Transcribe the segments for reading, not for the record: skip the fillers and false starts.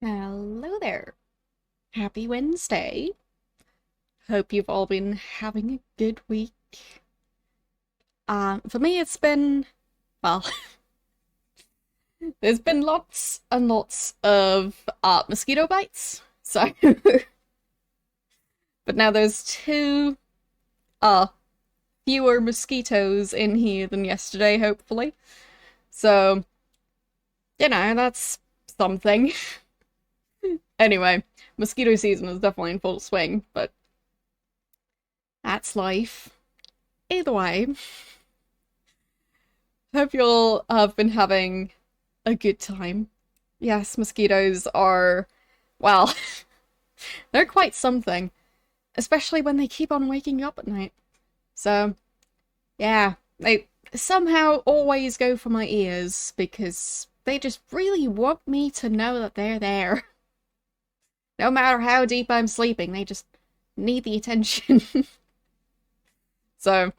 Hello there. Happy Wednesday. Hope you've all been having a good week. For me, it's been, well, there's been lots and lots of mosquito bites. So, but now there's two uh fewer mosquitoes in here than yesterday, hopefully. So, that's something. Anyway, mosquito season is definitely in full swing, but that's life. Either way, hope you all have been having a good time. Yes, mosquitoes are, well, they're quite something, especially when they keep on waking you up at night. So, yeah, they somehow always go for my ears because they just really want me to know that they're there. No matter how deep I'm sleeping, they just need the attention. So,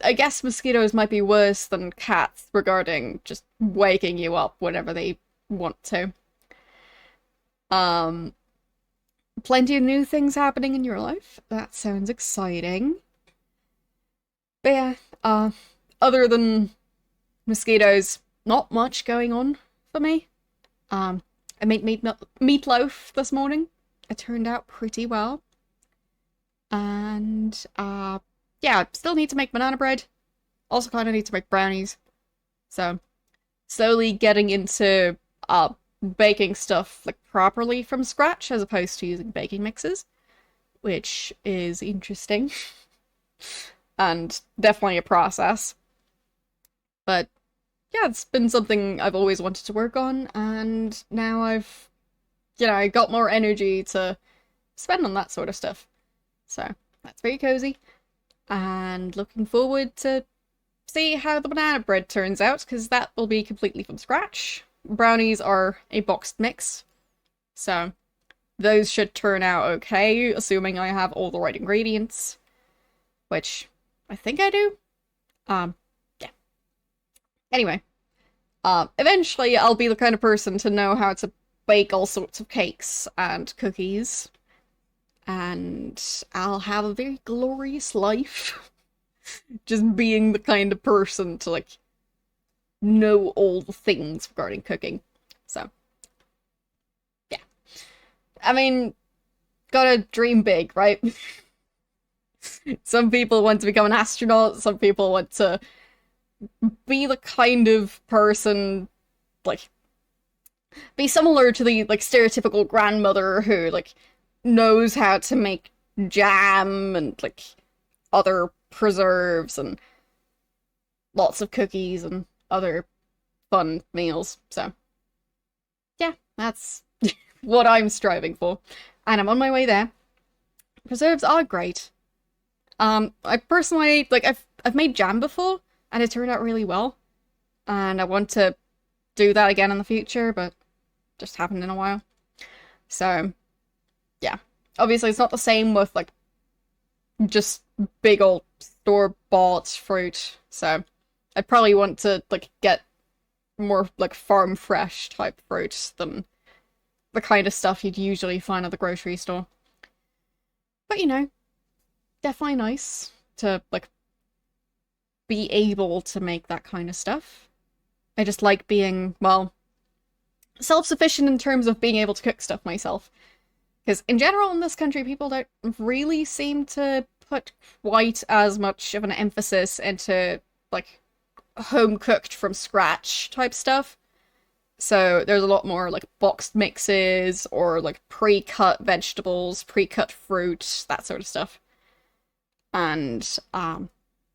I guess mosquitoes might be worse than cats regarding just waking you up whenever they want to. Um, Plenty of new things happening in your life. That sounds exciting. But yeah, other than mosquitoes, not much going on for me. I made meatloaf this morning. It turned out pretty well. And, yeah, still need to make banana bread. Also kind of need to make brownies. So, slowly getting into, baking stuff, like, properly from scratch, as opposed to using baking mixes. Which is interesting. And definitely a process. But yeah, it's been something I've always wanted to work on, and now I got more energy to spend on that sort of stuff. So that's very cozy, and looking forward to see how the banana bread turns out, because that will be completely from scratch. Brownies are a boxed mix, so those should turn out okay, assuming I have all the right ingredients, which I think I do. Yeah. Anyway, eventually I'll be the kind of person to know how to bake all sorts of cakes and cookies, and I'll have a very glorious life. Just being the kind of person to, like, know all the things regarding cooking. So, yeah. I mean, gotta dream big, right? Some people want to become an astronaut, some people want to be the kind of person, like, be similar to the, like, stereotypical grandmother who, like, knows how to make jam and, like, other preserves and lots of cookies and other fun meals. So, yeah, that's what I'm striving for. And I'm on my way there. Preserves are great. I personally, like, I've made jam before, and it turned out really well. And I want to do that again in the future, but just haven't in a while. So, yeah. Obviously, it's not the same with, like, just big old store-bought fruit. So, I'd probably want to, like, get more, like, farm fresh type fruit than the kind of stuff you'd usually find at the grocery store. But, definitely nice to, like, be able to make that kind of stuff. I just like being, well, self-sufficient in terms of being able to cook stuff myself. Because in general in this country, people don't really seem to put quite as much of an emphasis into, like, home cooked from scratch type stuff. So there's a lot more, like, boxed mixes or, like, pre-cut vegetables, pre-cut fruit, that sort of stuff. And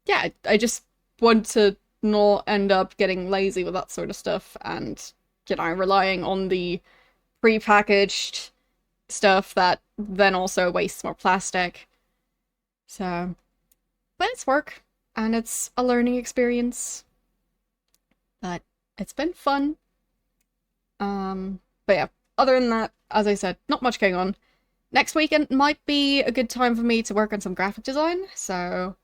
yeah, I just want to not end up getting lazy with that sort of stuff and, relying on the pre-packaged stuff that then also wastes more plastic. So, but it's work, and it's a learning experience. But it's been fun. But yeah, other than that, as I said, not much going on. Next weekend might be a good time for me to work on some graphic design, so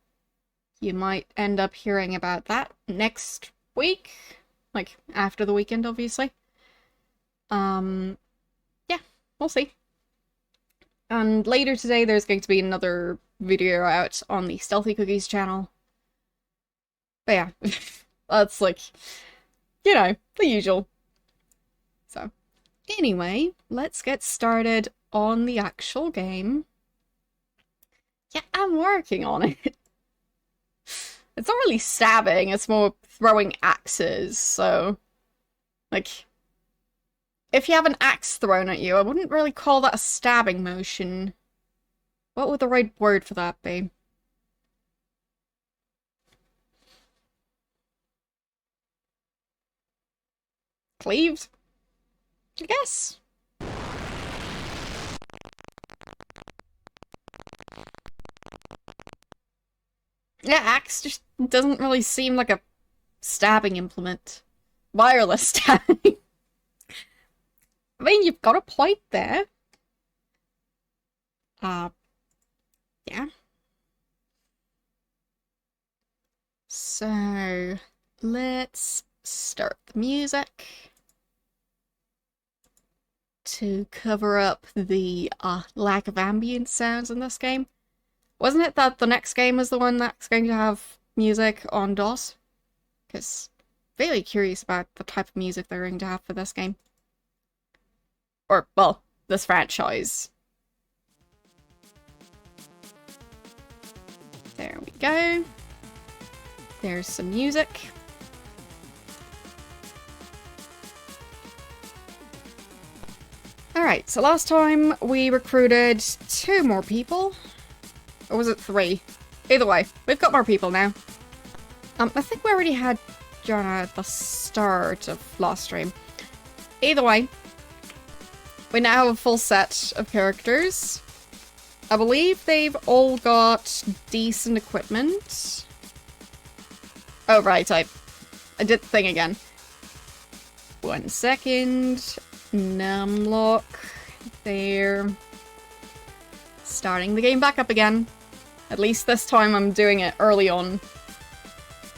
you might end up hearing about that next week. Like, after the weekend, obviously. we'll see. And later today, there's going to be another video out on the TheSpiderCookie channel. But yeah, that's like, you know, the usual. So, anyway, let's get started on the actual game. Yeah, I'm working on it. It's not really stabbing, it's more throwing axes, so... Like, if you have an axe thrown at you, I wouldn't really call that a stabbing motion. What would the right word for that be? Cleaved? I guess. Yeah, axe just doesn't really seem like a stabbing implement. Wireless stabbing. I mean, you've got a point there. Yeah. So, let's start the music to cover up the lack of ambient sounds in this game. Wasn't it that the next game is the one that's going to have music on DOS? Because I'm very curious about the type of music they're going to have for this game. Or, well, this franchise. There we go. There's some music. Alright, so last time we recruited 2 more people. Or was it 3? Either way, we've got more people now. I think we already had Jonah at the start of last stream. Either way, we now have a full set of characters. I believe they've all got decent equipment. Oh, right, I did the thing again. 1 second. Numlock. There. Starting the game back up again. At least this time I'm doing it early on.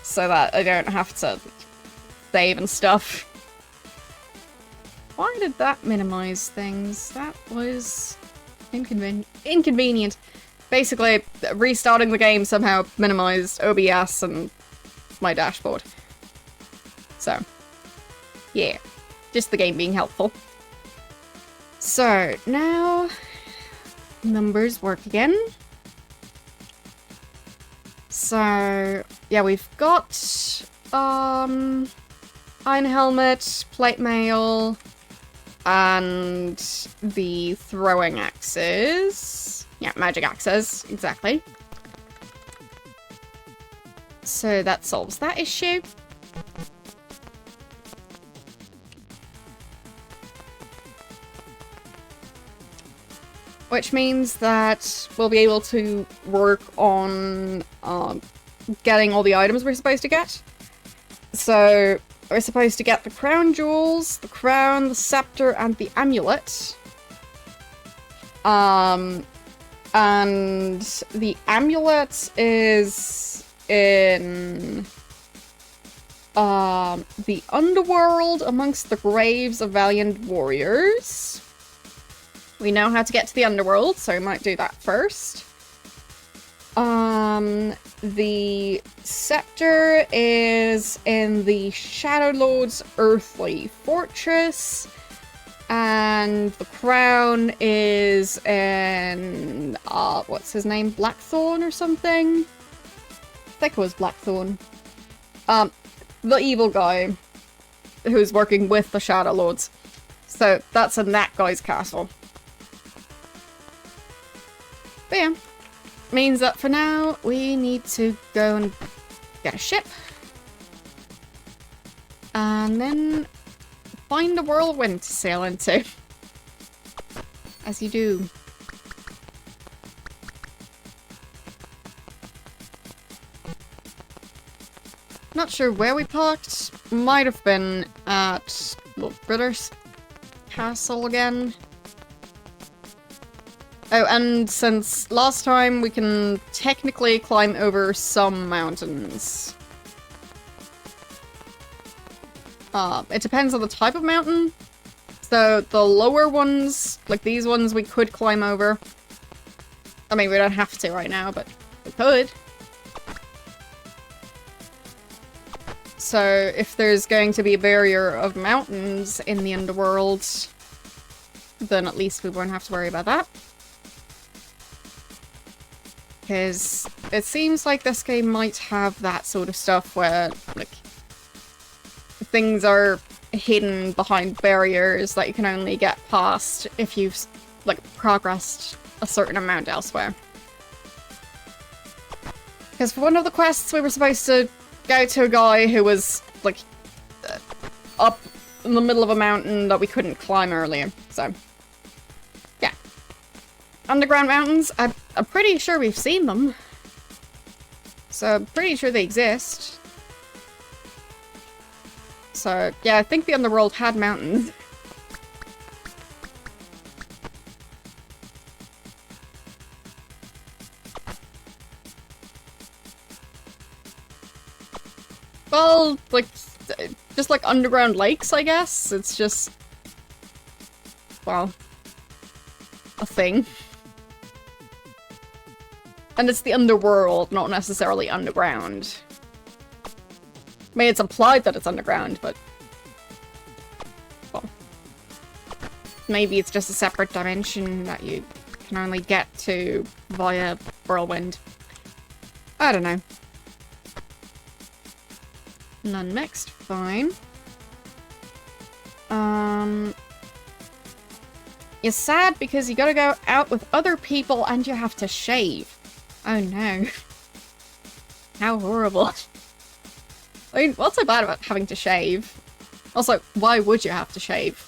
So that I don't have to save and stuff. Why did that minimize things? That was inconvenient. Basically, restarting the game somehow minimized OBS and my dashboard. So, yeah. Just the game being helpful. So, now... numbers work again. So, yeah, we've got... Iron Helmet, Plate Mail, and the throwing axes. Yeah, magic axes, exactly. So that solves that issue. Which means that we'll be able to work on getting all the items we're supposed to get. So we're supposed to get the crown jewels, the crown, the scepter, and the amulet. And the amulet is in the underworld amongst the graves of valiant warriors. We know how to get to the underworld, so we might do that first. The scepter is in the Shadow Lord's earthly fortress. And the crown is in, what's his name? Blackthorn or something? I think it was Blackthorn. The evil guy who's working with the Shadow Lords. So that's in that guy's castle. But yeah, means that for now, we need to go and get a ship. And then find a whirlwind to sail into. As you do. Not sure where we parked. Might have been at Lord Britter's castle again. Oh, and since last time, we can technically climb over some mountains. It depends on the type of mountain. So the lower ones, like these ones, we could climb over. I mean, we don't have to right now, but we could. So if there's going to be a barrier of mountains in the underworld, then at least we won't have to worry about that. Because it seems like this game might have that sort of stuff where, like, things are hidden behind barriers that you can only get past if you've, like, progressed a certain amount elsewhere. Because for one of the quests, we were supposed to go to a guy who was, like, up in the middle of a mountain that we couldn't climb earlier, so... yeah. Underground mountains, I'm pretty sure we've seen them. So I'm pretty sure they exist. So, yeah, I think the underworld had mountains. Well, like, just like underground lakes, I guess. It's just, well, a thing. And it's the underworld, not necessarily underground. I mean, it's implied that it's underground, but... well... maybe it's just a separate dimension that you can only get to via whirlwind. I don't know. None mixed, fine. You're sad because you gotta go out with other people and you have to shave. Oh no. How horrible. I mean, what's so bad about having to shave? Also, why would you have to shave?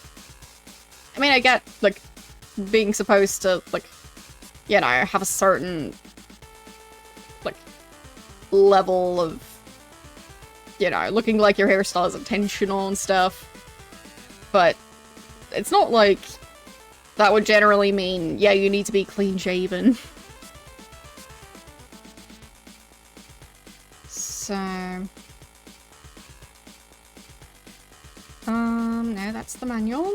I mean, I get, like, being supposed to, like, you know, have a certain, like, level of, you know, looking like your hairstyle is intentional and stuff. But it's not like that would generally mean, yeah, you need to be clean-shaven. So... no, that's the manual.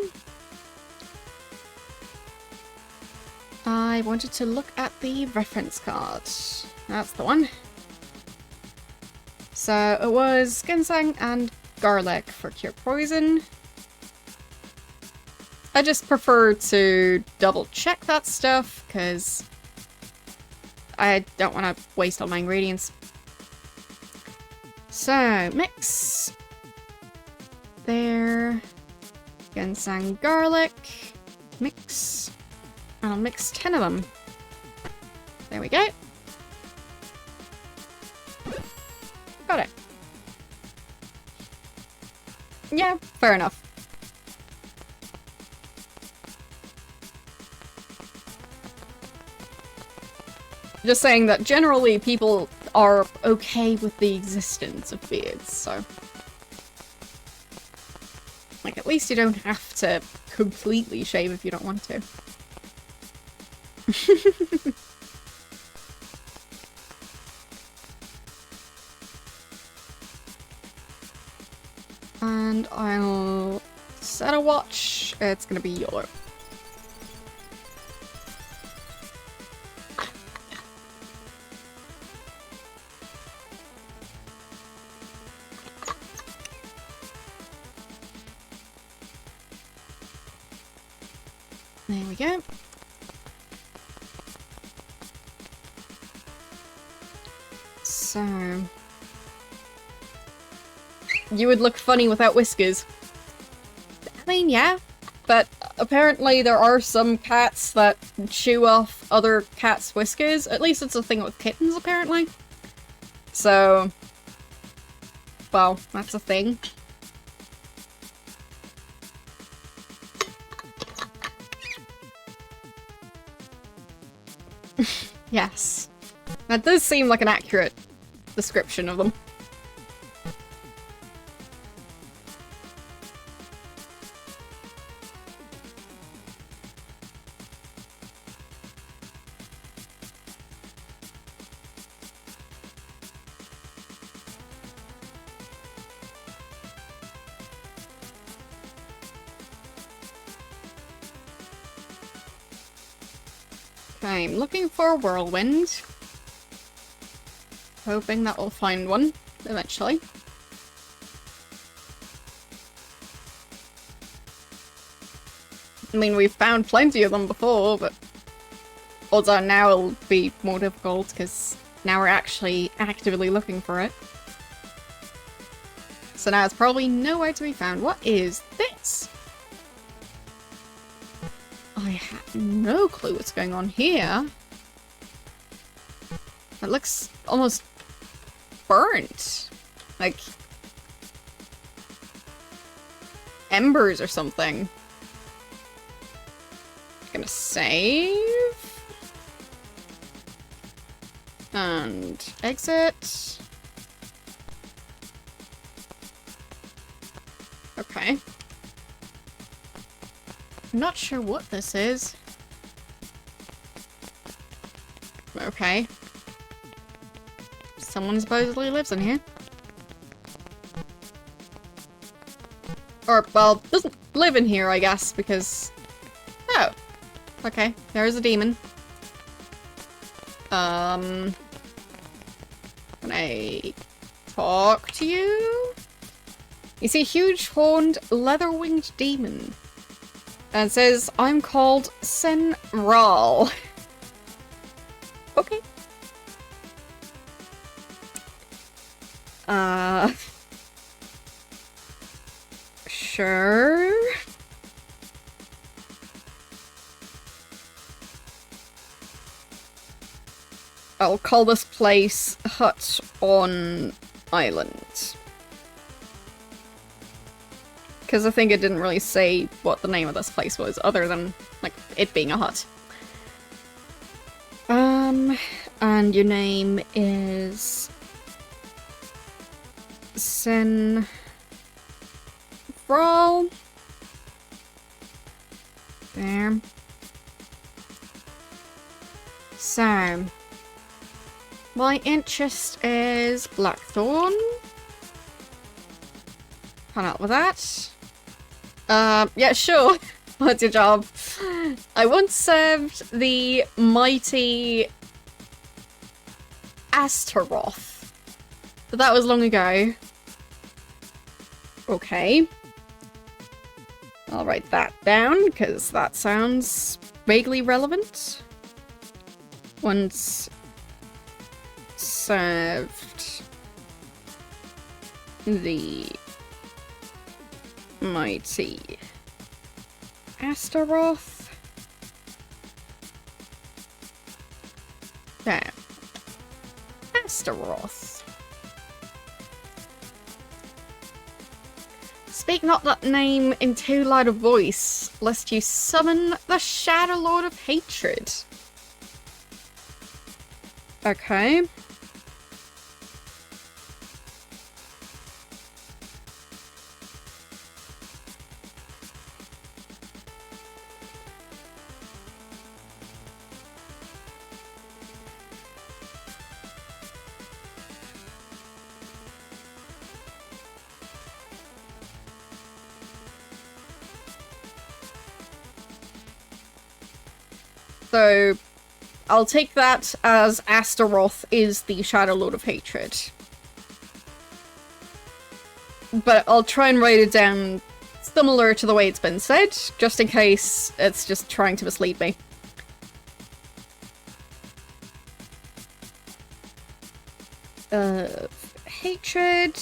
I wanted to look at the reference card. That's the one. So it was ginseng and garlic for cure poison. I just prefer to double check that stuff because I don't want to waste all my ingredients. So, mix. There. Ginseng, garlic. Mix. And I'll mix 10 of them. There we go. Got it. Yeah, fair enough. Just saying that generally people are okay with the existence of beards, so... like, at least you don't have to completely shave if you don't want to. And I'll set a watch. It's gonna be YOLO. There we go. So... you would look funny without whiskers. I mean, yeah. But apparently there are some cats that chew off other cats' whiskers. At least it's a thing with kittens, apparently. So... well, that's a thing. Yes. That does seem like an accurate description of them. Okay, I'm looking for a whirlwind. Hoping that we'll find one eventually. I mean, we've found plenty of them before, but odds are now it'll be more difficult because now we're actually actively looking for it. So now it's probably nowhere to be found. What is this? I have no clue what's going on here. It looks almost burnt. Like embers or something. Gonna save. And exit. Okay. I'm not sure what this is. Okay. Someone supposedly lives in here. Or, well, doesn't live in here, I guess, because... Oh. Okay, there's a demon. Can I talk to you? You see a huge horned, leather-winged demon. And it says, I'm called Senral. Okay. Sure. I'll call this place Hut on Island. Because I think it didn't really say what the name of this place was, other than, like, it being a hut. And your name is... Senral. There. So... my interest is Blackthorn. Can't help with that. Yeah, sure. What's your job? I once served the mighty Astaroth. But that was long ago. Okay. I'll write that down, because that sounds vaguely relevant. Once served the mighty Astaroth. There. Astaroth. Speak not that name in too loud a voice, lest you summon the Shadow Lord of Hatred. Okay. So, I'll take that as Astaroth is the Shadow Lord of Hatred. But I'll try and write it down similar to the way it's been said, just in case it's just trying to mislead me. Hatred.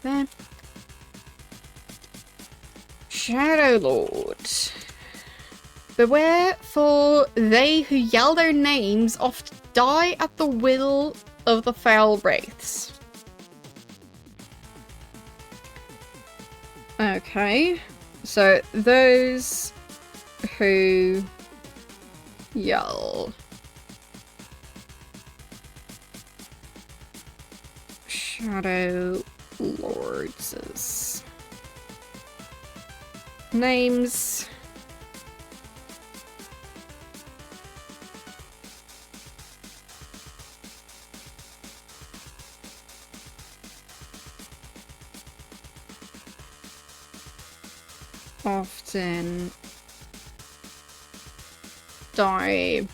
There. Shadow Lord. Beware, for they who yell their names oft die at the will of the foul wraiths. Okay, so those who yell Shadow Lords' names often die.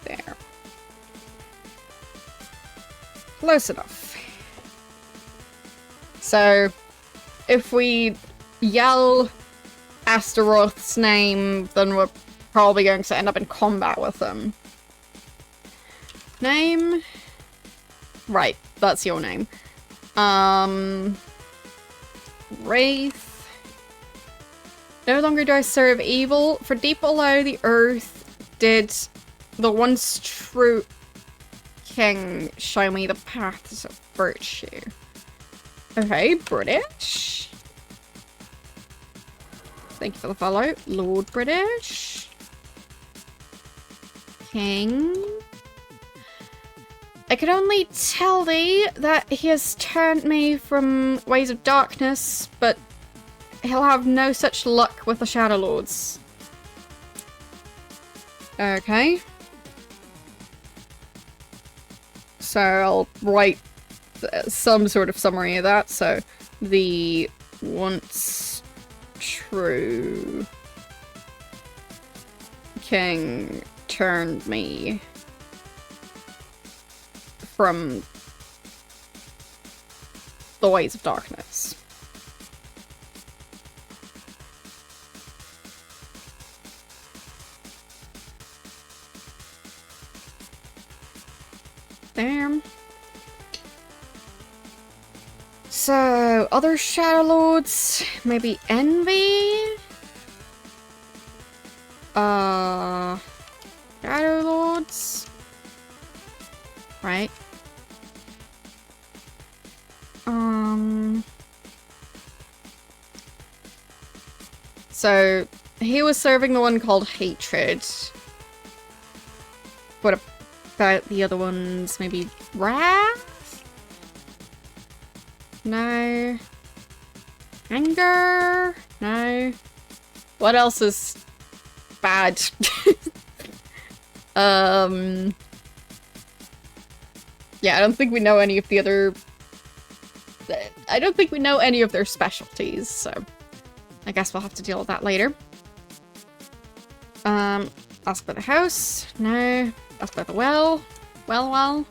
There. Close enough. So, if we yell Astaroth's name, then we're probably going to end up in combat with them. Name? Right, that's your name. Wraith. No longer do I serve evil. For deep below the earth did the once true king show me the paths of virtue. Okay, British. Thank you for the follow. Lord British. King. I can only tell thee that he has turned me from ways of darkness, but he'll have no such luck with the Shadow Lords. Okay. So I'll write some sort of summary of that. So, the once true king turned me from the ways of darkness. Damn. So, other Shadow Lords, maybe Envy? Shadow Lords? Right. So, he was serving the one called Hatred. What about the other ones? Maybe Wrath? No. Anger? No. What else is bad? Yeah, I don't think we know any of the other... I don't think we know any of their specialties, so... I guess we'll have to deal with that later. Ask about the house. No. Ask about the well. Well.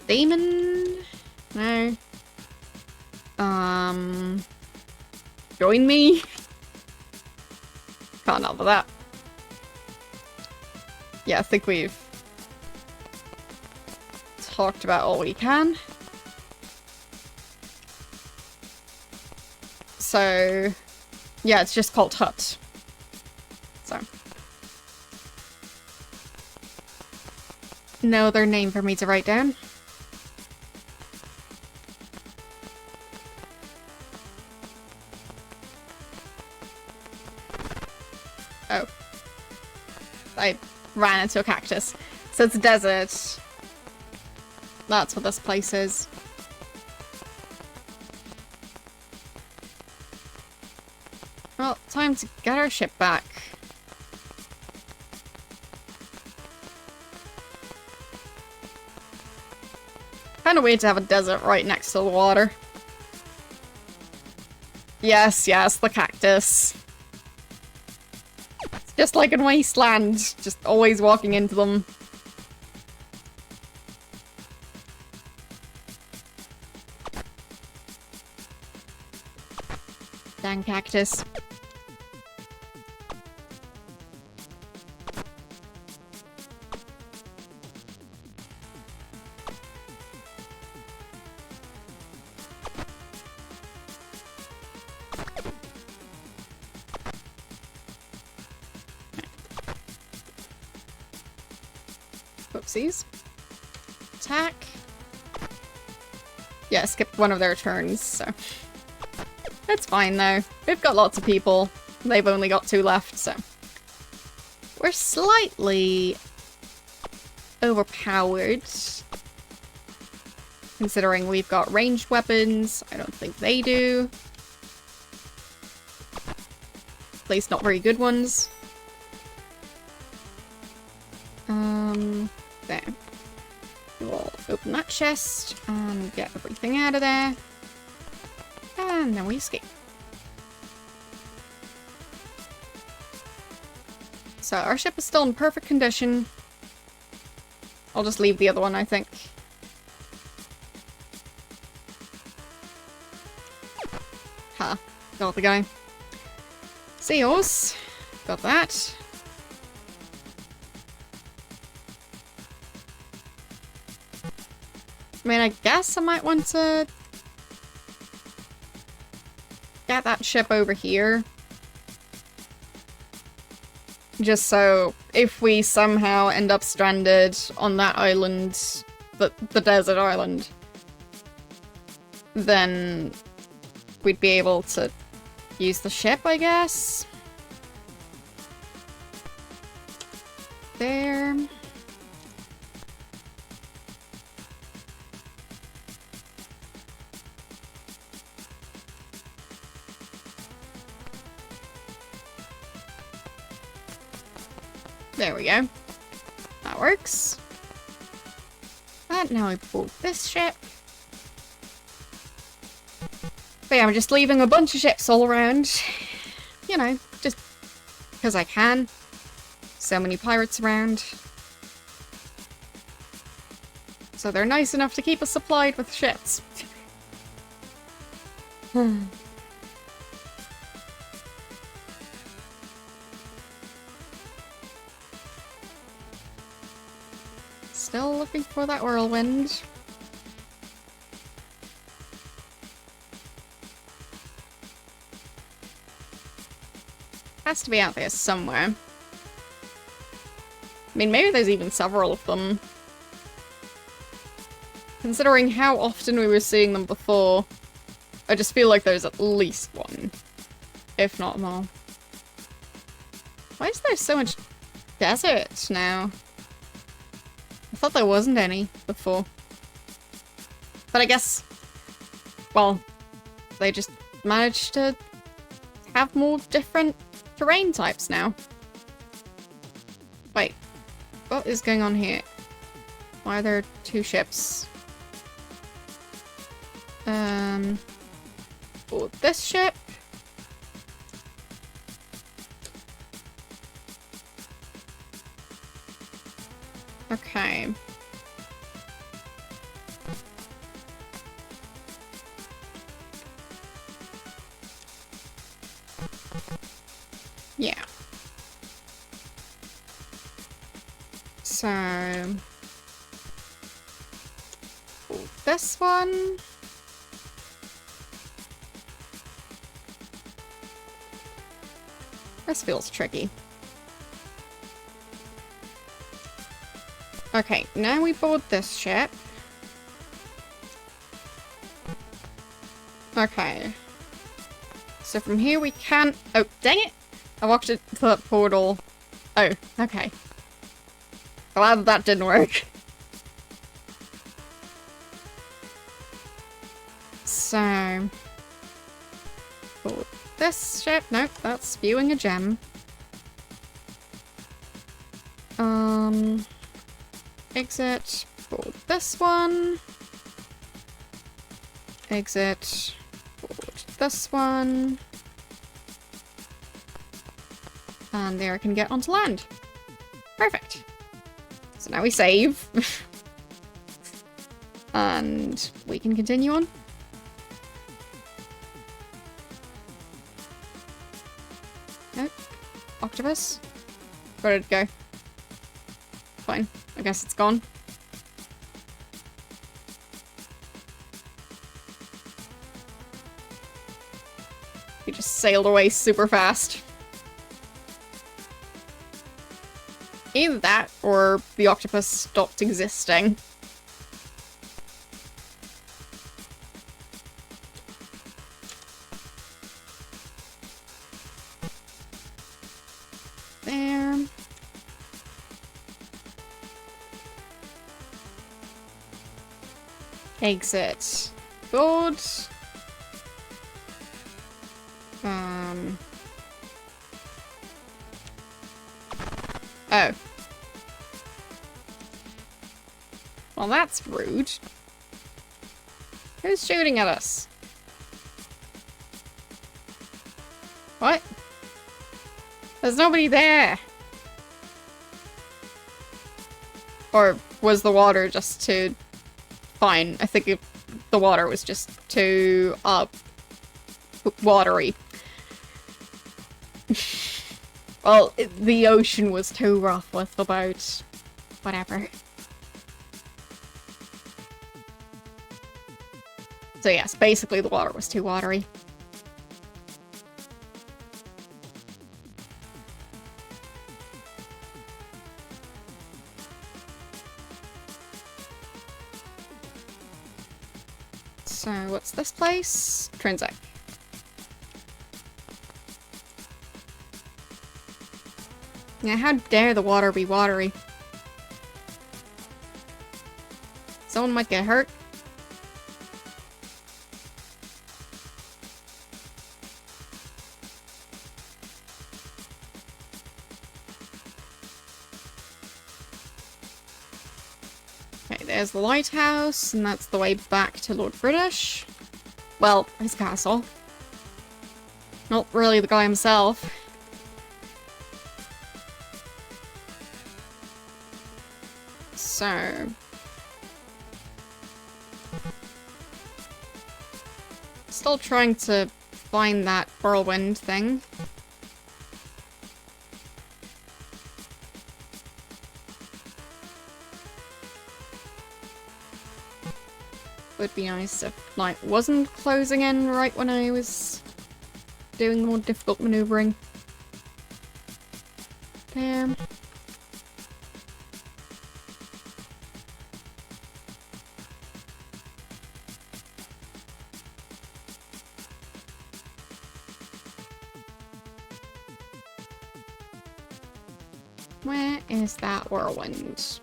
Damon? No. Join me? Can't help with that. Yeah, I think we've talked about all we can. So, yeah, it's just called Hut. So. No other name for me to write down. Oh. I ran into a cactus. So it's a desert. That's what this place is. Well, time to get our ship back. Kinda weird to have a desert right next to the water. Yes, the cactus. It's just like in Wasteland, just always walking into them. Dang cactus. Whoopsies. Attack. Yeah, skipped one of their turns, so... It's fine, though. We've got lots of people. They've only got 2 left, so... We're slightly... overpowered. Considering we've got ranged weapons. I don't think they do. At least not very good ones. There. We'll open that chest and get everything out of there. And then we escape. So our ship is still in perfect condition. I'll just leave the other one, I think. Ha, got the guy. Seals. Got that. I mean, I guess I might want to get that ship over here. Just so if we somehow end up stranded on that island, the desert island, then we'd be able to use the ship, I guess. There. There we go. That works. And now we pull this ship. But yeah, I'm just leaving a bunch of ships all around. You know, just because I can. So many pirates around. So they're nice enough to keep us supplied with ships. Still looking for that whirlwind. Has to be out there somewhere. I mean, maybe there's even several of them. Considering how often we were seeing them before, I just feel like there's at least one. If not more. Why is there so much desert now? I thought there wasn't any before. But I guess, well, they just managed to have more different terrain types now. Wait, what is going on here? Why are there two ships? For this ship. Okay. Yeah. So this one. This feels tricky. Okay, now we board this ship. Okay. So from here we can... Oh, dang it! I walked into that portal. Oh, okay. Glad that didn't work. So... board this ship. Nope, that's spewing a gem. Exit. Board this one. Exit. Board this one. And there I can get onto land. Perfect. So now we save. And we can continue on. Nope. Octopus. Where did it go? Fine. I guess it's gone. He just sailed away super fast. Either that, or the octopus stopped existing. There. Exit. Board. Oh. Well, that's rude. Who's shooting at us? What? There's nobody there! Or was the water just too... Fine, I think the water was just too, watery. Well, the ocean was too rough with about... whatever. So yes, basically the water was too watery. So, what's this place? Trinsic. Yeah, how dare the water be watery? Someone might get hurt. Okay, there's the lighthouse, and that's the way back to Lord British. Well, his castle. Not really the guy himself. So... still trying to find that whirlwind thing. Would be nice if light wasn't closing in right when I was doing the more difficult maneuvering. Damn. Where is that whirlwind?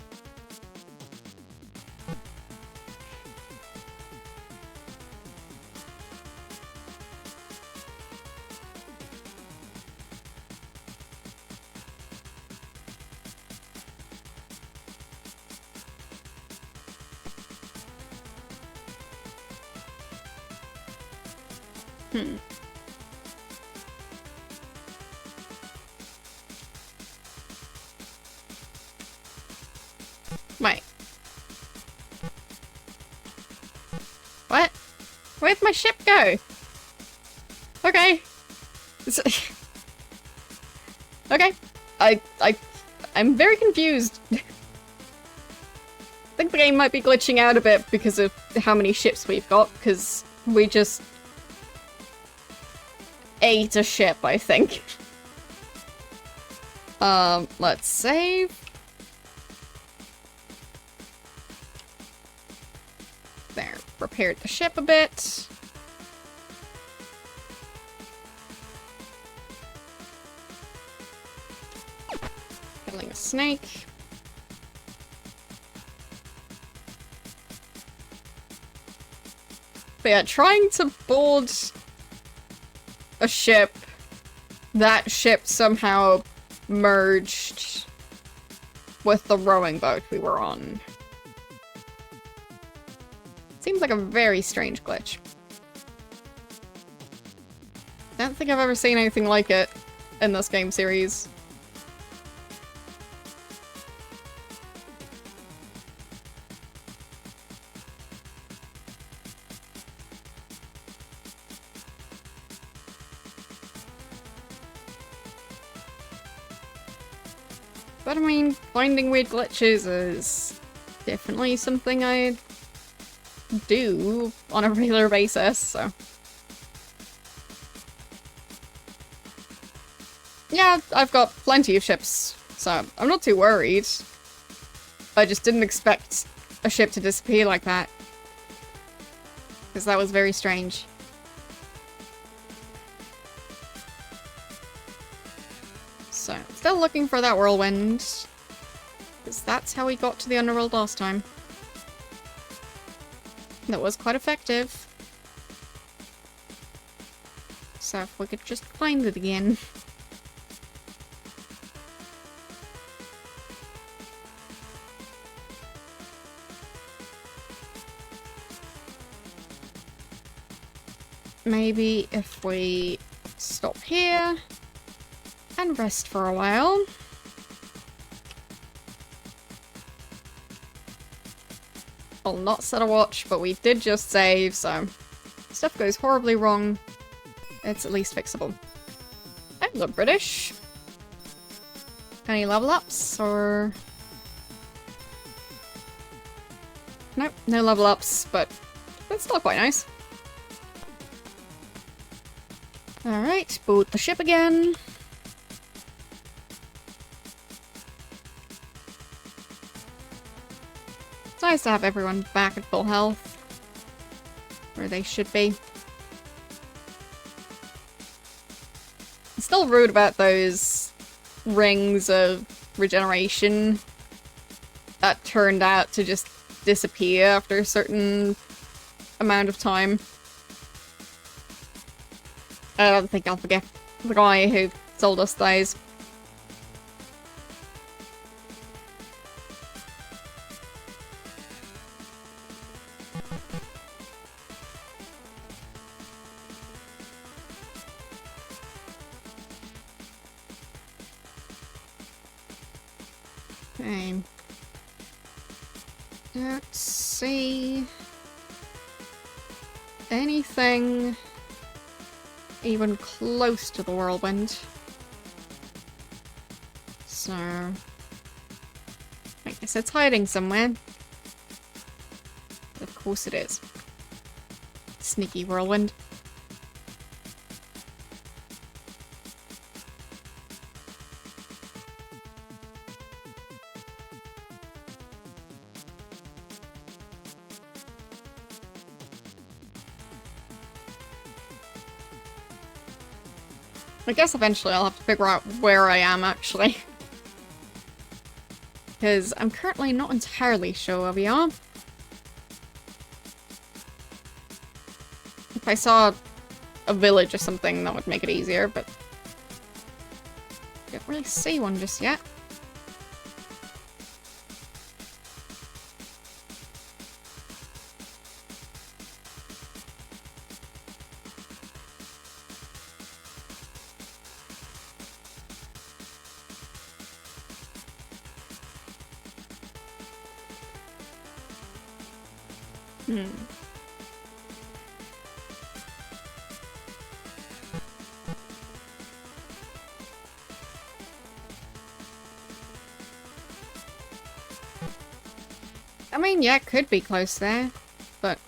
Wait. What? Where'd my ship go? Okay. Okay. I'm very confused. I think the game might be glitching out a bit because of how many ships we've got, because we just ate a ship, I think. Let's save. There, repaired the ship a bit. Killing a snake. But yeah, trying to board a ship, that ship somehow merged with the rowing boat we were on. Seems like a very strange glitch. Don't think I've ever seen anything like it in this game series. But I mean, finding weird glitches is definitely something I do on a regular basis, so. Yeah, I've got plenty of ships, so I'm not too worried. I just didn't expect a ship to disappear like that. Because that was very strange. So, still looking for that whirlwind. Because that's how we got to the underworld last time. That was quite effective. So if we could just find it again. Maybe if we stop here and rest for a while. I'll not set a watch, but we did just save, so if stuff goes horribly wrong, it's at least fixable. I look British. Any level ups, or... Nope, no level ups, but that's still quite nice. Alright, boot the ship again. It's nice to have everyone back at full health. Where they should be. It's still rude about those rings of regeneration that turned out to just disappear after a certain amount of time. I don't think I'll forget the guy who sold us those. Okay. Let's see. Anything even close to the whirlwind. So... I guess it's hiding somewhere. Of course it is. Sneaky whirlwind. I guess eventually I'll have to figure out where I am, actually. Because I'm currently not entirely sure where we are. If I saw a village or something, that would make it easier, but... I don't really see one just yet. I mean, yeah, it could be close there, but...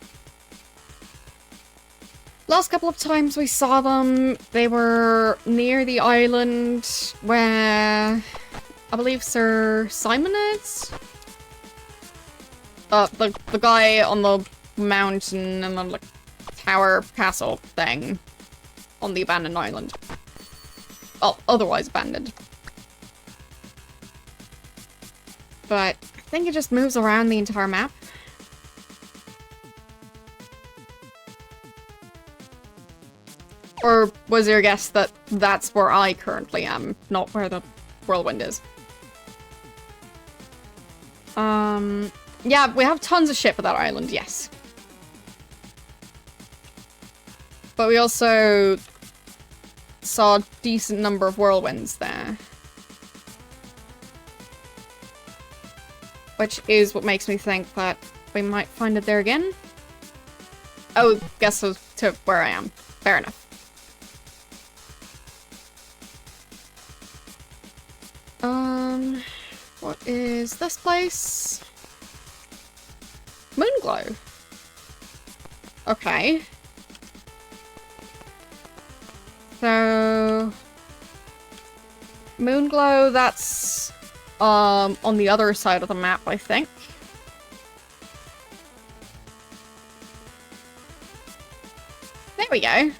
Last couple of times we saw them, they were near the island where... I believe Sir Simon is? The guy on the mountain and the, like, tower castle thing on the abandoned island. Well, otherwise abandoned. But I think it just moves around the entire map. Or was your guess that that's where I currently am, not where the whirlwind is? Yeah, we have tons of shit for that island, yes. But we also saw a decent number of whirlwinds there. Which is what makes me think that we might find it there again. Oh, guess so to where I am. Fair enough. What is this place? Moonglow. Okay. So... Moonglow, that's... on the other side of the map, I think. There we go.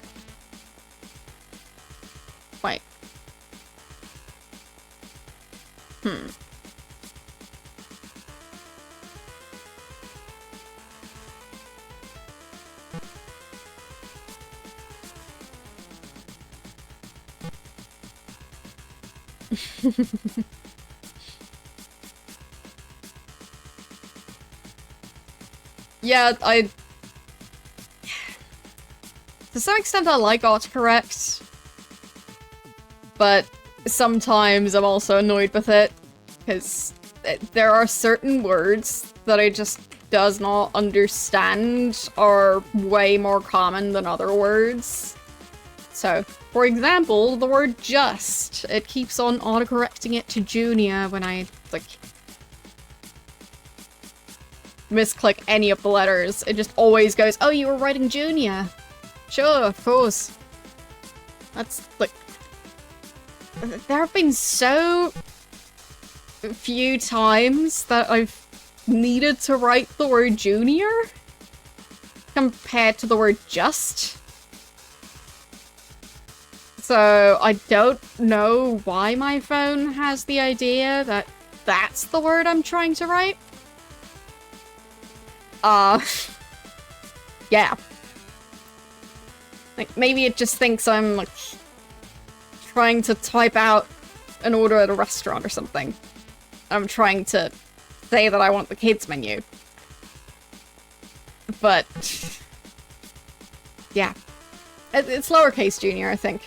Wait. Yeah, to some extent I like autocorrect, but sometimes I'm also annoyed with it, because there are certain words that I just does not understand are way more common than other words. So, for example, the word just. It keeps on autocorrecting it to junior when I, like, misclick any of the letters. It just always goes, oh, you were writing junior. Sure, of course. That's, like... There have been so few times that I've needed to write the word junior compared to the word just. So I don't know why my phone has the idea that that's the word I'm trying to write. Yeah. Like, maybe it just thinks I'm, like, trying to type out an order at a restaurant or something. I'm trying to say that I want the kids menu. But... yeah. It's lowercase junior, I think.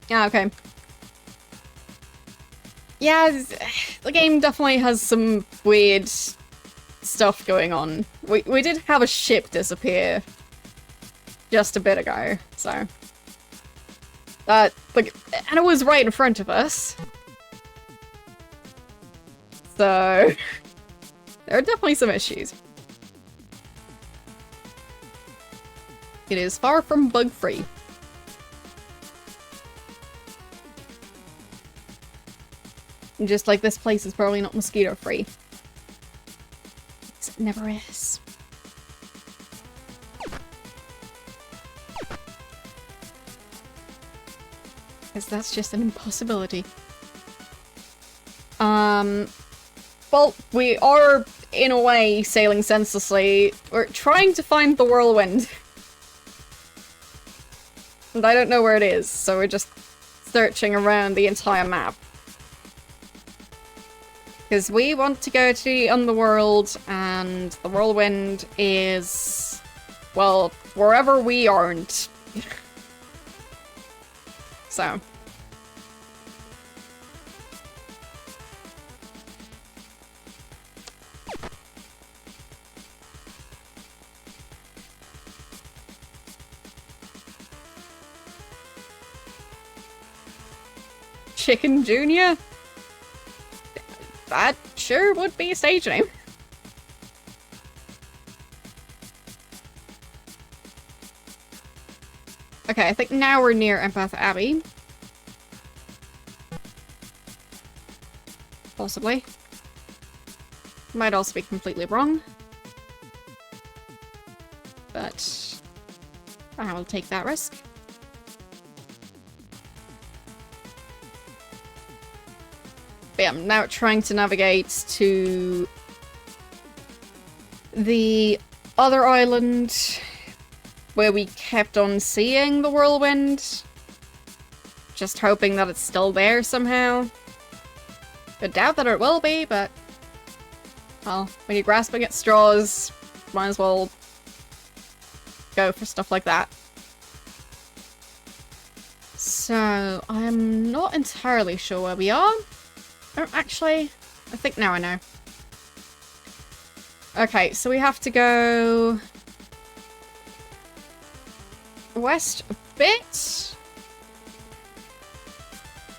Yeah, okay. Yeah, the game definitely has some weird stuff going on. We did have a ship disappear just a bit ago, so... like, and it was right in front of us. So... there are definitely some issues. It is far from bug-free. Just like this place is probably not mosquito-free. It never is. Because that's just an impossibility. Well, we are, in a way, sailing senselessly. We're trying to find the whirlwind. And I don't know where it is, so we're just searching around the entire map. Because we want to go to the underworld, and the whirlwind is... well, wherever we aren't. So. Chicken Junior? That sure would be a stage name. Okay, I think now we're near Empath Abbey. Possibly. Might also be completely wrong. But I will take that risk. But yeah, I'm now trying to navigate to the other island where we kept on seeing the whirlwind. Just hoping that it's still there somehow. I doubt that it will be, but... well, when you're grasping at straws, might as well go for stuff like that. So, I'm not entirely sure where we are. Oh, actually, I think now I know. Okay, so we have to go... west a bit.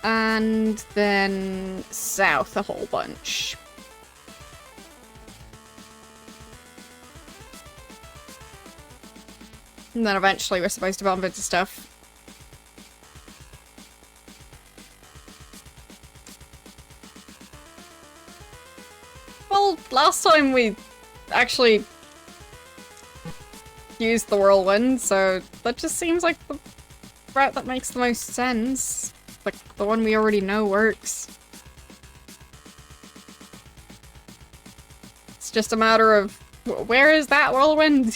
And then south a whole bunch. And then eventually we're supposed to bump into stuff. Well, last time we actually used the whirlwind, so that just seems like the route that makes the most sense. Like, the one we already know works. It's just a matter of, where is that whirlwind?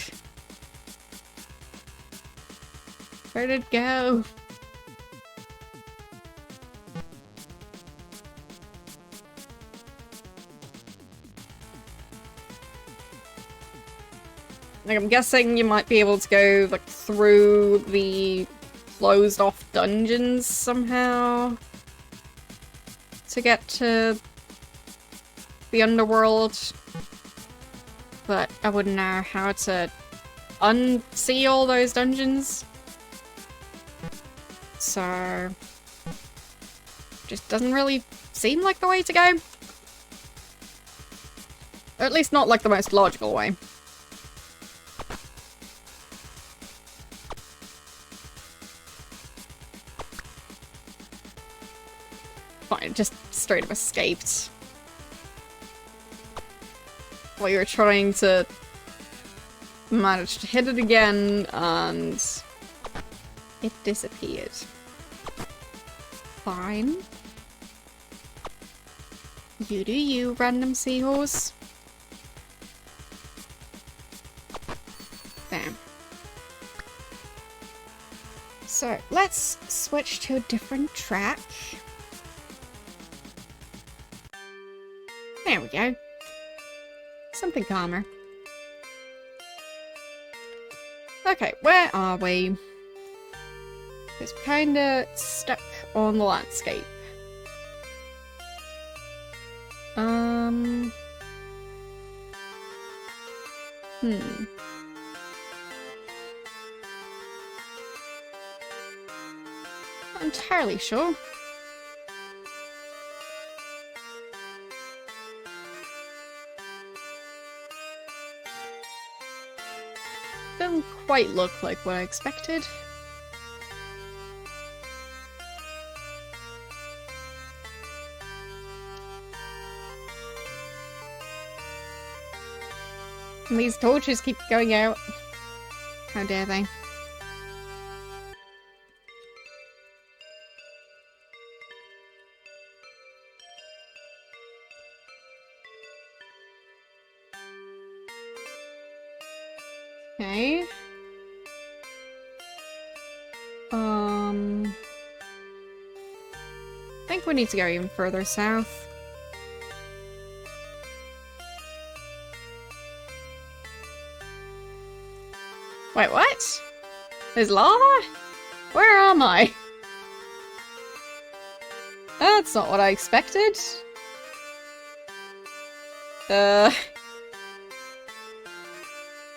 Where did it go? Like, I'm guessing you might be able to go, like, through the closed-off dungeons somehow to get to the underworld. But I wouldn't know how to unsee all those dungeons. So... just doesn't really seem like the way to go. Or at least not like the most logical way. Fine, just straight up escaped. While you were trying to manage to hit it again, and it disappeared. Fine. You do you, random seahorse. Damn. So, let's switch to a different track. There we go. Something calmer. Okay, where are we? It's kinda stuck on the landscape. Not entirely sure. Doesn't quite look like what I expected. And these torches keep going out. How dare they? Okay. I think we need to go even further south. Wait, what? There's lava? Where am I? That's not what I expected.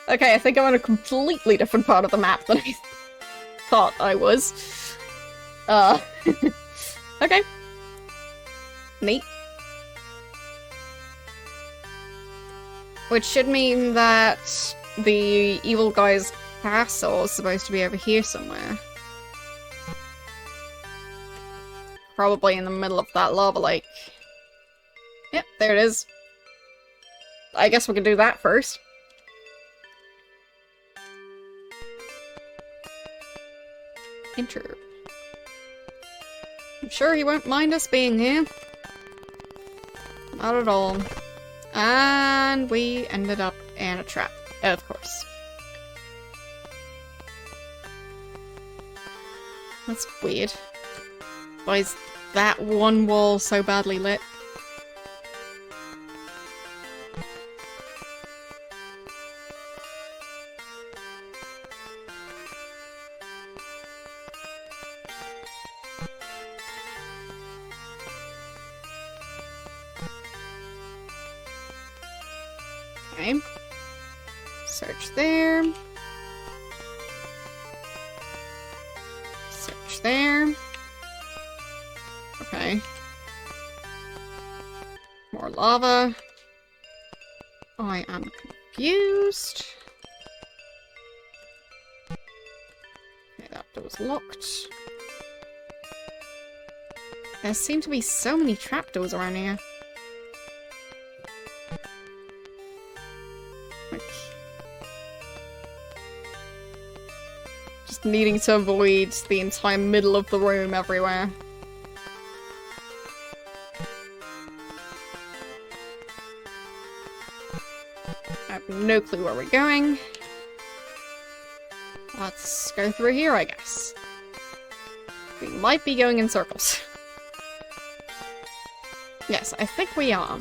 Okay, I think I'm on a completely different part of the map than I thought I was. Okay. Neat. Which should mean that the evil guy's castle is supposed to be over here somewhere. Probably in the middle of that lava lake. Yep, there it is. I guess we can do that first. Enter. I'm sure he won't mind us being here. Not at all. And we ended up in a trap, of course. That's weird. Why is that one wall so badly lit? Okay. Search there. Search there. Okay. More lava. I am confused. Okay, that door's locked. There seem to be so many trapdoors around here. Just needing to avoid the entire middle of the room everywhere. I have no clue where we're going. Let's go through here, I guess. We might be going in circles. Yes, I think we are.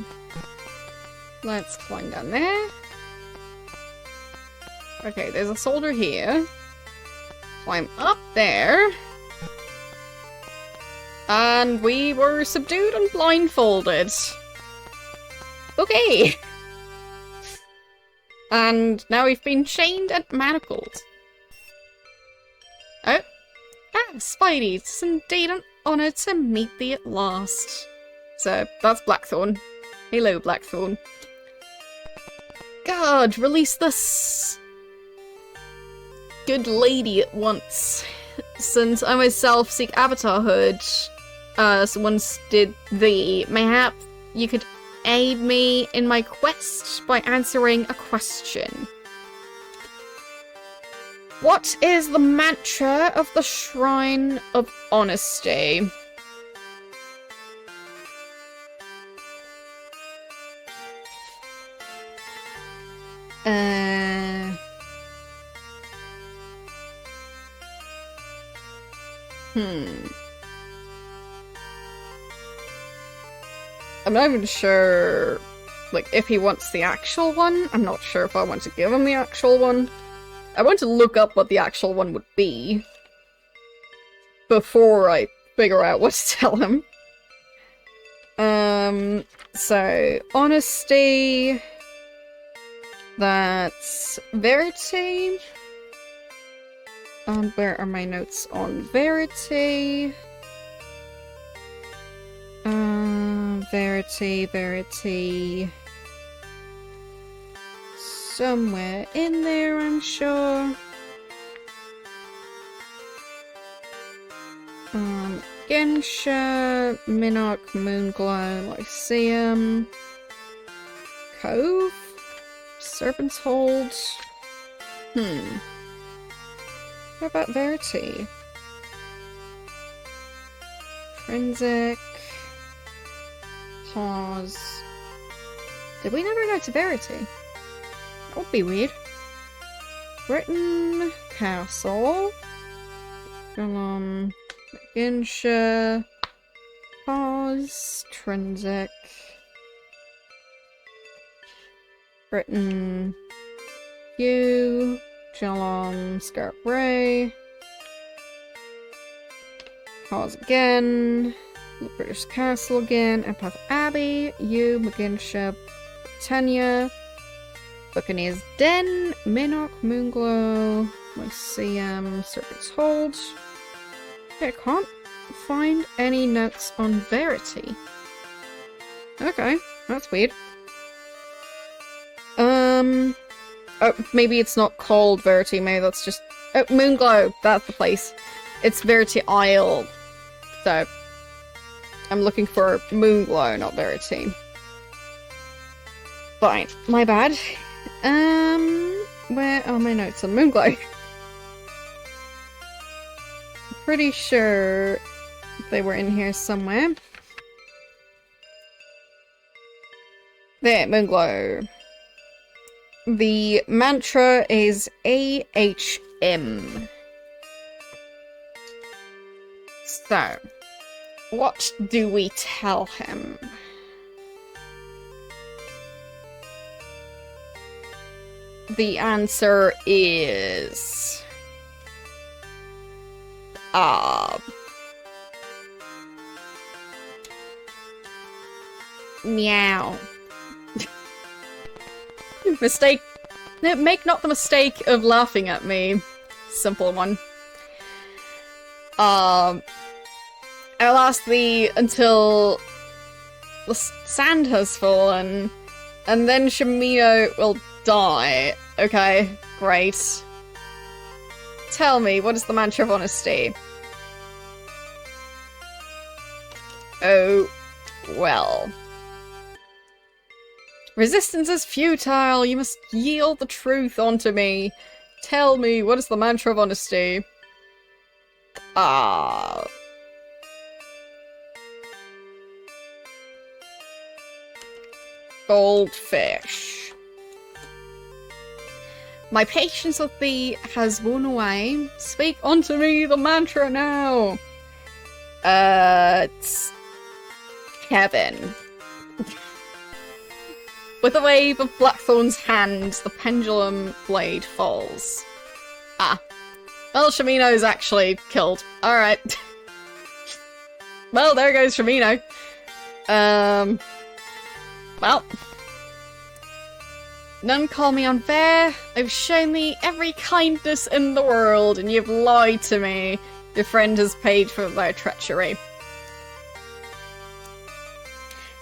Let's climb down there. Okay, there's a soldier here. Climb up there. And we were subdued and blindfolded. Okay. And now we've been chained and manacled. Oh. Ah, Spidey, it's indeed an honor to meet thee at last. So, that's Blackthorn. Hello, Blackthorn. God, release this good lady at once. Since I myself seek avatarhood, as once did thee, mayhap you could aid me in my quest by answering a question. What is the mantra of the Shrine of Honesty? I'm not even sure, like, if he wants the actual one. I'm not sure if I want to give him the actual one. I want to look up what the actual one would be before I figure out what to tell him. So, honesty, that's verity. And where are my notes on verity? Verity. Somewhere in there, I'm sure. Gensha, Minarch, Moonglow, Lyceum, Cove, Serpent's Hold. What about Verity? Forensic. Pause. Did we never go to Verity? That would be weird. Britain, Castle. Gensha. Pause. Trinsic. Britain. Hugh. Geelong. Scarlet Ray. Pause again. British Castle again. Empath Abbey. You. McGinsha. Britannia. Buccaneer's Den. Minarch. Moonglow. Lyceum. Serpent's Hold. I can't find any notes on Verity. Okay, that's weird. Oh, maybe it's not called Verity, maybe that's just... Oh, Moonglow, that's the place. It's Verity Isle. So, I'm looking for Moonglow, not Verity. Fine, my bad. Where are my notes on Moonglow? Pretty sure they were in here somewhere. There, Moonglow. The mantra is AHM. So, what do we tell him? The answer is... meow. Mistake. Make not the mistake of laughing at me. Simple one. I'll ask thee until the sand has fallen, and then Shamio will die. Okay, great. Tell me, what is the mantra of honesty? Oh, well. Resistance is futile. You must yield the truth onto me. Tell me, what is the mantra of honesty? Goldfish. My patience with thee has worn away. Speak unto me the mantra now. It's Kevin. With a wave of Blackthorn's hand, the pendulum blade falls. Ah. Well, Shamino's actually killed. Alright. Well, there goes Shamino. Well. None call me unfair. I've shown thee every kindness in the world, and you've lied to me. Your friend has paid for their treachery.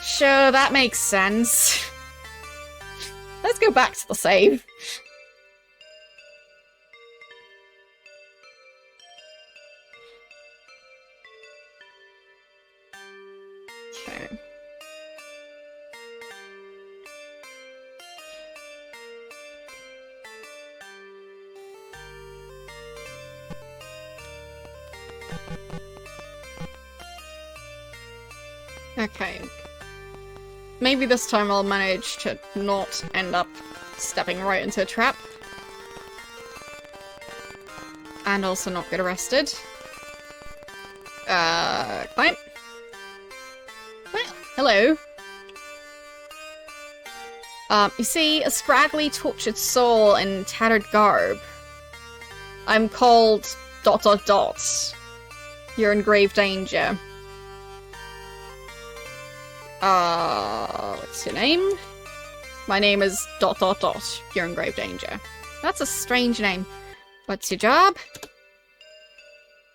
Sure, that makes sense. Let's go back to the save. Okay. Okay. Maybe this time I'll manage to not end up stepping right into a trap. And also not get arrested. Climb. Well, hello. You see, a scraggly, tortured soul in tattered garb. I'm called ... You're in grave danger. What's your name? My name is ... You're in grave danger. That's a strange name. What's your job?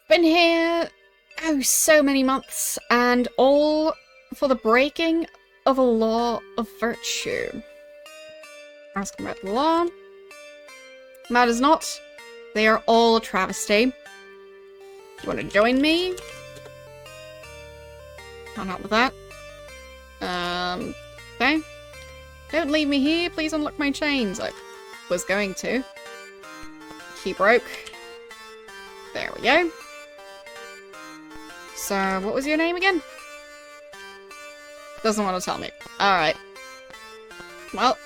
Been here, oh, so many months, and all for the breaking of a law of virtue. Asking about the law. Matters not. They are all a travesty. You want to join me? Can't help with that. Okay. Don't leave me here, please unlock my chains. I was going to. Key broke. There we go. So, what was your name again? Doesn't want to tell me. Alright. Well.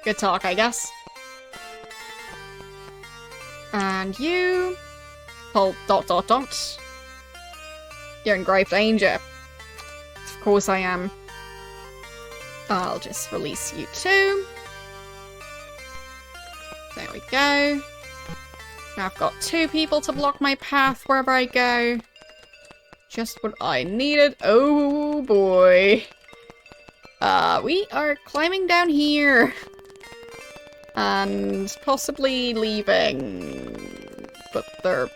Good talk, I guess. And you... Hold ... You're in grave danger. Of course I am. I'll just release you too. There we go. Now I've got 2 people to block my path wherever I go. Just what I needed. Oh boy. We are climbing down here. And possibly leaving. But they're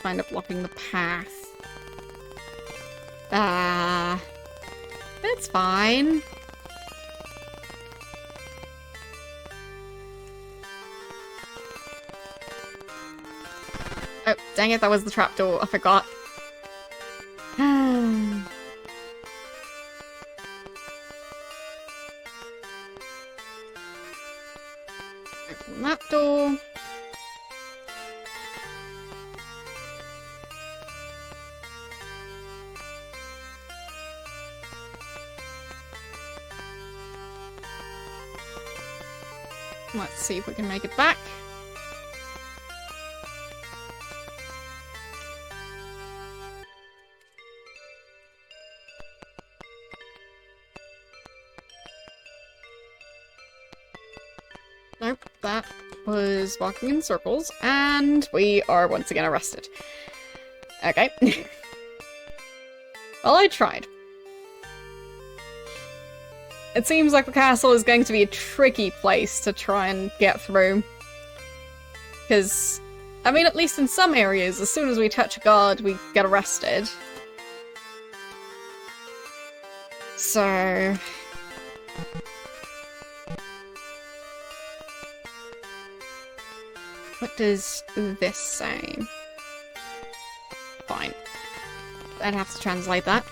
kind of blocking the path. It's fine. Oh, dang it, that was the trapdoor. I forgot. Open that door. Let's see if we can make it back. Nope, that was walking in circles, and we are once again arrested. Okay. Well, I tried. It seems like the castle is going to be a tricky place to try and get through. Because, I mean, at least in some areas, as soon as we touch a guard, we get arrested. So... what does this say? Fine. I'd have to translate that.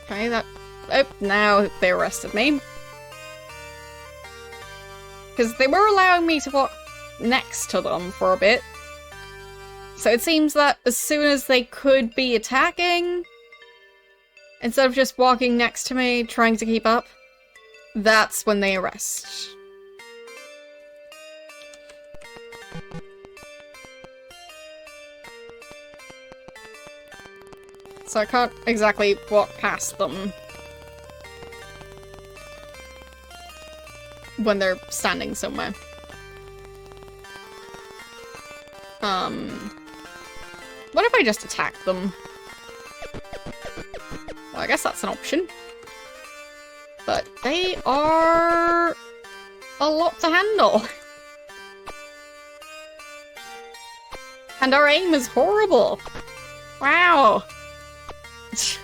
Okay, that... oh, now they arrested me. Because they were allowing me to walk next to them for a bit. So it seems that as soon as they could be attacking, instead of just walking next to me, trying to keep up, that's when they arrest. So I can't exactly walk past them when they're standing somewhere. What if I just attack them? Well, I guess that's an option. But they are a lot to handle. And our aim is horrible. Wow. Just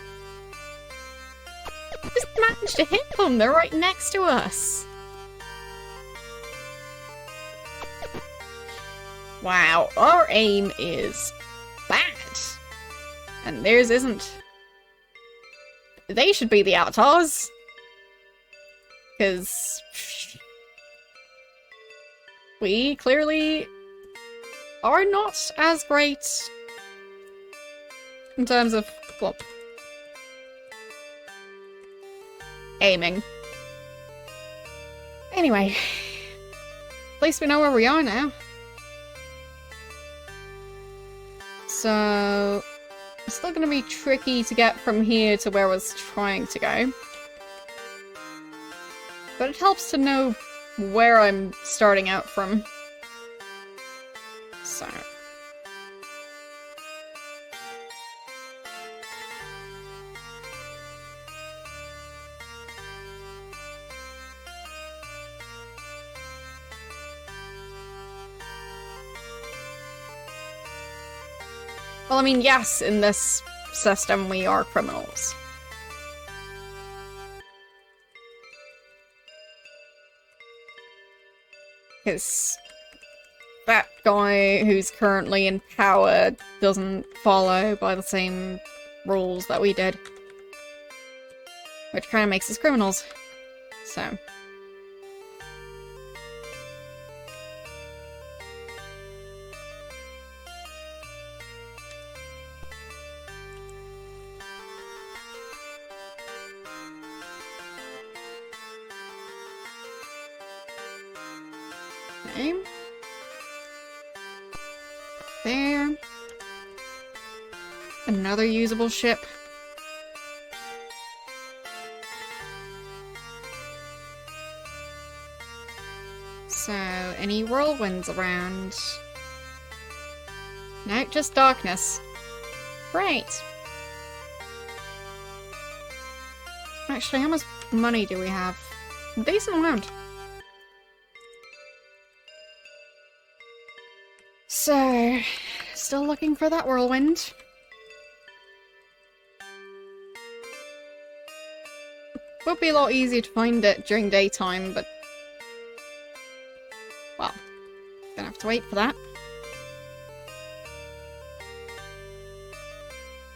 managed to hit them. They're right next to us. Wow, our aim is bad. And theirs isn't. They should be the avatars. Because we clearly are not as great in terms of, well, aiming. Anyway, at least we know where we are now. So, it's still gonna be tricky to get from here to where I was trying to go. But it helps to know where I'm starting out from. So. Well, I mean, yes, in this system we are criminals. Because that guy who's currently in power doesn't follow by the same rules that we did. Which kind of makes us criminals. So. Okay. There. Another usable ship. So, any whirlwinds around? No, just darkness. Great. Actually, how much money do we have? A decent amount. So, still looking for that whirlwind. Would be a lot easier to find it during daytime, but... well, gonna have to wait for that.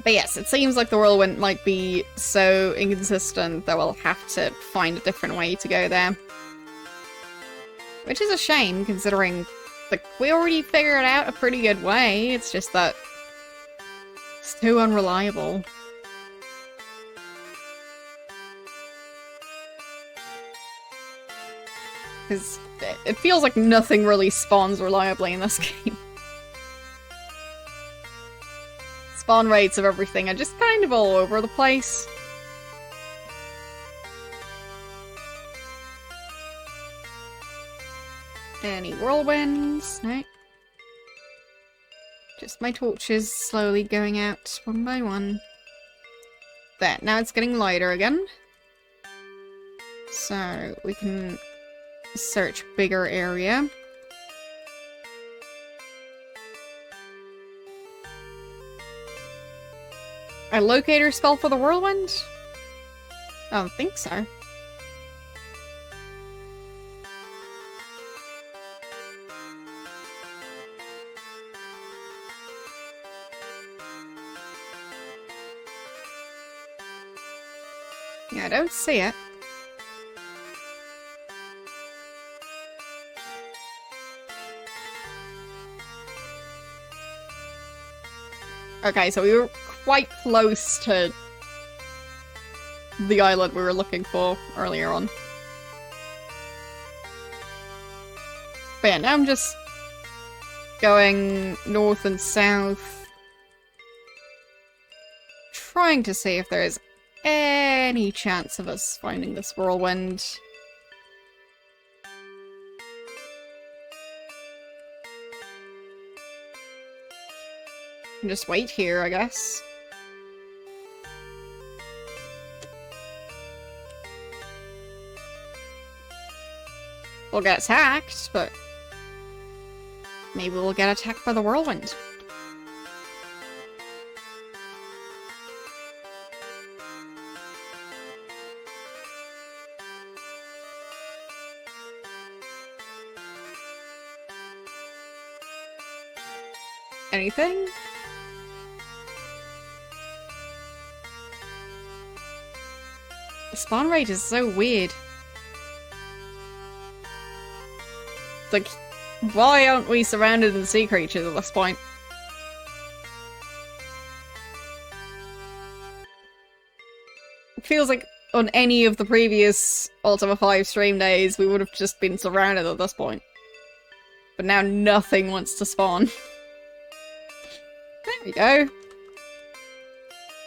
But yes, it seems like the whirlwind might be so inconsistent that we'll have to find a different way to go there. Which is a shame, considering, like, we already figured out a pretty good way, it's just that it's too unreliable. Because it feels like nothing really spawns reliably in this game. Spawn rates of everything are just kind of all over the place. Any whirlwinds? No. Just my torches slowly going out one by one. There, now it's getting lighter again. So we can search bigger area. A locator spell for the whirlwind? I don't think so. Yeah, I don't see it. Okay, so we were quite close to the island we were looking for earlier on. But yeah, now I'm just going north and south, trying to see if there is any chance of us finding this whirlwind. Just wait here, I guess. We'll get attacked, but maybe we'll get attacked by the whirlwind. Anything? The spawn rate is so weird. It's like, why aren't we surrounded in sea creatures at this point? It feels like on any of the previous Ultima 5 stream days, we would have just been surrounded at this point. But now nothing wants to spawn. There we go.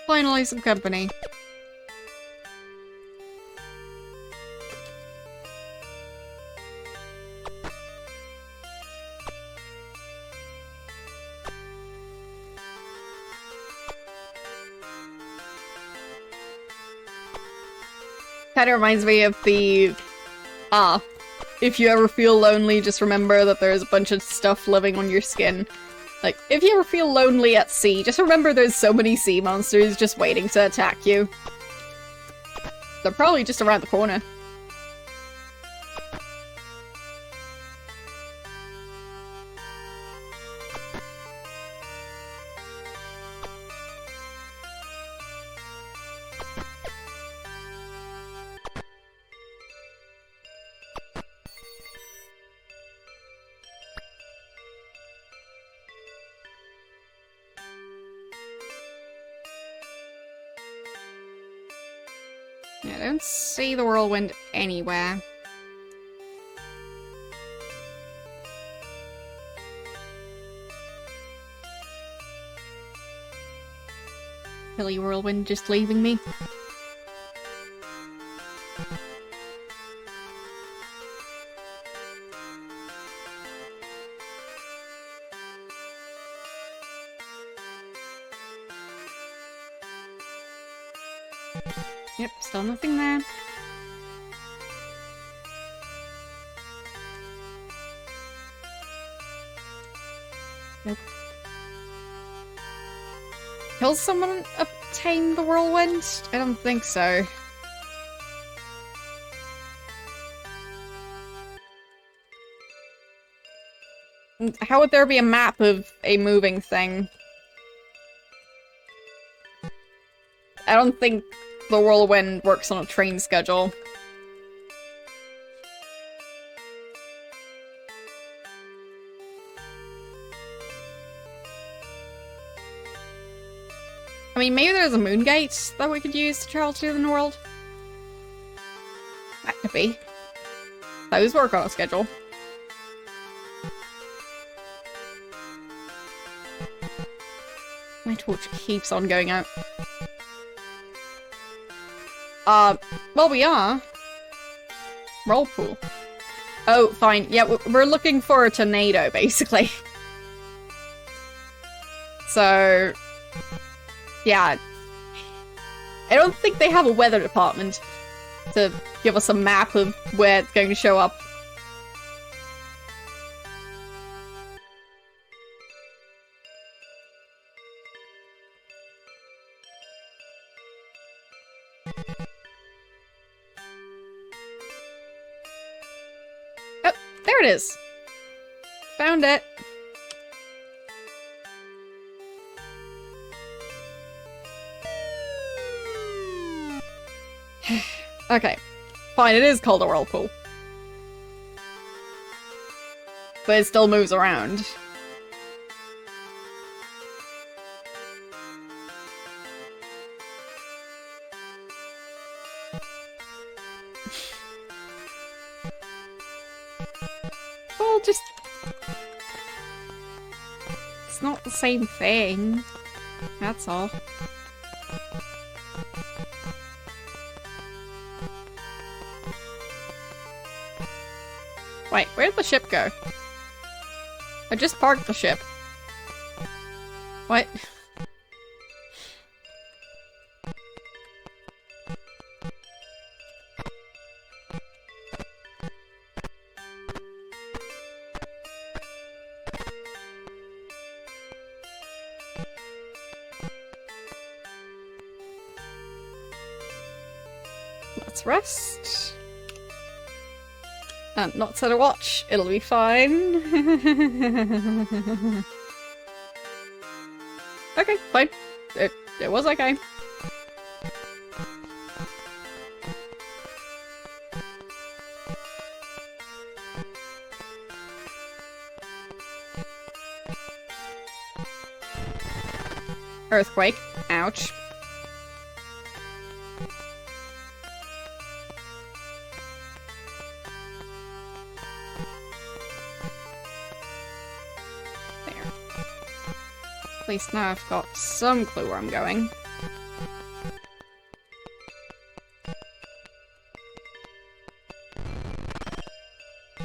Finally some company. Kinda reminds me of the... if you ever feel lonely, just remember that there's a bunch of stuff living on your skin. Like, if you ever feel lonely at sea, just remember there's so many sea monsters just waiting to attack you. They're probably just around the corner. Yeah, I don't see the whirlwind anywhere. Silly whirlwind just leaving me. Yep, still nothing there. Nope. Will someone obtain the whirlwind? I don't think so. How would there be a map of a moving thing? I don't think the whirlwind works on a train schedule. I mean, maybe there's a moon gate that we could use to travel to the new world. That could be. Those work on a schedule. My torch keeps on going out. Well, we are. Roll pool. Oh, fine. Yeah, we're looking for a tornado, basically. So... yeah. I don't think they have a weather department to give us a map of where it's going to show up. Oh, there it is. Found it. Okay. Fine, it is called a whirlpool. But it still moves around. Well, just... it's not the same thing. That's all. Wait, where'd the ship go? I just parked the ship. What? Let's rest. And not set a watch. It'll be fine. Okay, fine. It was okay. Earthquake. Ouch. At least now I've got some clue where I'm going.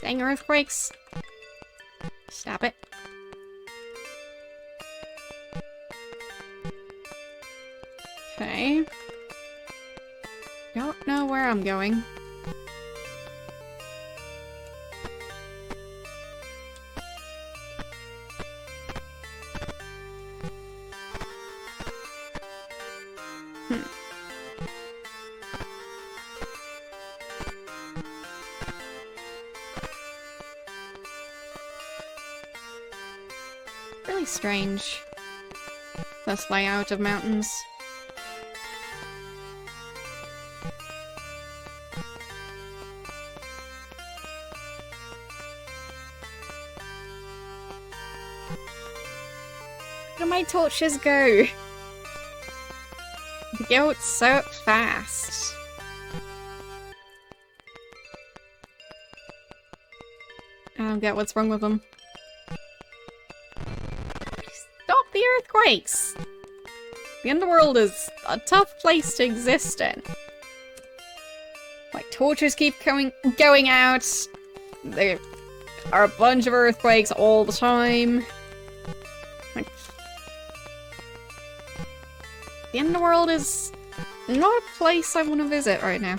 Dang earthquakes. Stop it. Okay. Don't know where I'm going. Really strange. This layout of mountains. Where do my torches go? They go out so fast. I don't get what's wrong with them. Stop the earthquakes! The underworld is a tough place to exist in. My torches keep going out. There are a bunch of earthquakes all the time. Like, the underworld is not a place I want to visit right now.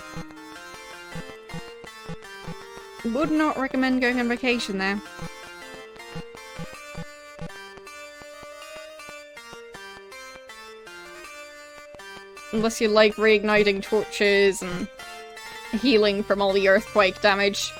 Would not recommend going on vacation there. Unless you like reigniting torches and healing from all the earthquake damage.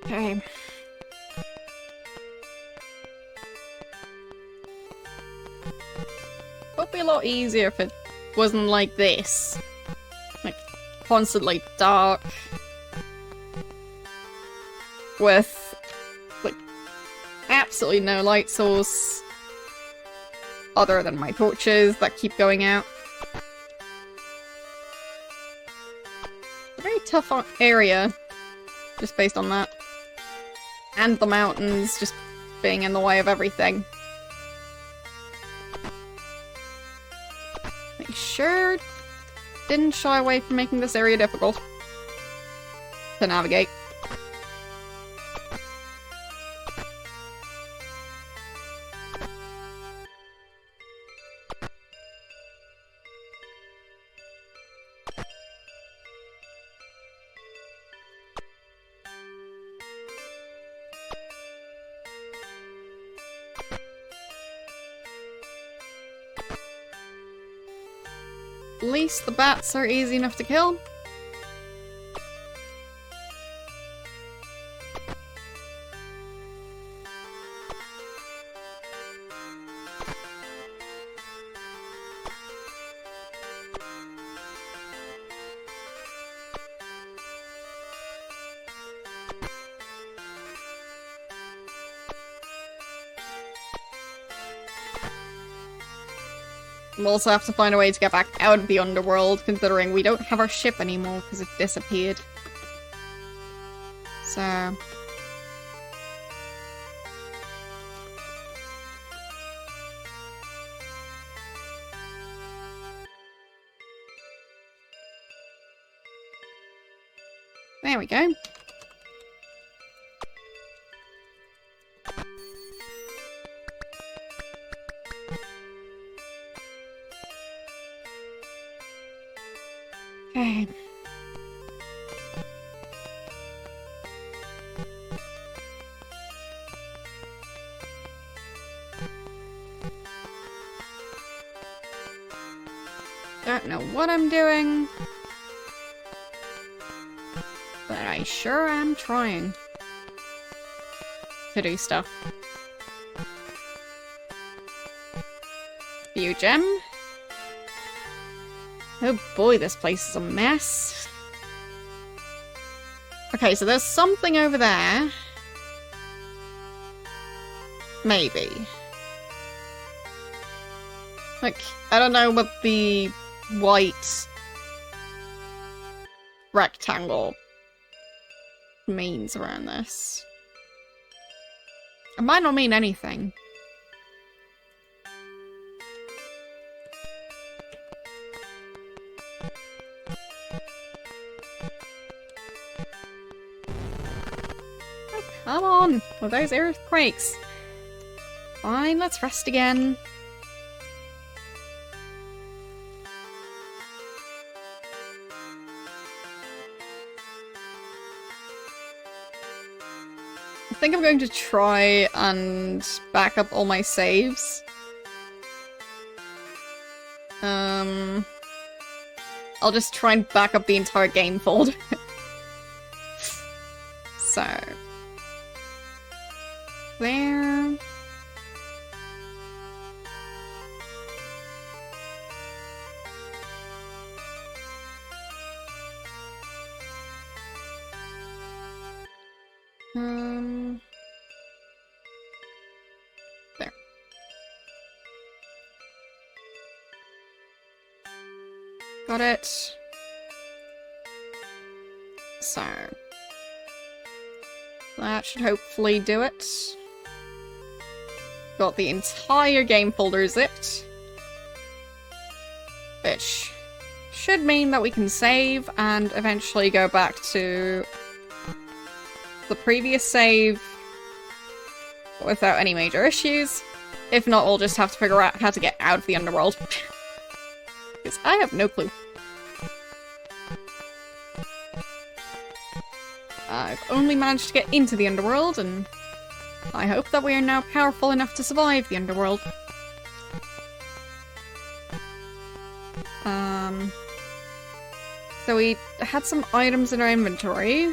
Okay. Would be a lot easier if it wasn't like this. Like, constantly dark. With, like, absolutely no light source. Other than my torches that keep going out. It's a very tough area. Just based on that. And the mountains just being in the way of everything. They sure didn't shy away from making this area difficult to navigate. At least the bats are easy enough to kill. We'll also have to find a way to get back out of the underworld, considering we don't have our ship anymore because it disappeared. So... there we go. Okay. Don't know what I'm doing, but I sure am trying to do stuff. View gem. Oh boy, this place is a mess. Okay, so there's something over there. Maybe. Like, I don't know what the white rectangle means around this. It might not mean anything. Oh, come on! With those earthquakes. Fine, let's rest again. I think I'm going to try and back up all my saves. I'll just try and back up the entire game folder. So... there... there. Got it. So. That should hopefully do it. Got the entire game folder zipped. Which should mean that we can save and eventually go back to the previous save without any major issues. If not, we'll just have to figure out how to get out of the underworld. Because I have no clue. I've only managed to get into the underworld, and I hope that we are now powerful enough to survive the underworld. So we had some items in our inventory.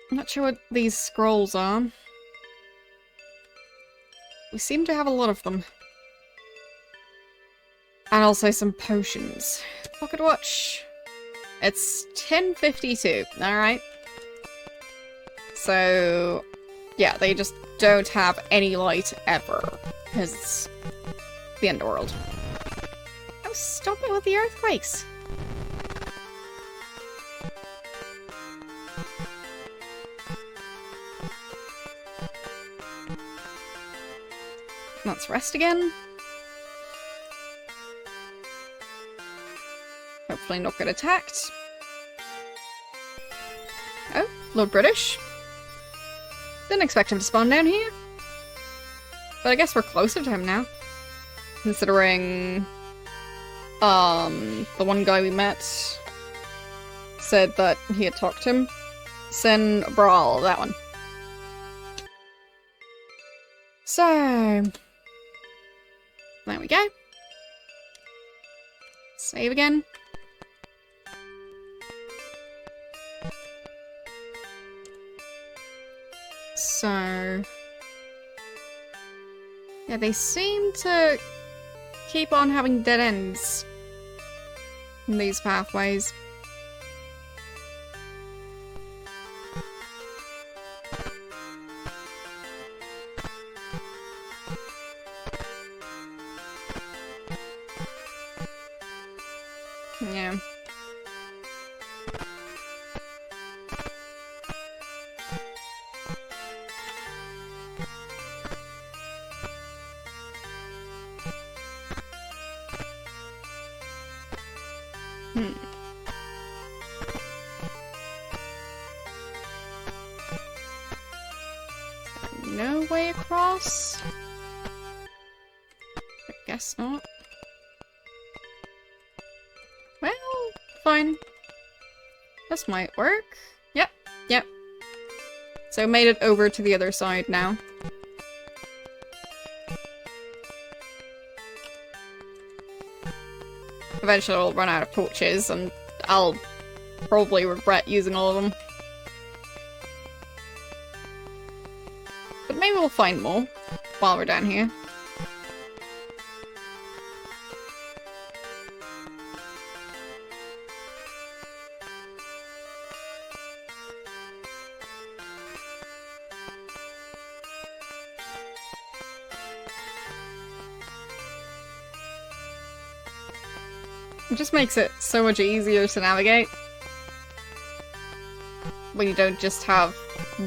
I'm not sure what these scrolls are. We seem to have a lot of them. And also some potions. Pocket watch. It's 10:52. Alright. So, yeah, they just don't have any light ever. Because it's the underworld. Oh, stop it with the earthquakes! Let's rest again. Hopefully not get attacked. Oh, Lord British. Didn't expect him to spawn down here. But I guess we're closer to him now. Considering... the one guy we met said that he had talked to him. Sin Brawl, that one. So... there we go. Save again. So... yeah, they seem to keep on having dead ends in these pathways. Yeah. No way across? I guess not. Well, fine. This might work. Yep, yep. So made it over to the other side now. Eventually I'll run out of torches and I'll probably regret using all of them. But maybe we'll find more while we're down here. It just makes it so much easier to navigate when you don't just have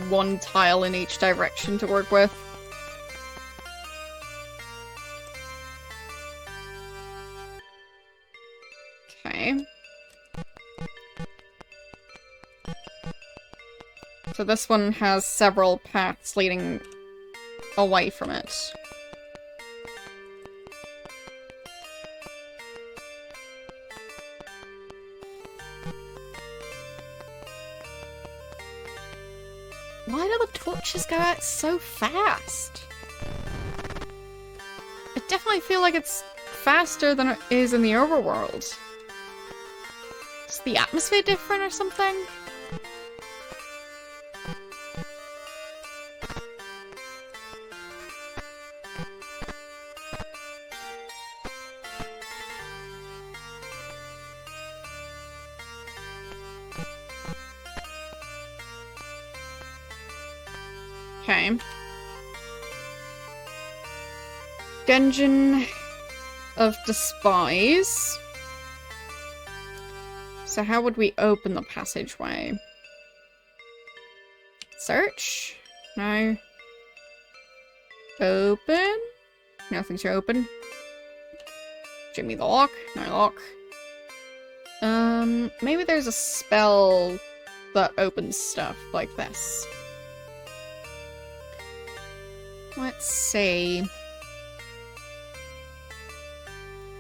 one tile in each direction to work with. Okay. So this one has several paths leading away from it. Why do the torches go out so fast? I definitely feel like it's faster than it is in the overworld. Is the atmosphere different or something? Okay. Dungeon of Despise. So how would we open the passageway? Search? No. Open? Nothing to open. Jimmy the lock? No lock. Maybe there's a spell that opens stuff like this. Let's see.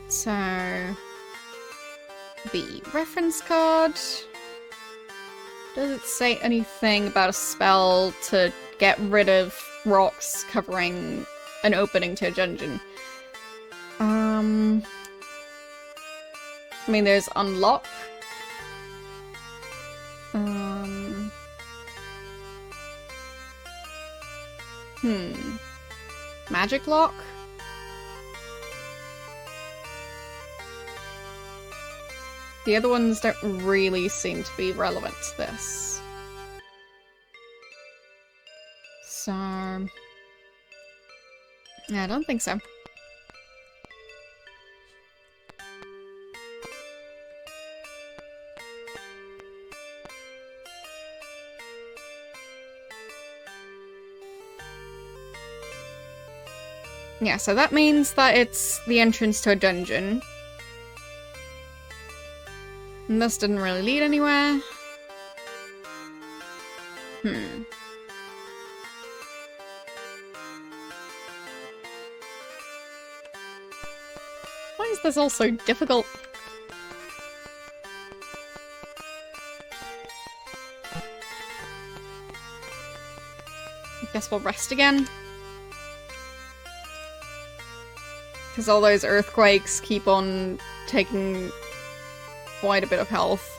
So, the reference card. Does it say anything about a spell to get rid of rocks covering an opening to a dungeon? I mean, there's unlock. Magic lock? The other ones don't really seem to be relevant to this. So... yeah, I don't think so. Yeah, so that means that it's the entrance to a dungeon. And this didn't really lead anywhere. Why is this all so difficult? I guess we'll rest again. Because all those earthquakes keep on taking quite a bit of health.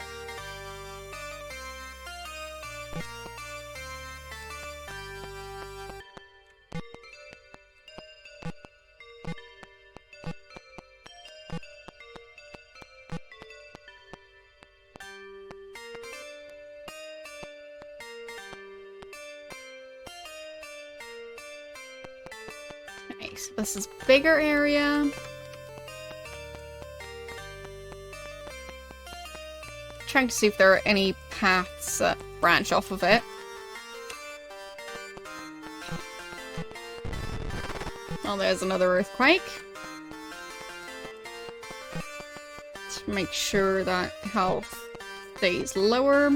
Okay, so this is bigger area. trying to see if there are any paths that branch off of it. Oh, there's another earthquake. To make sure that health stays lower.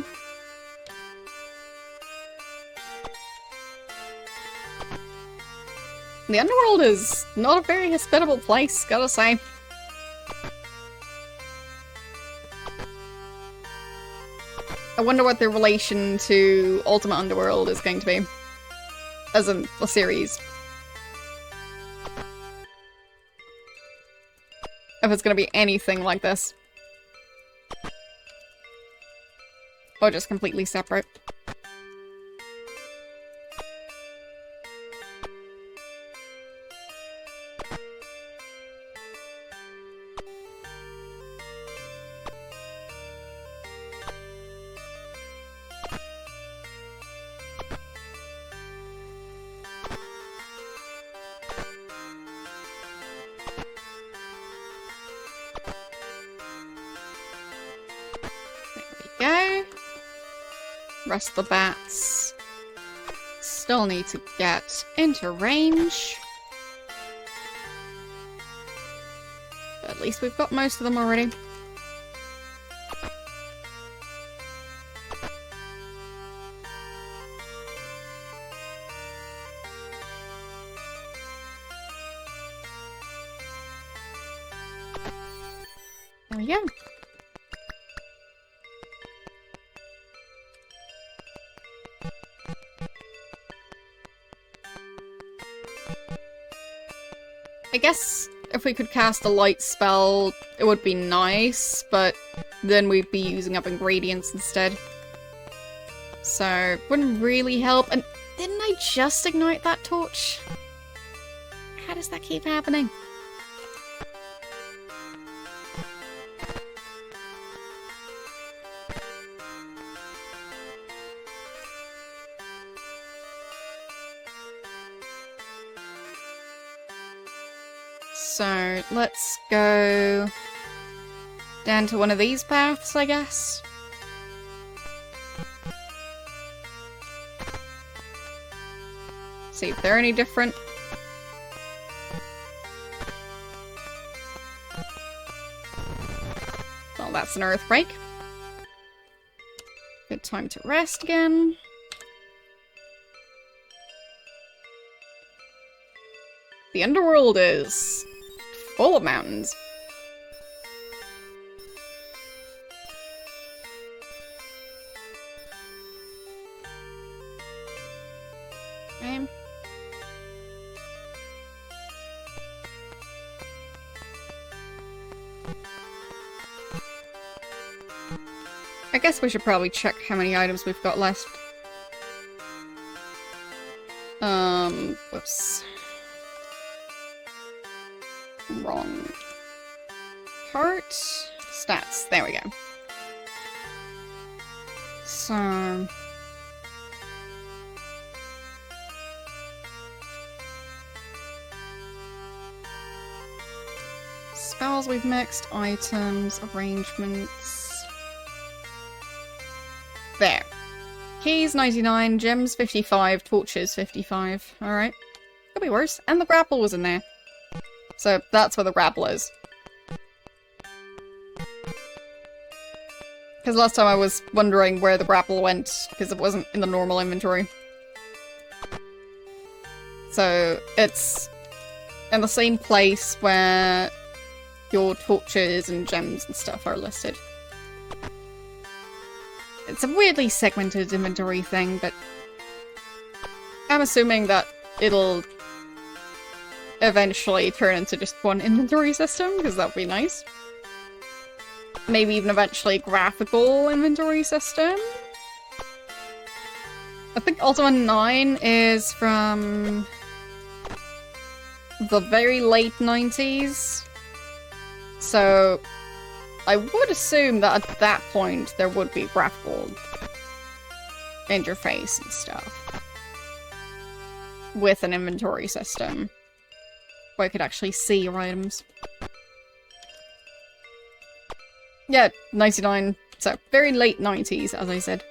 The underworld is not a very hospitable place, gotta say. I wonder what the relation to Ultima Underworld is going to be. As in, the series. If it's gonna be anything like this. Or just completely separate. Rest of the bats still need to get into range. But at least we've got most of them already. There we go. I guess if we could cast a light spell, it would be nice, but then we'd be using up ingredients instead. So, it wouldn't really help. And didn't I just ignite that torch? How does that keep happening? So, let's go down to one of these paths, I guess. See if they're any different. Well, that's an earthquake. Good time to rest again. The underworld is full of mountains. Okay. I guess we should probably check how many items we've got left. Whoops. Wrong part. Stats. There we go. So... spells we've mixed, items, arrangements... There. Keys 99, gems 55, torches 55. Alright. Could be worse. And the grapple was in there. So that's where the grapple is. Because last time I was wondering where the grapple went, because it wasn't in the normal inventory. So it's in the same place where your torches and gems and stuff are listed. It's a weirdly segmented inventory thing, but I'm assuming that it'll eventually turn into just one inventory system, because that would be nice. Maybe even eventually graphical inventory system. I think Ultima 9 is from the very late 90s. So I would assume that at that point there would be graphical interface and stuff. With an inventory system. Where I could actually see your items. Yeah, 99 So, very late 90s, as I said.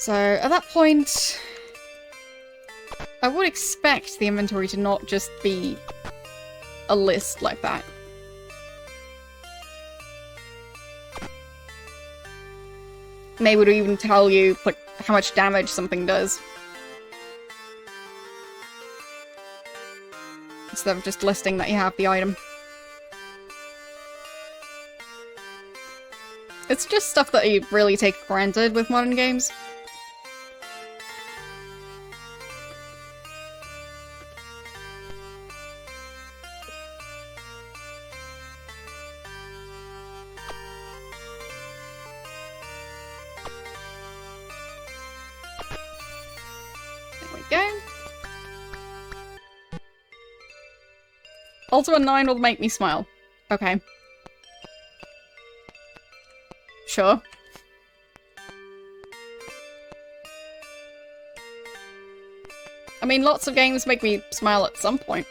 So, at that point, I would expect the inventory to not just be a list like that. Maybe it would even tell you, like, how much damage something does. Instead of just listing that you have the item. It's just stuff that you really take for granted with modern games. There we go. Ultima 9 will make me smile. Okay. Sure. I mean, lots of games make me smile at some point.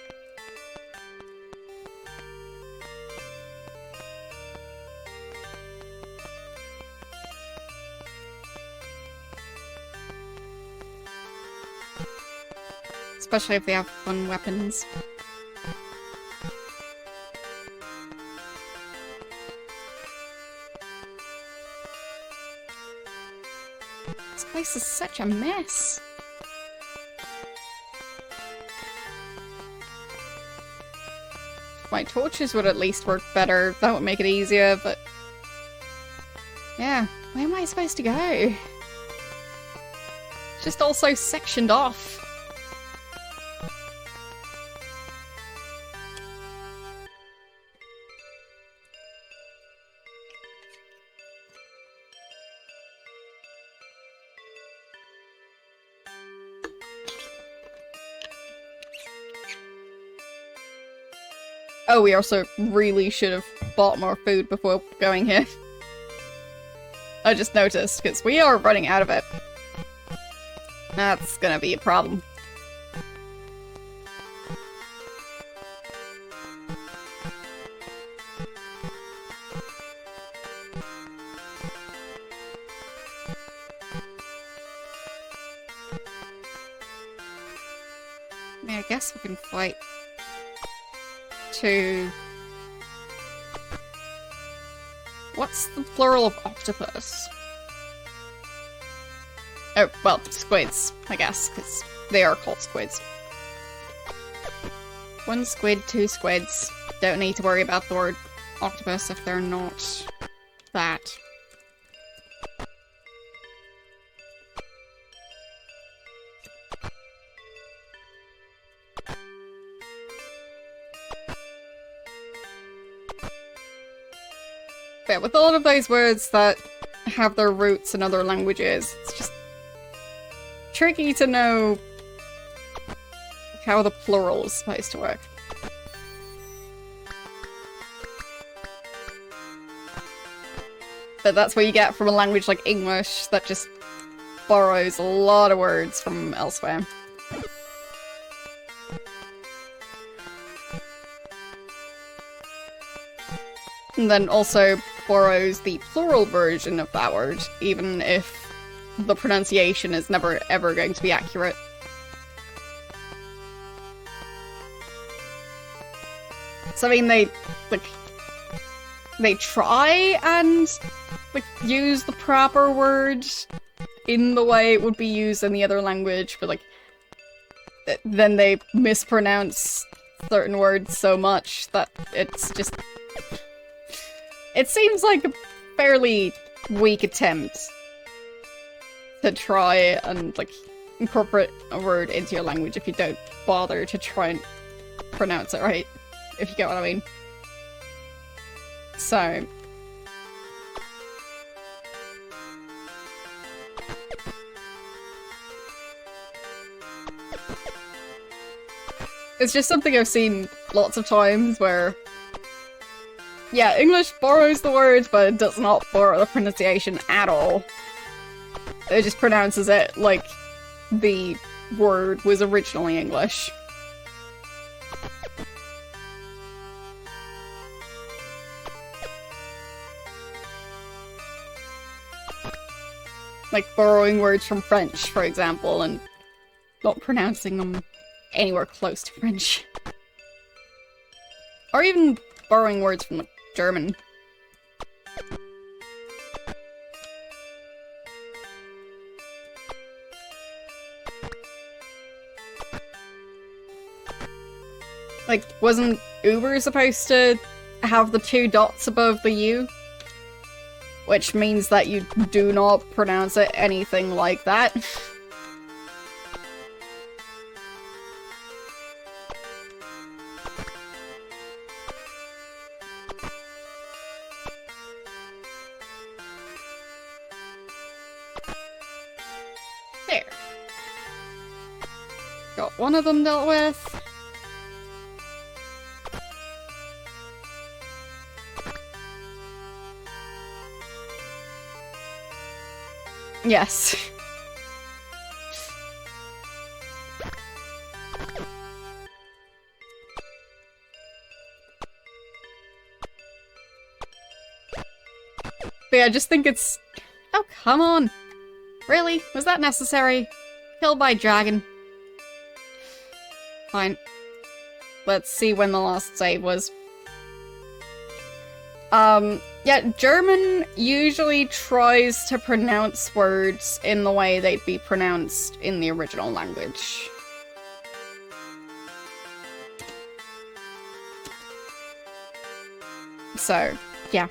Especially if they have fun weapons. This place is such a mess. My torches would at least work better. That would make it easier, but... yeah, where am I supposed to go? It's just all so sectioned off. Oh, we also really should have bought more food before going here. I just noticed, because we are running out of it. That's gonna be a problem. I mean, I guess we can fight to... what's the plural of octopus? Oh, well, squids, I guess, because they are called squids. 1 squid, 2 squids. Don't need to worry about the word octopus if they're not that. But with a lot of those words that have their roots in other languages, it's just tricky to know how the plural is supposed to work. But that's what you get from a language like English that just borrows a lot of words from elsewhere. And then also borrows the plural version of that word, even if the pronunciation is never ever going to be accurate. So I mean, they try and like use the proper word in the way it would be used in the other language, but like then they mispronounce certain words so much that it's just... it seems like a fairly weak attempt to try and, like, incorporate a word into your language if you don't bother to try and pronounce it right, if you get what I mean. So... it's just something I've seen lots of times where... yeah, English borrows the word, but it does not borrow the pronunciation at all. It just pronounces it like the word was originally English. like borrowing words from French, for example, and not pronouncing them anywhere close to French. Or even borrowing words from like, German. Like, wasn't Uber supposed to have the 2 dots above the U? Which means that you do not pronounce it anything like that. There. Got one of them dealt with. Yes. But yeah, I just think it's... Oh, come on. Really? Was that necessary? Killed by dragon. Fine. Let's see when the last save was. Yeah, German usually tries to pronounce words in the way they'd be pronounced in the original language. So, yeah.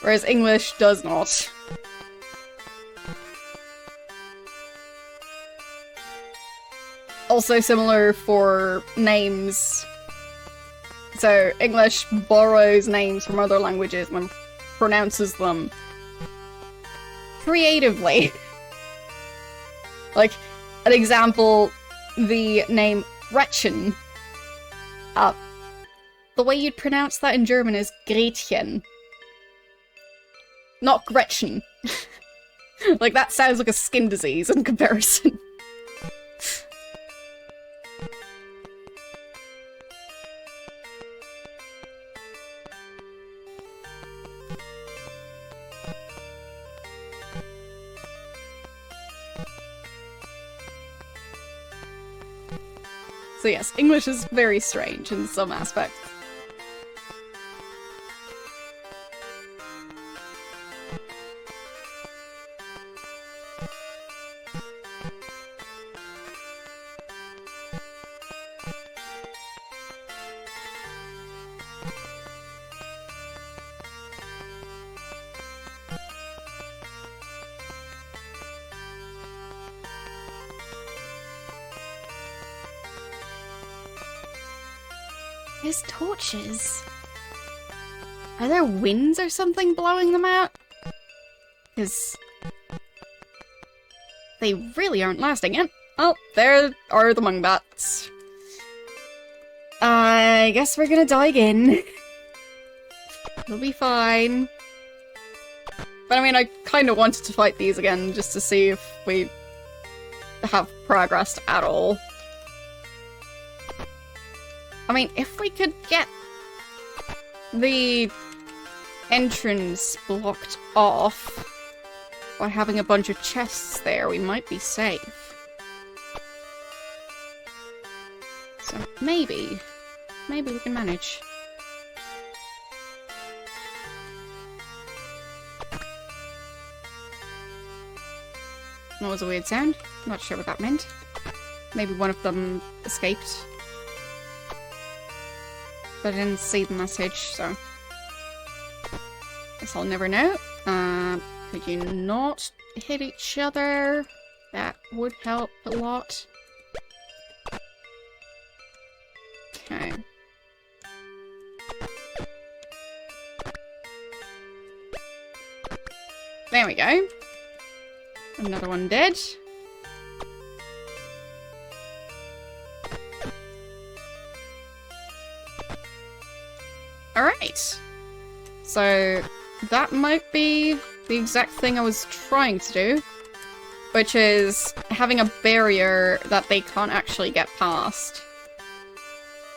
Whereas English does not. Also similar for names. So, English borrows names from other languages and pronounces them creatively. Like, an example, the name Gretchen. The way you'd pronounce that in German is Gretchen. Not Gretchen. Like, that sounds like a skin disease in comparison. So yes, English is very strange in some aspects. There's torches. Are there winds or something blowing them out? Because they really aren't lasting it. Oh, there are the mungbats. I guess we're gonna die again. It'll be fine. But I mean, I kind of wanted to fight these again just to see if we have progressed at all. I mean, if we could get the entrance blocked off by having a bunch of chests there, we might be safe. So maybe we can manage. That was a weird sound. Not sure what that meant. Maybe one of them escaped. But I didn't see the message, so guess I'll never know. Could you not hit each other? That would help a lot. Okay. There we go. Another one dead. Alright. So, that might be the exact thing I was trying to do. Which is having a barrier that they can't actually get past.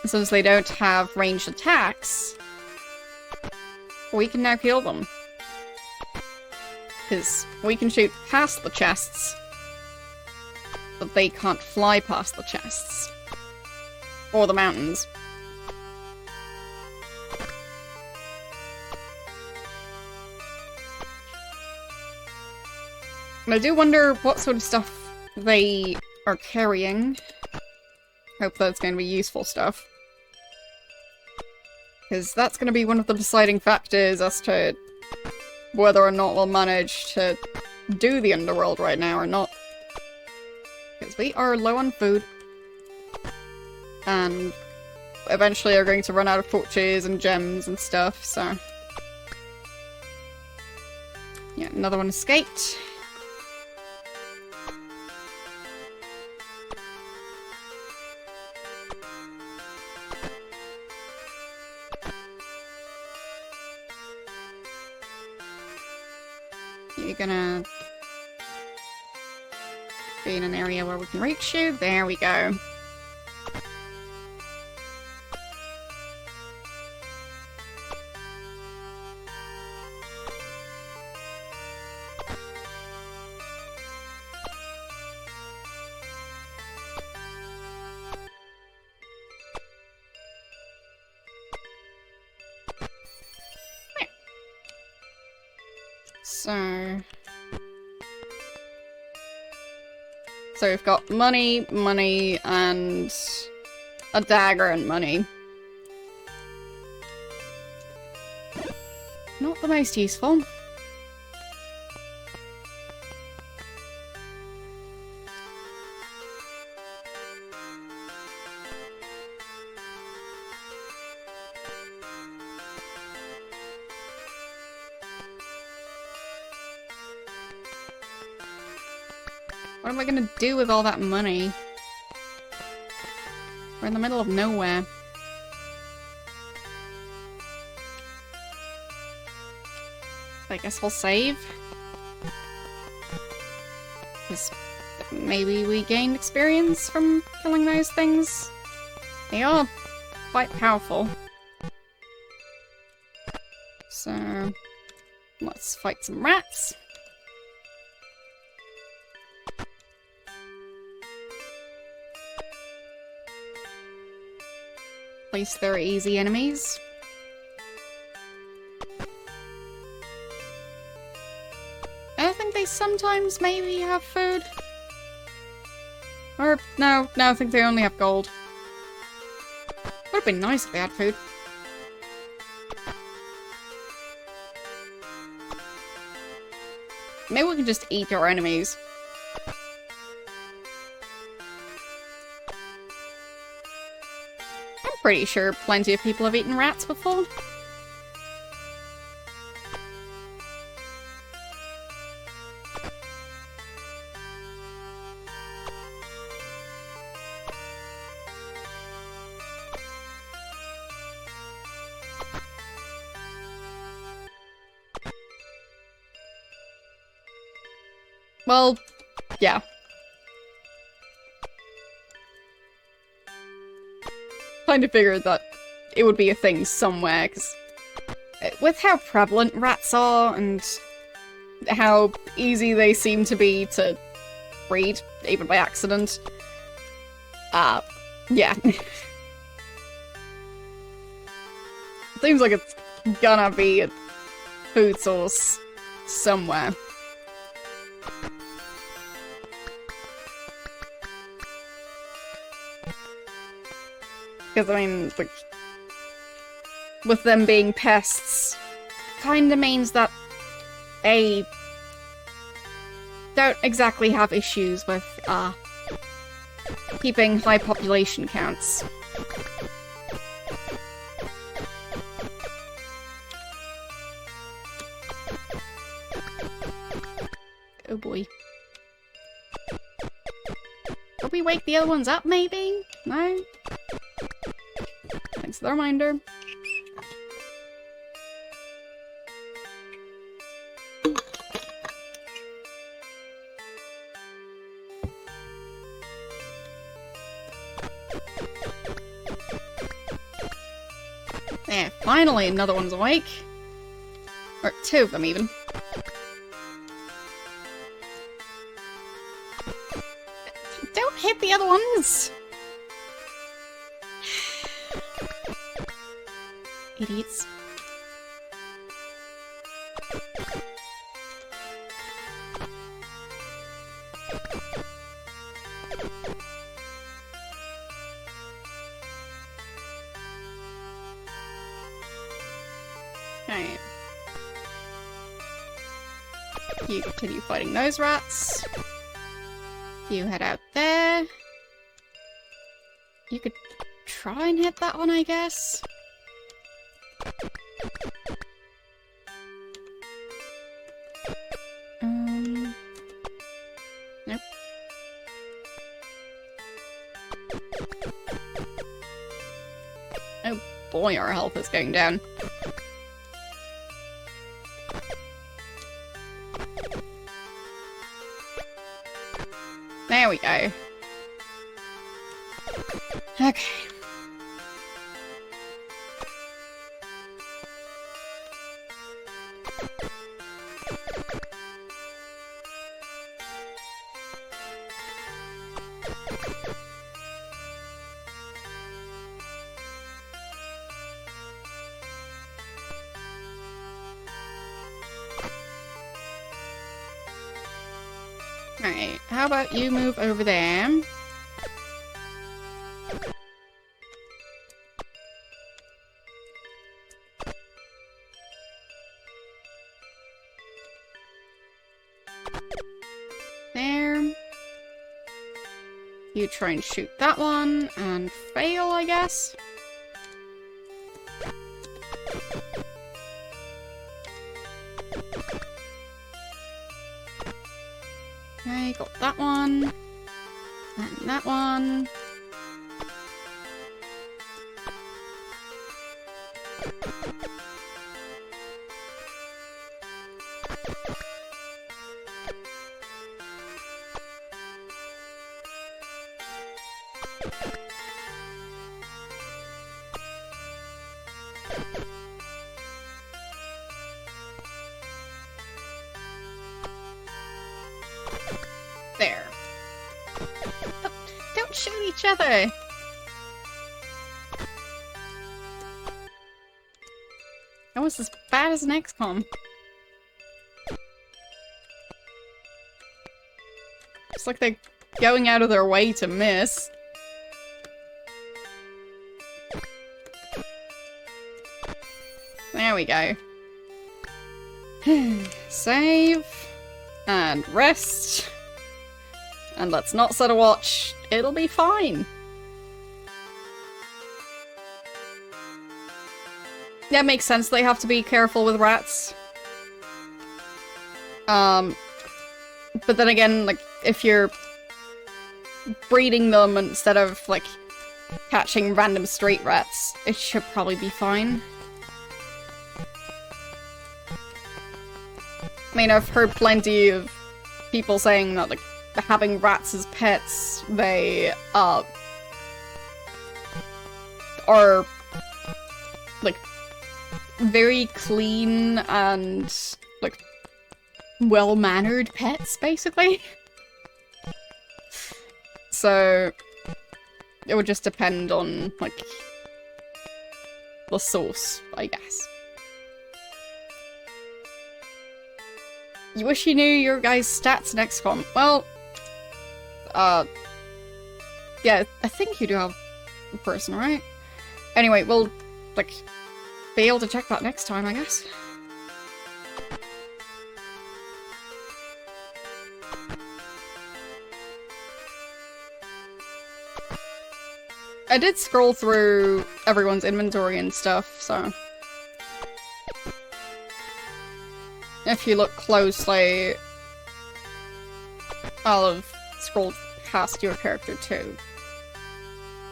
Since they don't have ranged attacks, we can now kill them. Because we can shoot past the chests, but they can't fly past the chests. Or the mountains. And I do wonder what sort of stuff they are carrying. Hope that's going to be useful stuff. Because that's going to be one of the deciding factors as to whether or not we'll manage to do the underworld right now or not. Because we are low on food. And eventually are going to run out of torches and gems and stuff, so... Yeah, another one escaped. You're gonna be in an area where we can reach you. There we go. So we've got money, money, and a dagger and money. Not the most useful. What am I gonna do with all that money? We're in the middle of nowhere. I guess we'll save. Because maybe we gained experience from killing those things. They are quite powerful. So, let's fight some rats. At least they're easy enemies. I think they sometimes maybe have food. Or, no, I think they only have gold. Would have been nice if they had food. Maybe we can just eat our enemies. Pretty sure plenty of people have eaten rats before. Well, yeah. Kind of figured that it would be a thing somewhere, because with how prevalent rats are and how easy they seem to be to breed, even by accident, yeah. Seems like it's gonna be a food source somewhere. Because, I mean, like, with them being pests, kinda means that they don't exactly have issues with, keeping high population counts. Oh boy. Could we wake the other ones up, maybe? No? Thanks for the reminder. There, finally another one's awake. Or two of them, even. is! Idiots. Right. You continue fighting those rats. You head out there. You could try and hit that one, I guess. Nope. Oh boy, our health is going down. There we go. Okay. Alright, how about you move over there? There. You try and shoot that one, and fail, I guess? Okay, got that one. And that one. There. Don't shoot each other! Almost as bad as an XCOM. It's like they're going out of their way to miss. There we go. Save. And rest. And let's not set a watch. It'll be fine. Yeah, it makes sense they have to be careful with rats. But then again, like, if you're breeding them instead of, like, catching random street rats, it should probably be fine. I mean, I've heard plenty of people saying that, like, having rats as pets, they, are, like, very clean and, like, well-mannered pets, basically. So, it would just depend on, like, the source, I guess. You wish you knew your guys' stats in XCOM. Well, yeah, I think you do have a person, right? Anyway, we'll, like, be able to check that next time, I guess. I did scroll through everyone's inventory and stuff, so... if you look closely, I'll have scrolled past your character too.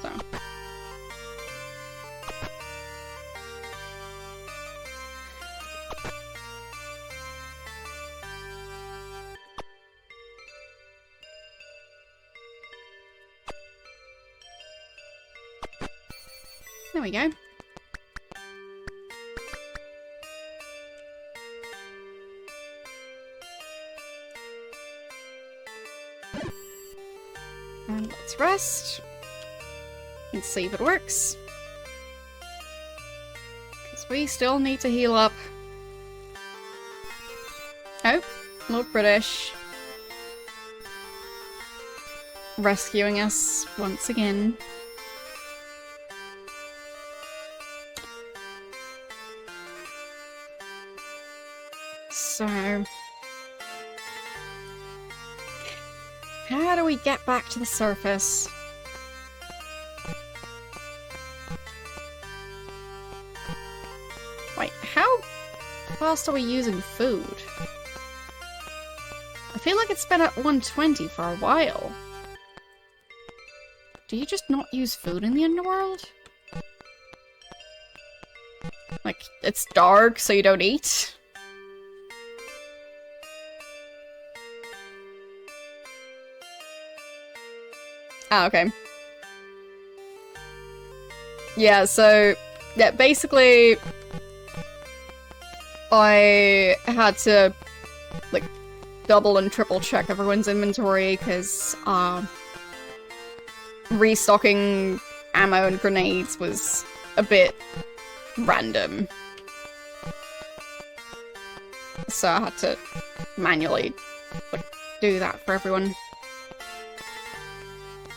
So. There we go. And let's this rest. And see if it works. Because we still need to heal up. Oh, Lord British. Rescuing us once again. So... how do we get back to the surface? Wait, how fast are we using food? I feel like it's been at 120 for a while. Do you just not use food in the underworld? Like, it's dark, so you don't eat? Ah, okay. Yeah, so... yeah, basically... I had to, like, double and triple check everyone's inventory, because, restocking ammo and grenades was a bit random. So I had to manually, like, do that for everyone.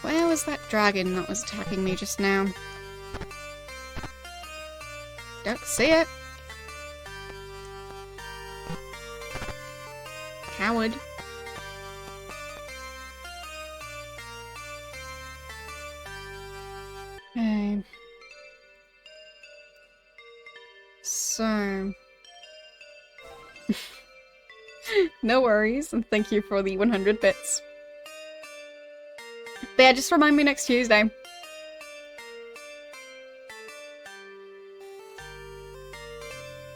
Where was that dragon that was attacking me just now? Don't see it. Coward. Okay. So... no worries, and thank you for the 100 bits. But yeah, just remind me next Tuesday.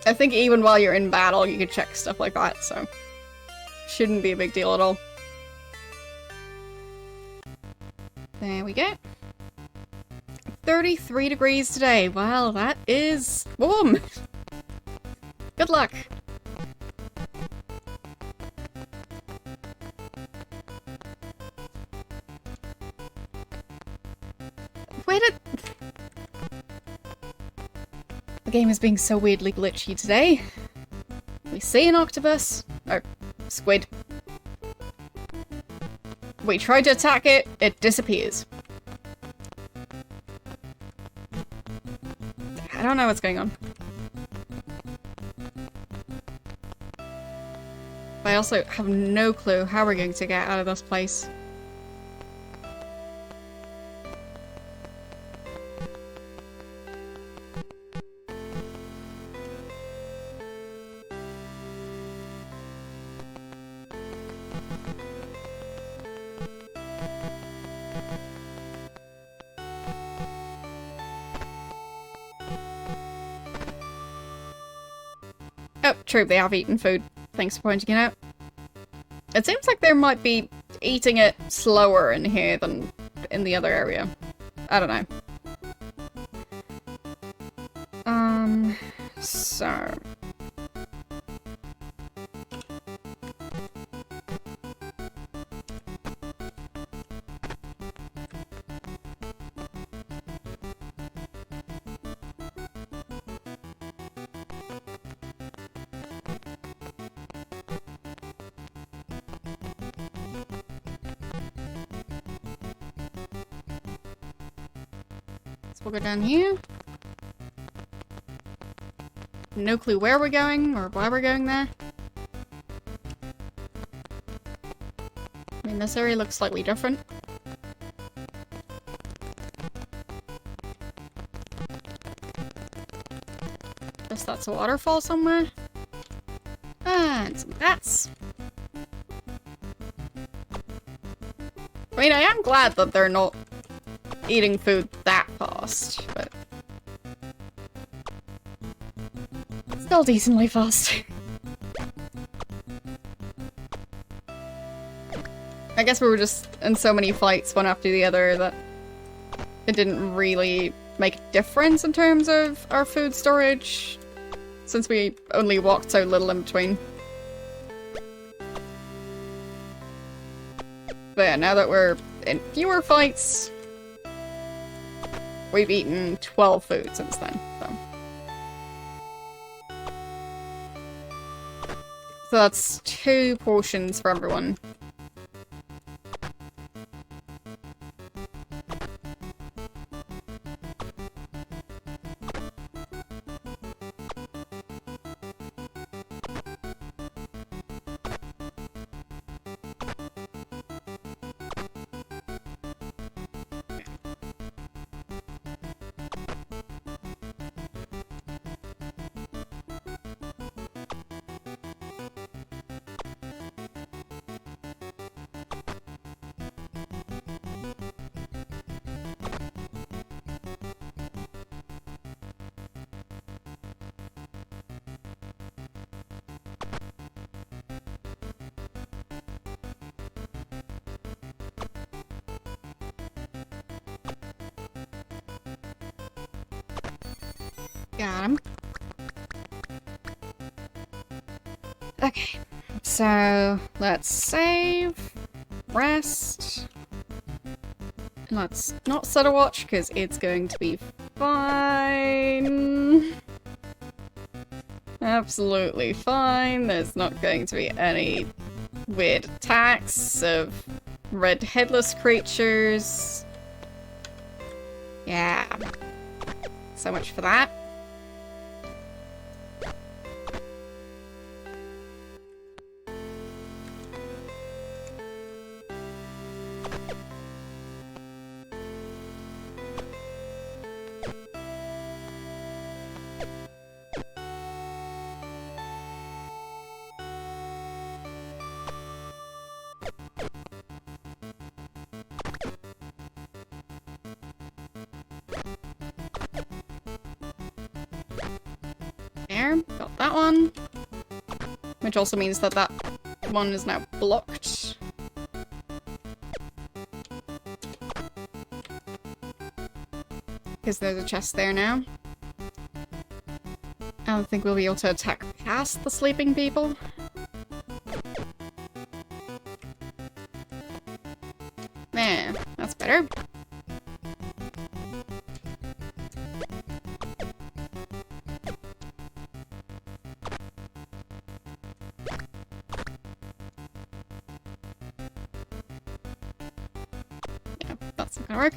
I think even while you're in battle, you could check stuff like that, so... shouldn't be a big deal at all. There we go. 33 degrees today. Well, that is warm. Good luck. Where did... the game is being so weirdly glitchy today. We see an octopus. Oh, squid. We try to attack it, it disappears. I don't know what's going on. I also have no clue how we're going to get out of this place. Oh, true, they have eaten food. Thanks for pointing it out. It seems like they might be eating it slower in here than in the other area. I don't know. So... we'll go down here. No clue where we're going or why we're going there. I mean, this area looks slightly different. Guess that's a waterfall somewhere. And some bats. I mean, I am glad that they're not eating food that fast, but still decently fast. I guess we were just in so many fights one after the other that it didn't really make a difference in terms of our food storage, since we only walked so little in between. But yeah, now that we're in fewer fights. We've eaten 12 food since then, so that's 2 portions for everyone. Got him. Okay, so let's save, rest. Let's not set a watch because it's going to be fine. Absolutely fine. There's not going to be any weird attacks of red headless creatures. Yeah. So much for that. There, got that one. Which also means that that one is now blocked. Because there's a chest there now. I don't think we'll be able to attack past the sleeping people. There, that's better. Yeah, that's not gonna work.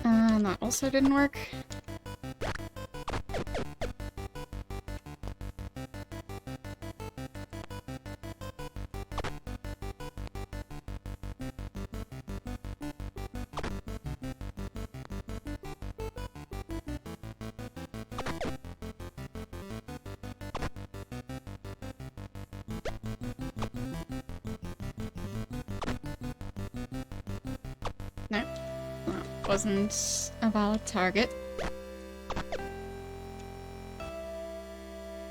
And that also didn't work. No, that wasn't a valid target.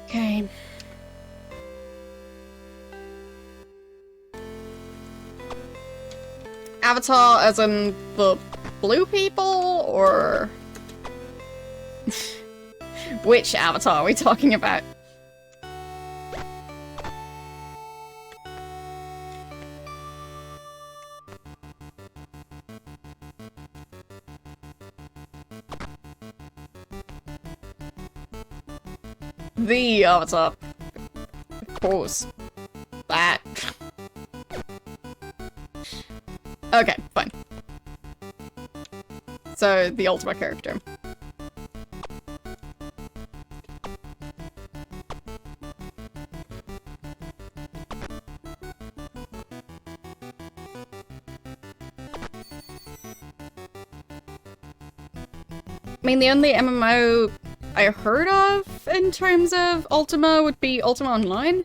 Okay. Avatar as in the blue people, or... Which avatar are we talking about? The avatar. Of course. That. Okay, fine. So, the Ultima character. I mean, the only MMO I heard of in terms of Ultima would be Ultima Online.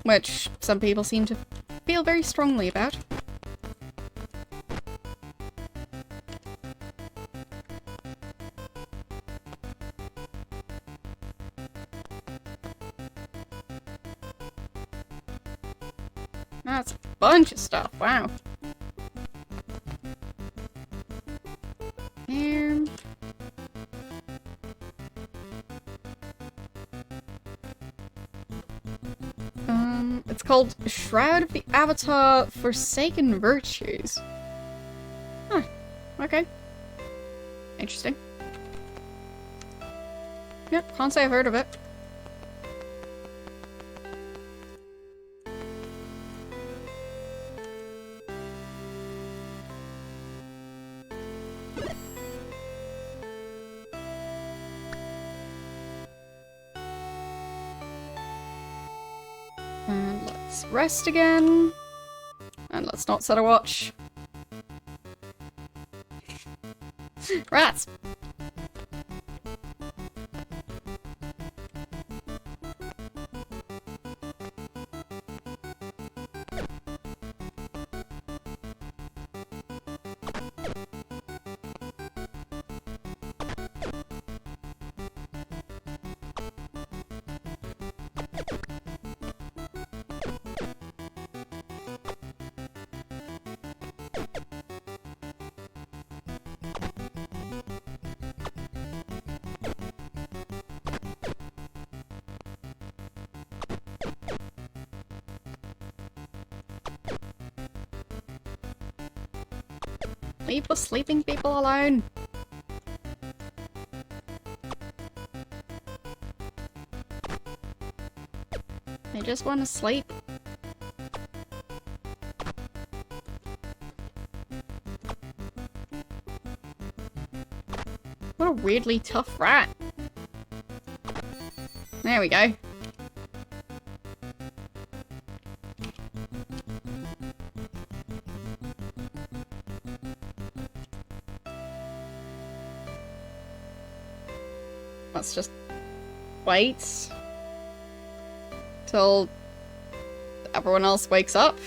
Which some people seem to feel very strongly about. That's a bunch of stuff, wow. There. called Shroud of the Avatar Forsaken Virtues. Huh. Okay. Interesting. Yep, can't say I've heard of it. And let's rest again. And let's not set a watch. Rats! Leave the sleeping people alone. They just want to sleep. What a weirdly tough rat. There we go. Let's just wait till everyone else wakes up.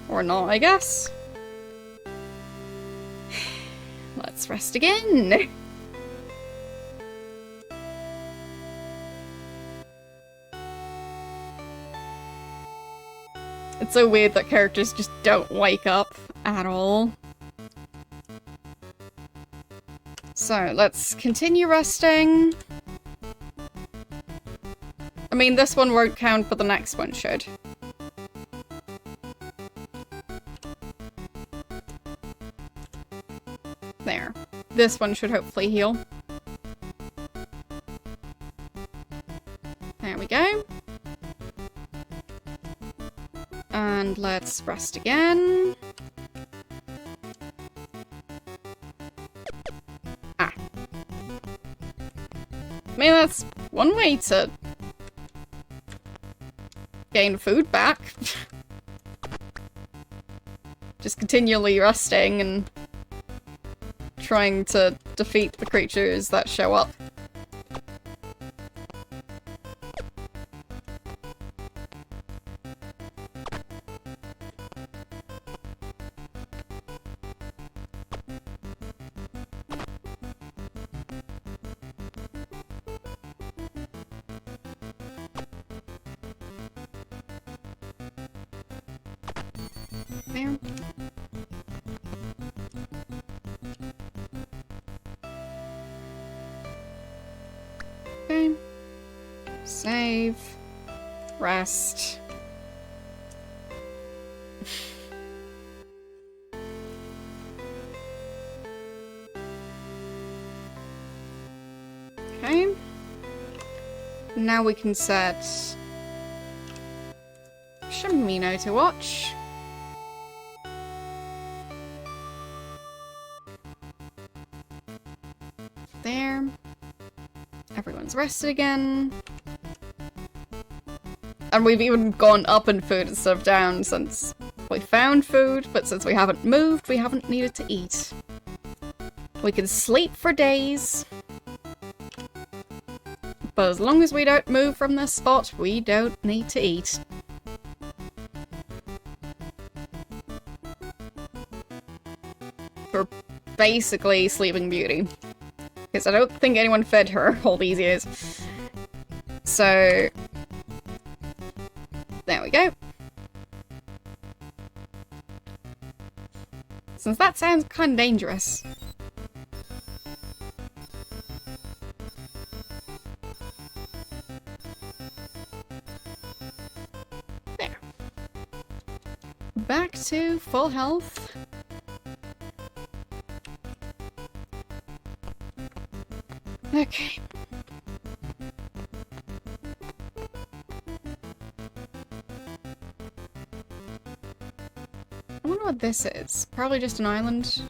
Or not, I guess. Let's rest again. It's so weird that characters just don't wake up at all. So, let's continue resting. I mean, this one won't count, but the next one should. There. This one should hopefully heal. There we go. And let's rest again. Ah. I mean, that's one way to gain food back. Just continually resting and trying to defeat the creatures that show up. There. Okay. Save. Rest. Okay. Now we can set Shamino to watch. There. Everyone's rested again. And we've even gone up in food instead of down since we found food, but since we haven't moved, we haven't needed to eat. We can sleep for days. But as long as we don't move from this spot, we don't need to eat. We're basically Sleeping Beauty. Because I don't think anyone fed her all these years. So, there we go. Since that sounds kind of dangerous. back to full health. Okay. I wonder what this is. Probably just an island.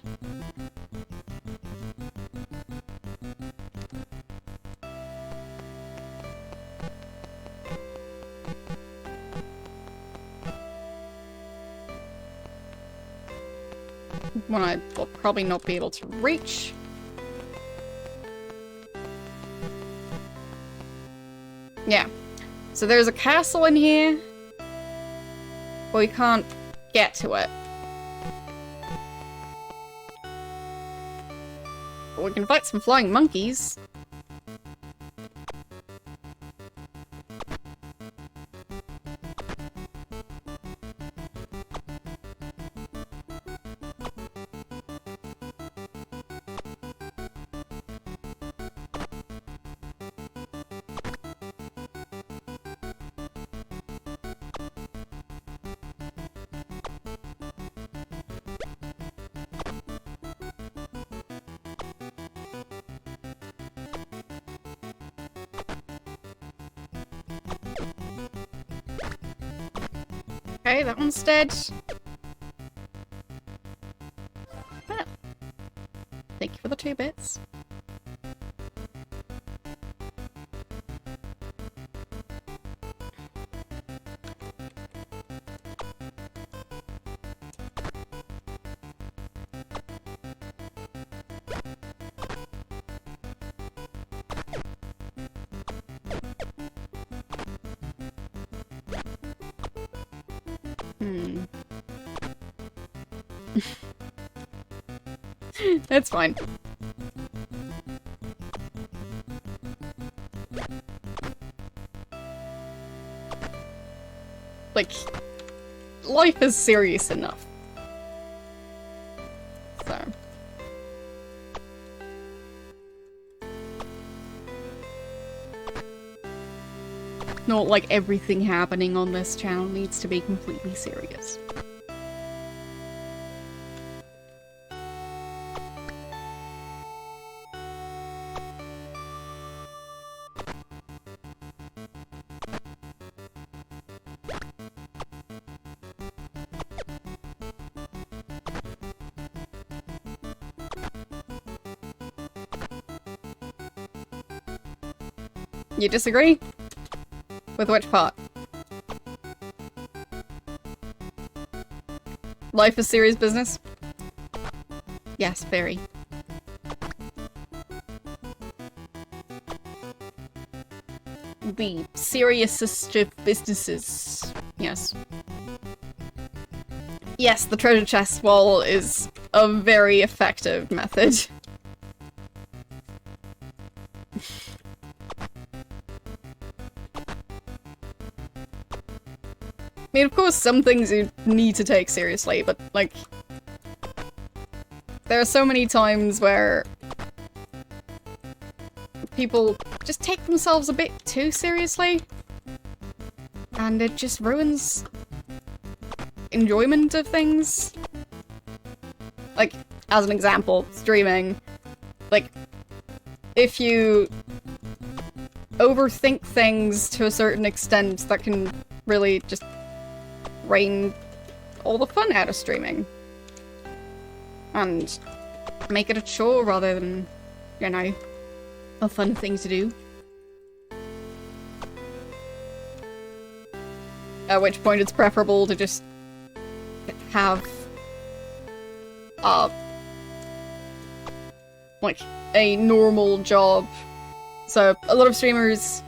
One I will probably not be able to reach. Yeah. So there's a castle in here, but we can't get to it. But we can fight some flying monkeys. Okay, that one's dead. Well, thank you for the 2 bits. That's fine. Like, life is serious enough. So. Not like everything happening on this channel needs to be completely serious. You disagree? With which part? Life is serious business? Yes, very. The seriousest of businesses. Yes. Yes, the treasure chest wall is a very effective method. I mean, of course, some things you need to take seriously, but, like, there are so many times where people just take themselves a bit too seriously, and it just ruins enjoyment of things. Like, as an example, streaming. Like, if you overthink things to a certain extent, that can really just drain all the fun out of streaming. And make it a chore rather than, you know, a fun thing to do. At which point it's preferable to just have like a normal job. So a lot of streamers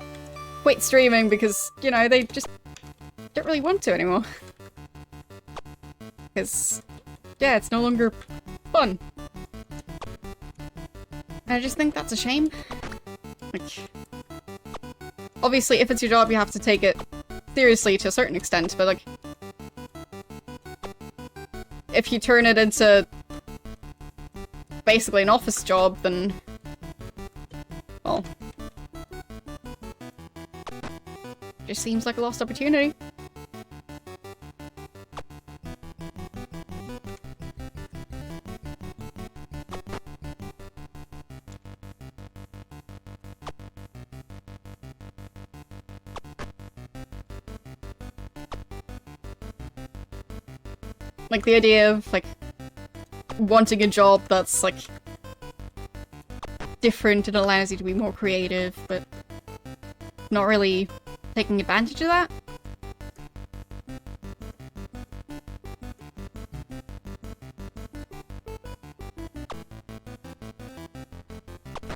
quit streaming because, you know, they just don't really want to anymore. Because, yeah, it's no longer fun. And I just think that's a shame. Like, obviously, if it's your job, you have to take it seriously to a certain extent, but, like, if you turn it into basically an office job, then, well, just seems like a lost opportunity. Like, the idea of, like, wanting a job that's, like, different and allows you to be more creative, but not really taking advantage of that.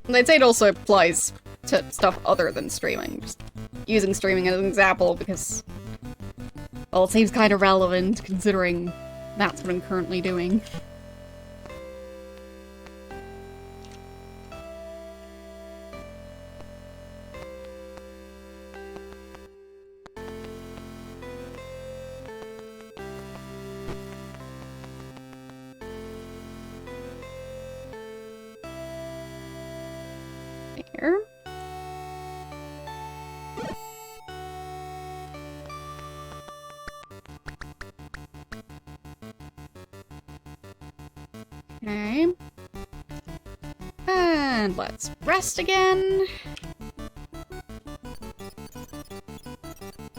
And I'd say it also applies to stuff other than streaming. Just using streaming as an example because, well, it seems kind of relevant considering that's what I'm currently doing. Here. Okay. And let's rest again.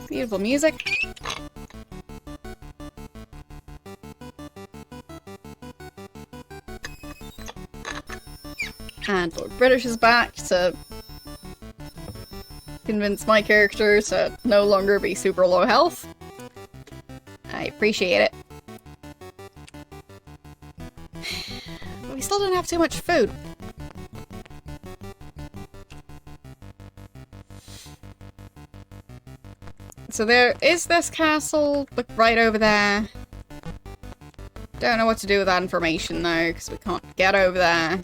Beautiful music. And Lord British is back to convince my character to no longer be super low health. I appreciate it. But we still don't have too much food. So there is this castle, like, right over there. Don't know what to do with that information though, because we can't get over there.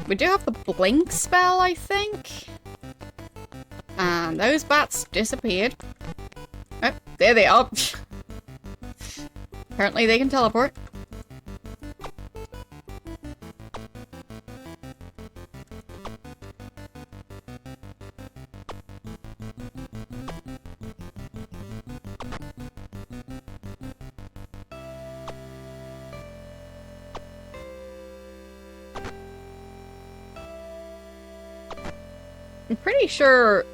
We do have the blink spell, I think. And those bats disappeared. Oh, there they are. Apparently they can teleport. I'm pretty sure,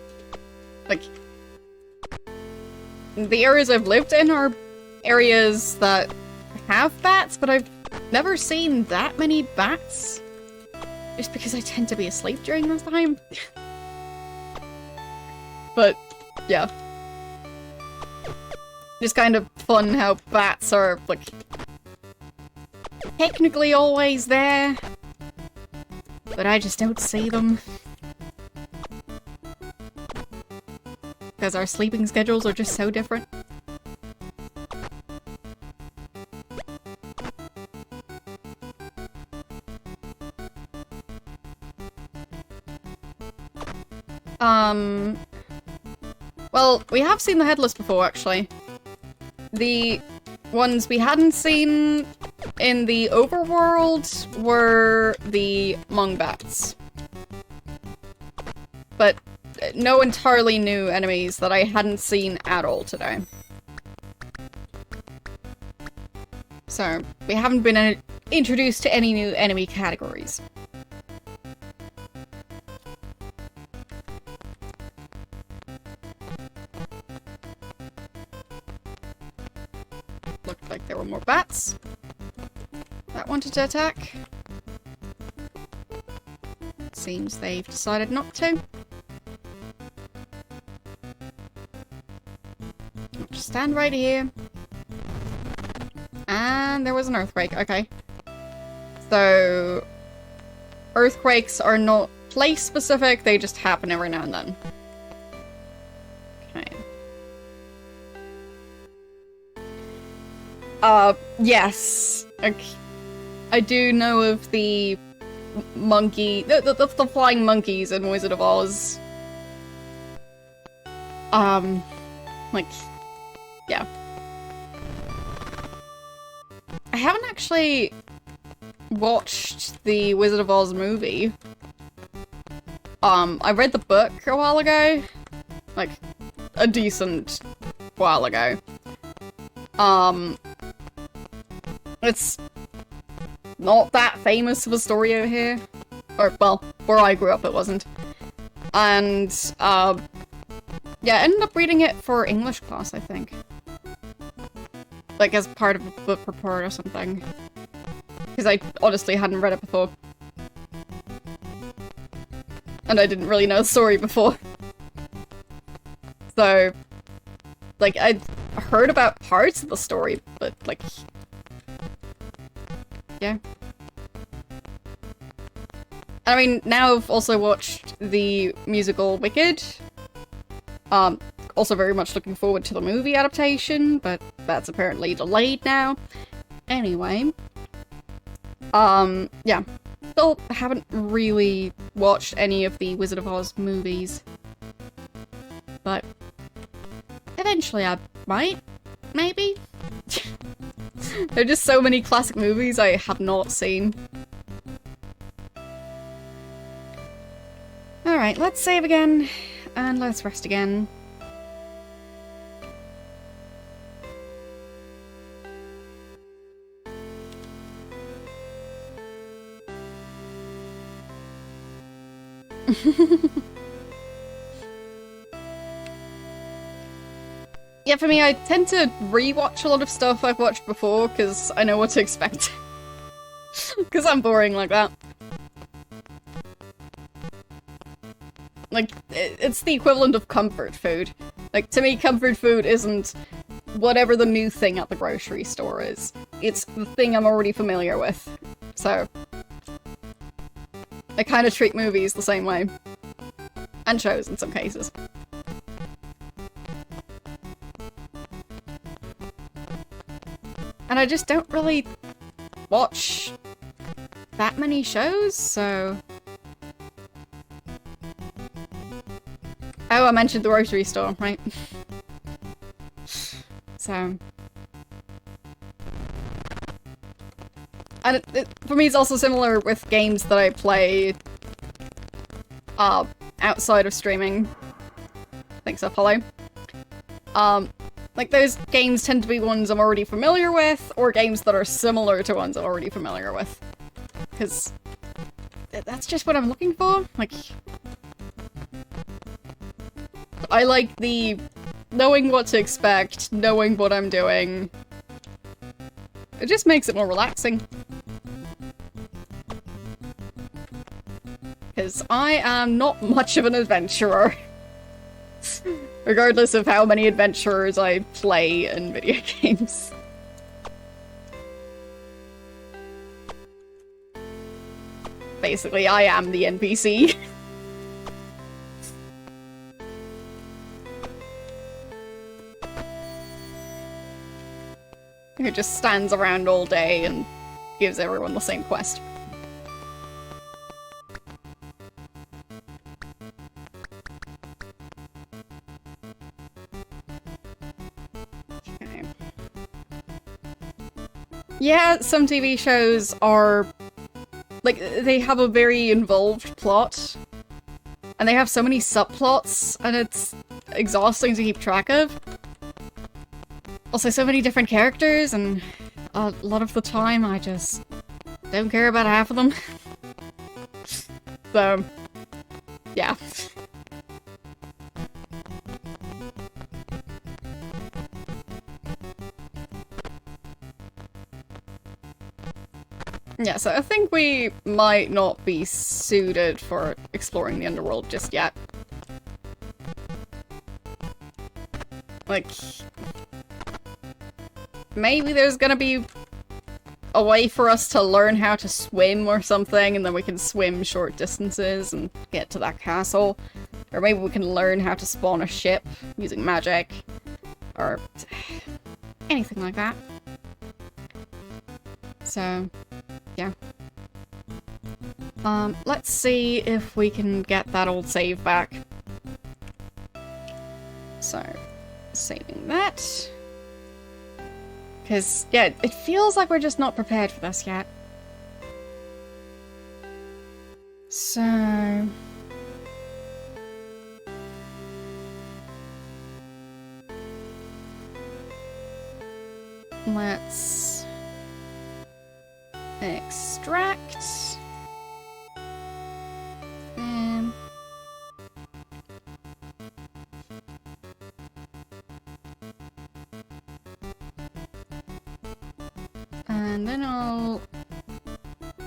like, the areas I've lived in are areas that have bats, but I've never seen that many bats. Just because I tend to be asleep during this time. But, yeah. It's kind of fun how bats are, like, technically always there, but I just don't see them. Because our sleeping schedules are just so different. Well, we have seen the headless before, actually. The ones we hadn't seen in the overworld were the mongbats. But no entirely new enemies that I hadn't seen at all today. So, we haven't been introduced to any new enemy categories. Looked like there were more bats that wanted to attack. Seems they've decided not to. I'll just stand right here. And there was an earthquake, okay. So, earthquakes are not place-specific, they just happen every now and then. Okay. Yes. Okay. I do know of the monkey, the flying monkeys in Wizard of Oz. Like, yeah. I haven't actually watched the Wizard of Oz movie. I read the book a while ago. Like, a decent while ago. It's not that famous of a story over here. Or, well, where I grew up it wasn't. And, yeah, I ended up reading it for English class, I think. like as part of a book report or something. Because I honestly hadn't read it before. And I didn't really know the story before. So, like, I'd heard about parts of the story, but, like, yeah. I mean, now I've also watched the musical Wicked. Also very much looking forward to the movie adaptation, but that's apparently delayed now. Anyway. Yeah. Still haven't really watched any of the Wizard of Oz movies. But eventually I might, maybe? There are just so many classic movies I have not seen. Alright, let's save again, and let's rest again. Yeah, for me, I tend to rewatch a lot of stuff I've watched before, because I know what to expect. Because I'm boring like that. Like, it's the equivalent of comfort food. Like, to me, comfort food isn't whatever the new thing at the grocery store is. It's the thing I'm already familiar with. So, I kind of treat movies the same way. And shows in some cases. And I just don't really watch that many shows, so... Oh, I mentioned the grocery store, right? So... And for me, it's also similar with games that I play outside of streaming. Thanks, Apollo. Like, those games tend to be ones I'm already familiar with, or games that are similar to ones I'm already familiar with. Because that's just what I'm looking for. Like, I like the knowing what to expect, knowing what I'm doing. It just makes it more relaxing. Because I am not much of an adventurer. Regardless of how many adventurers I play in video games. Basically, I am the NPC. Who just stands around all day and gives everyone the same quest. Okay. Yeah, some TV shows are... like, they have a very involved plot. And they have so many subplots, and it's exhausting to keep track of. Also, so many different characters, and a lot of the time I just don't care about half of them. So, yeah. Yeah, so I think we might not be suited for exploring the underworld just yet. Like... maybe there's gonna be a way for us to learn how to swim or something, and then we can swim short distances and get to that castle. Or maybe we can learn how to spawn a ship using magic. Or anything like that. So, yeah. Let's see if we can get that old save back. So, saving that. Because, yeah, it feels like we're just not prepared for this yet. So... let's... extract... and...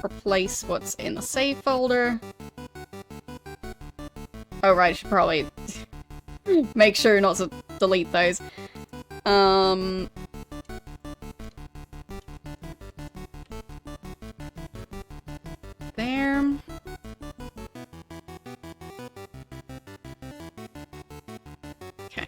replace what's in the save folder. Oh right, I should probably make sure not to delete those. There. Okay.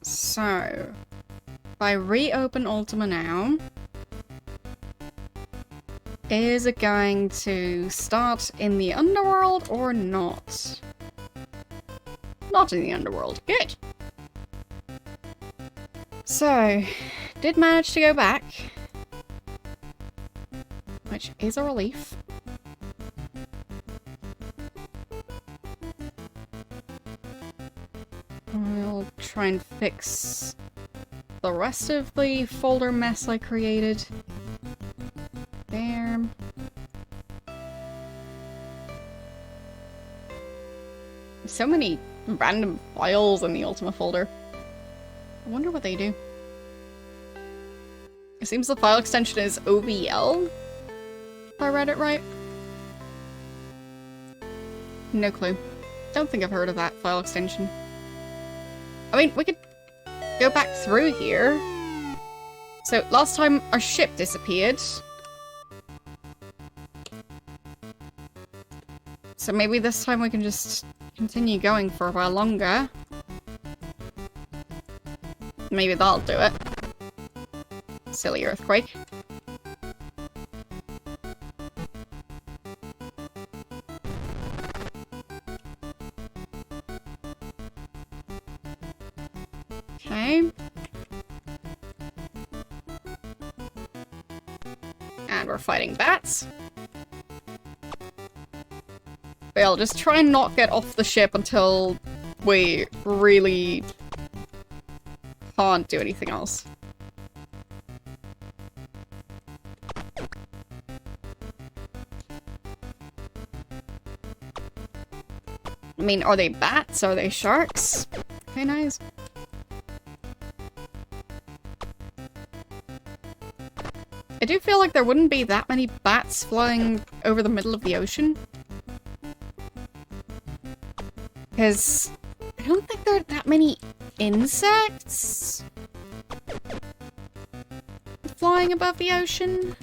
So, if I reopen Ultima now, is it going to start in the underworld or not? Not in the underworld. Good. So, did manage to go back, which is a relief. We'll try and fix the rest of the folder mess I created. There. So many random files in the Ultima folder. I wonder what they do. It seems the file extension is OVL, if I read it right. No clue. Don't think I've heard of that file extension. I mean, we could go back through here. So, last time our ship disappeared. So maybe this time we can just continue going for a while longer. Maybe that'll do it. Silly earthquake. Okay. And we're fighting bats. But I'll just try and not get off the ship until we really can't do anything else. I mean, are they bats? Are they sharks? Who knows? I do feel like there wouldn't be that many bats flying over the middle of the ocean. Because I don't think there are that many insects flying above the ocean.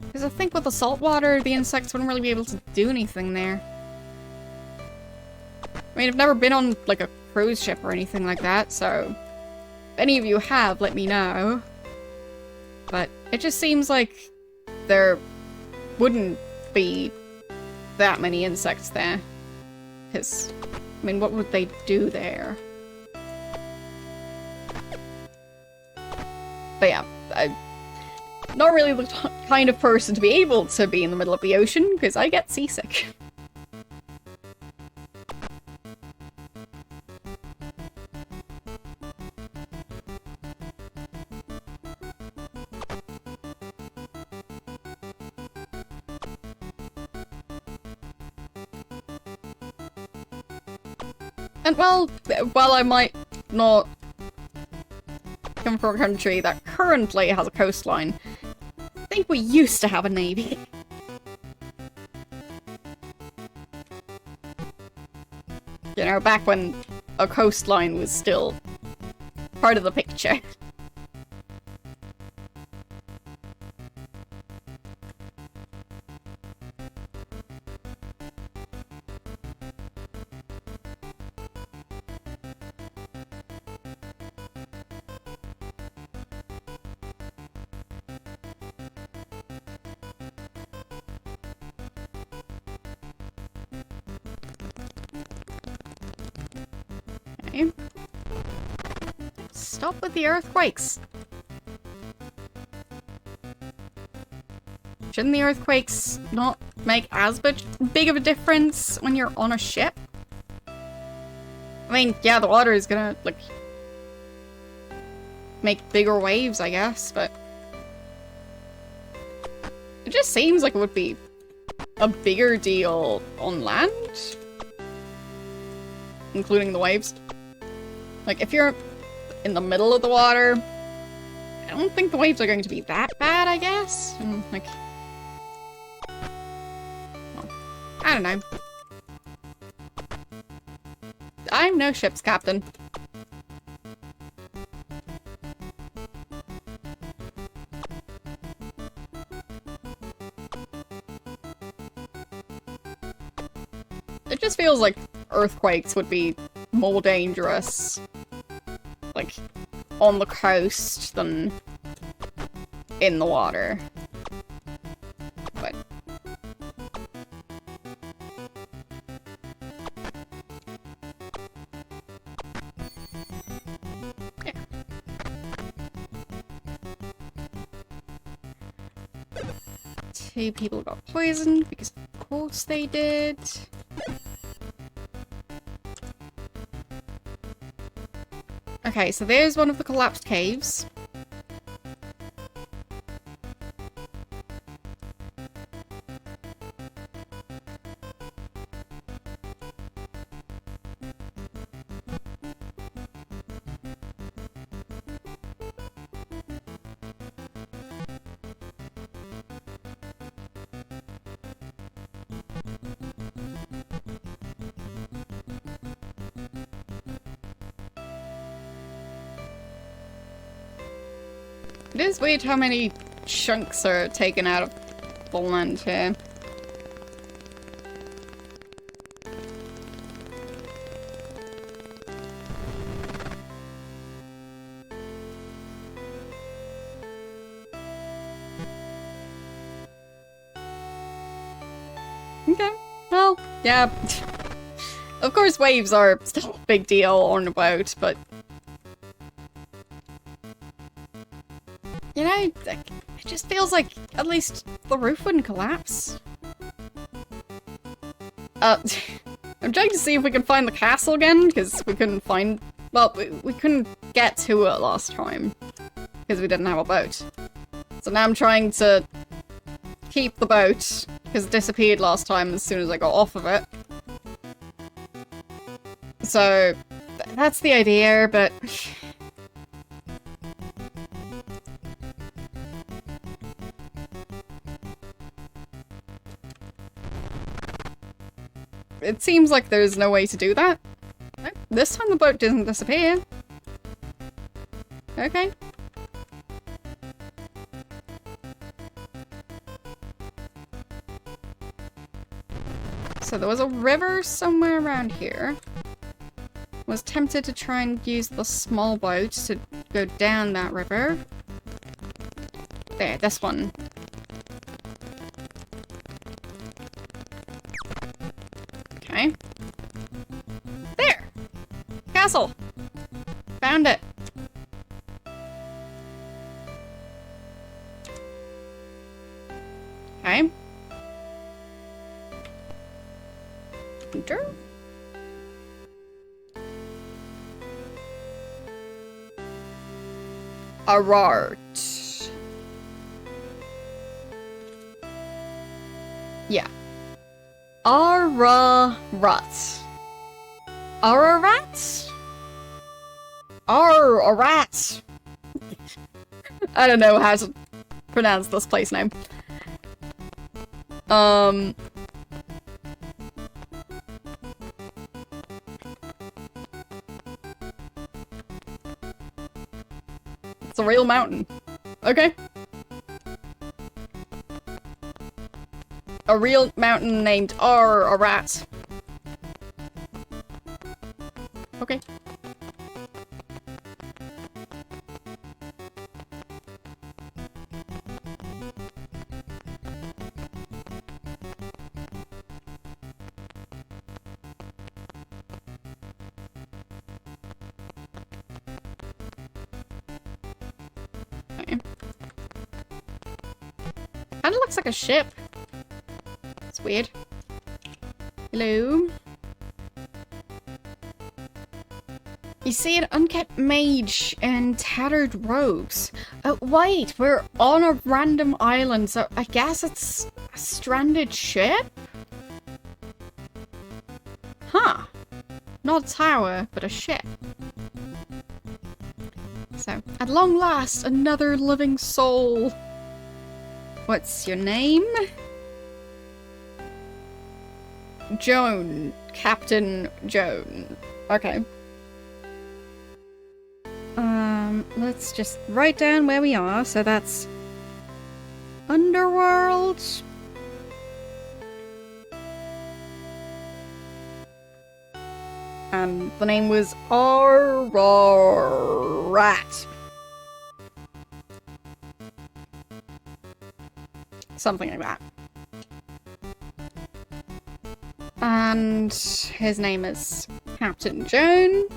Because I think with the salt water, the insects wouldn't really be able to do anything there. I mean, I've never been on, like, a cruise ship or anything like that, so if any of you have, let me know. But it just seems like there wouldn't be that many insects there. Because, I mean, what would they do there? But yeah, I'm not really the kind of person to be able to be in the middle of the ocean, because I get seasick. And well, while I might not come from a country that currently has a coastline, I think we used to have a navy. You know, back when a coastline was still part of the picture. Okay. Stop with the earthquakes. Shouldn't the earthquakes not make as big of a difference when you're on a ship? I mean, yeah, the water is gonna, like, make bigger waves, I guess, but it just seems like it would be a bigger deal on land, including the waves. Like, if you're in the middle of the water, I don't think the waves are going to be that bad, I guess. And, like... well, I don't know. I'm no ship's captain. It just feels like earthquakes would be more dangerous, like, on the coast than in the water. But... yeah. Two people got poisoned because of course they did. Okay, so there's one of the collapsed caves. It is weird how many chunks are taken out of the land here. Okay, well, yeah. Of course waves are still a big deal on a boat, but... you know, it just feels like at least the roof wouldn't collapse. I'm trying to see if we can find the castle again, because we couldn't find... well, we couldn't get to it last time, because we didn't have a boat. So now I'm trying to keep the boat, because it disappeared last time as soon as I got off of it. So, that's the idea, but... it seems like there's no way to do that. This time the boat doesn't disappear. Okay. So there was a river somewhere around here. Was tempted to try and use the small boat to go down that river. There, this one. Okay. There! Castle! Found it! Okay. Enter. Arart. Yeah. Ararat. Ararat? Ararat. I don't know how to pronounce this place name. It's a real mountain. Okay. A real mountain named Ararat. Okay. Kinda looks like a ship. It's weird. Hello? You see an unkept mage and tattered robes. Oh, wait, we're on a random island, so I guess it's a stranded ship? Huh. Not a tower, but a ship. At long last, another living soul. What's your name? Joan. Captain Joan. Okay. Let's just write down where we are. So that's Underworld. And the name was Ararat. Something like that. And his name is Captain Joan.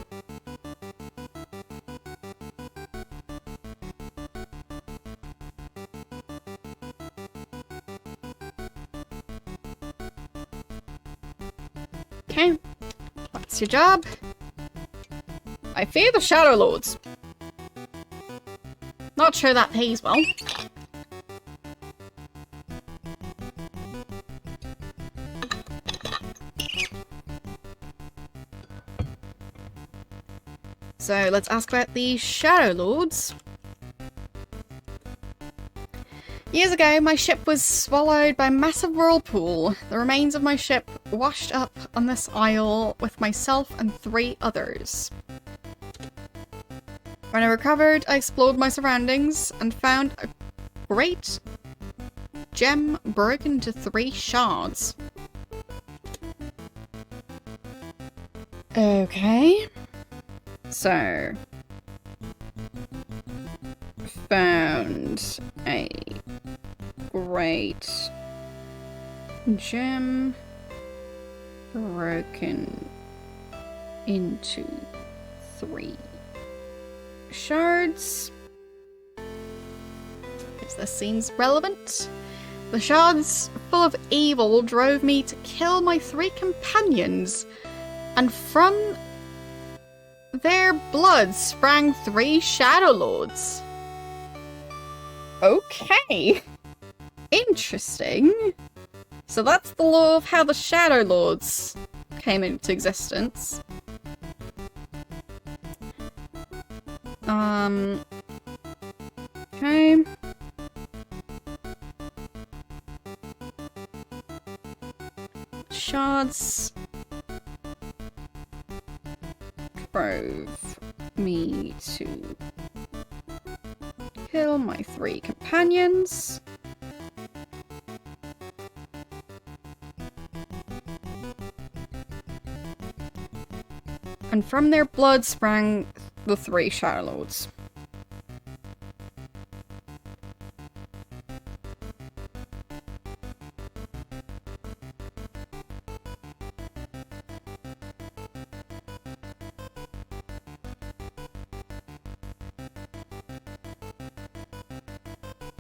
Okay. What's your job? I fear the Shadow Lords. Not sure that pays well. So let's ask about the Shadow Lords. Years ago, my ship was swallowed by a massive whirlpool. The remains of my ship washed up on this isle with myself and 3 others. When I recovered, I explored my surroundings and found a great gem broken into 3 shards. Okay. So, found a great gem broken into 3 shards. If this seems relevant. The shards full of evil drove me to kill my 3 companions, and from their blood sprang 3 Shadow Lords. Okay. Interesting. So that's the lore of how the Shadow Lords came into existence. Okay. Shards drove me to kill my 3 companions. And from their blood sprang the 3 Shadow Lords.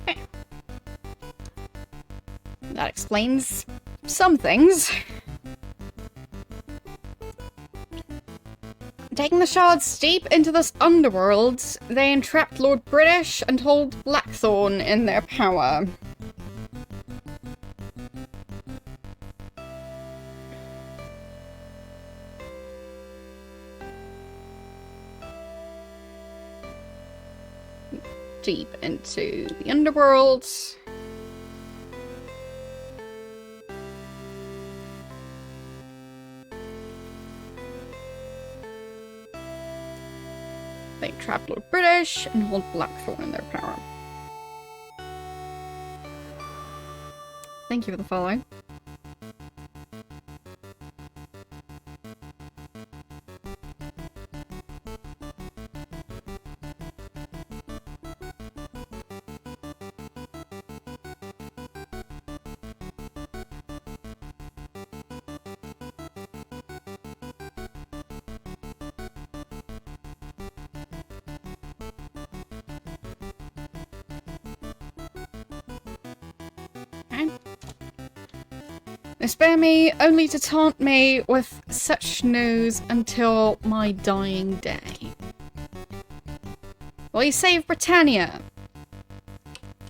Okay. That explains some things. Taking the shards deep into this underworld, they entrapped Lord British and hold Blackthorn in their power. Deep into the underworld. They trap Lord British and hold Blackthorn in their power. Thank you for the follow. They spare me only to taunt me with such news until my dying day. Will you save Britannia?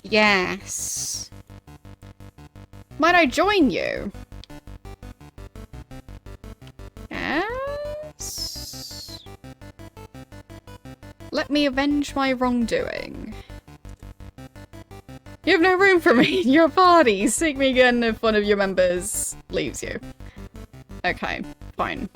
Yes. Might I join you? Yes. Let me avenge my wrongdoing. You have no room for me in your party. Seek me again if one of your members leaves you. Okay, fine.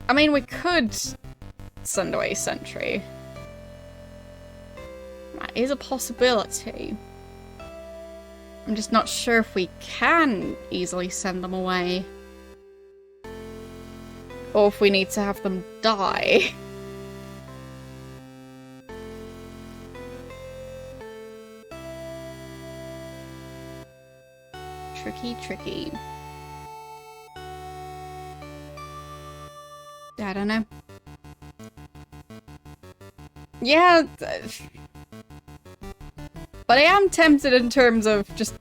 I mean, we could send away Sentry. That is a possibility. I'm just not sure if we can easily send them away. Or if we need to have them die. Tricky, tricky. I don't know. Yeah, but I am tempted in terms of just...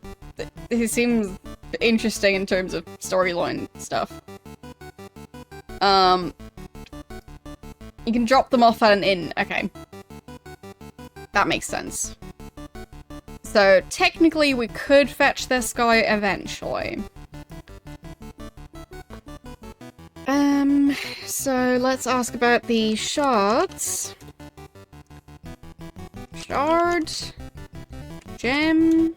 He seems interesting in terms of storyline stuff. You can drop them off at an inn. Okay. That makes sense. So, technically, we could fetch this guy eventually. So let's ask about the shards. Shard. Gem.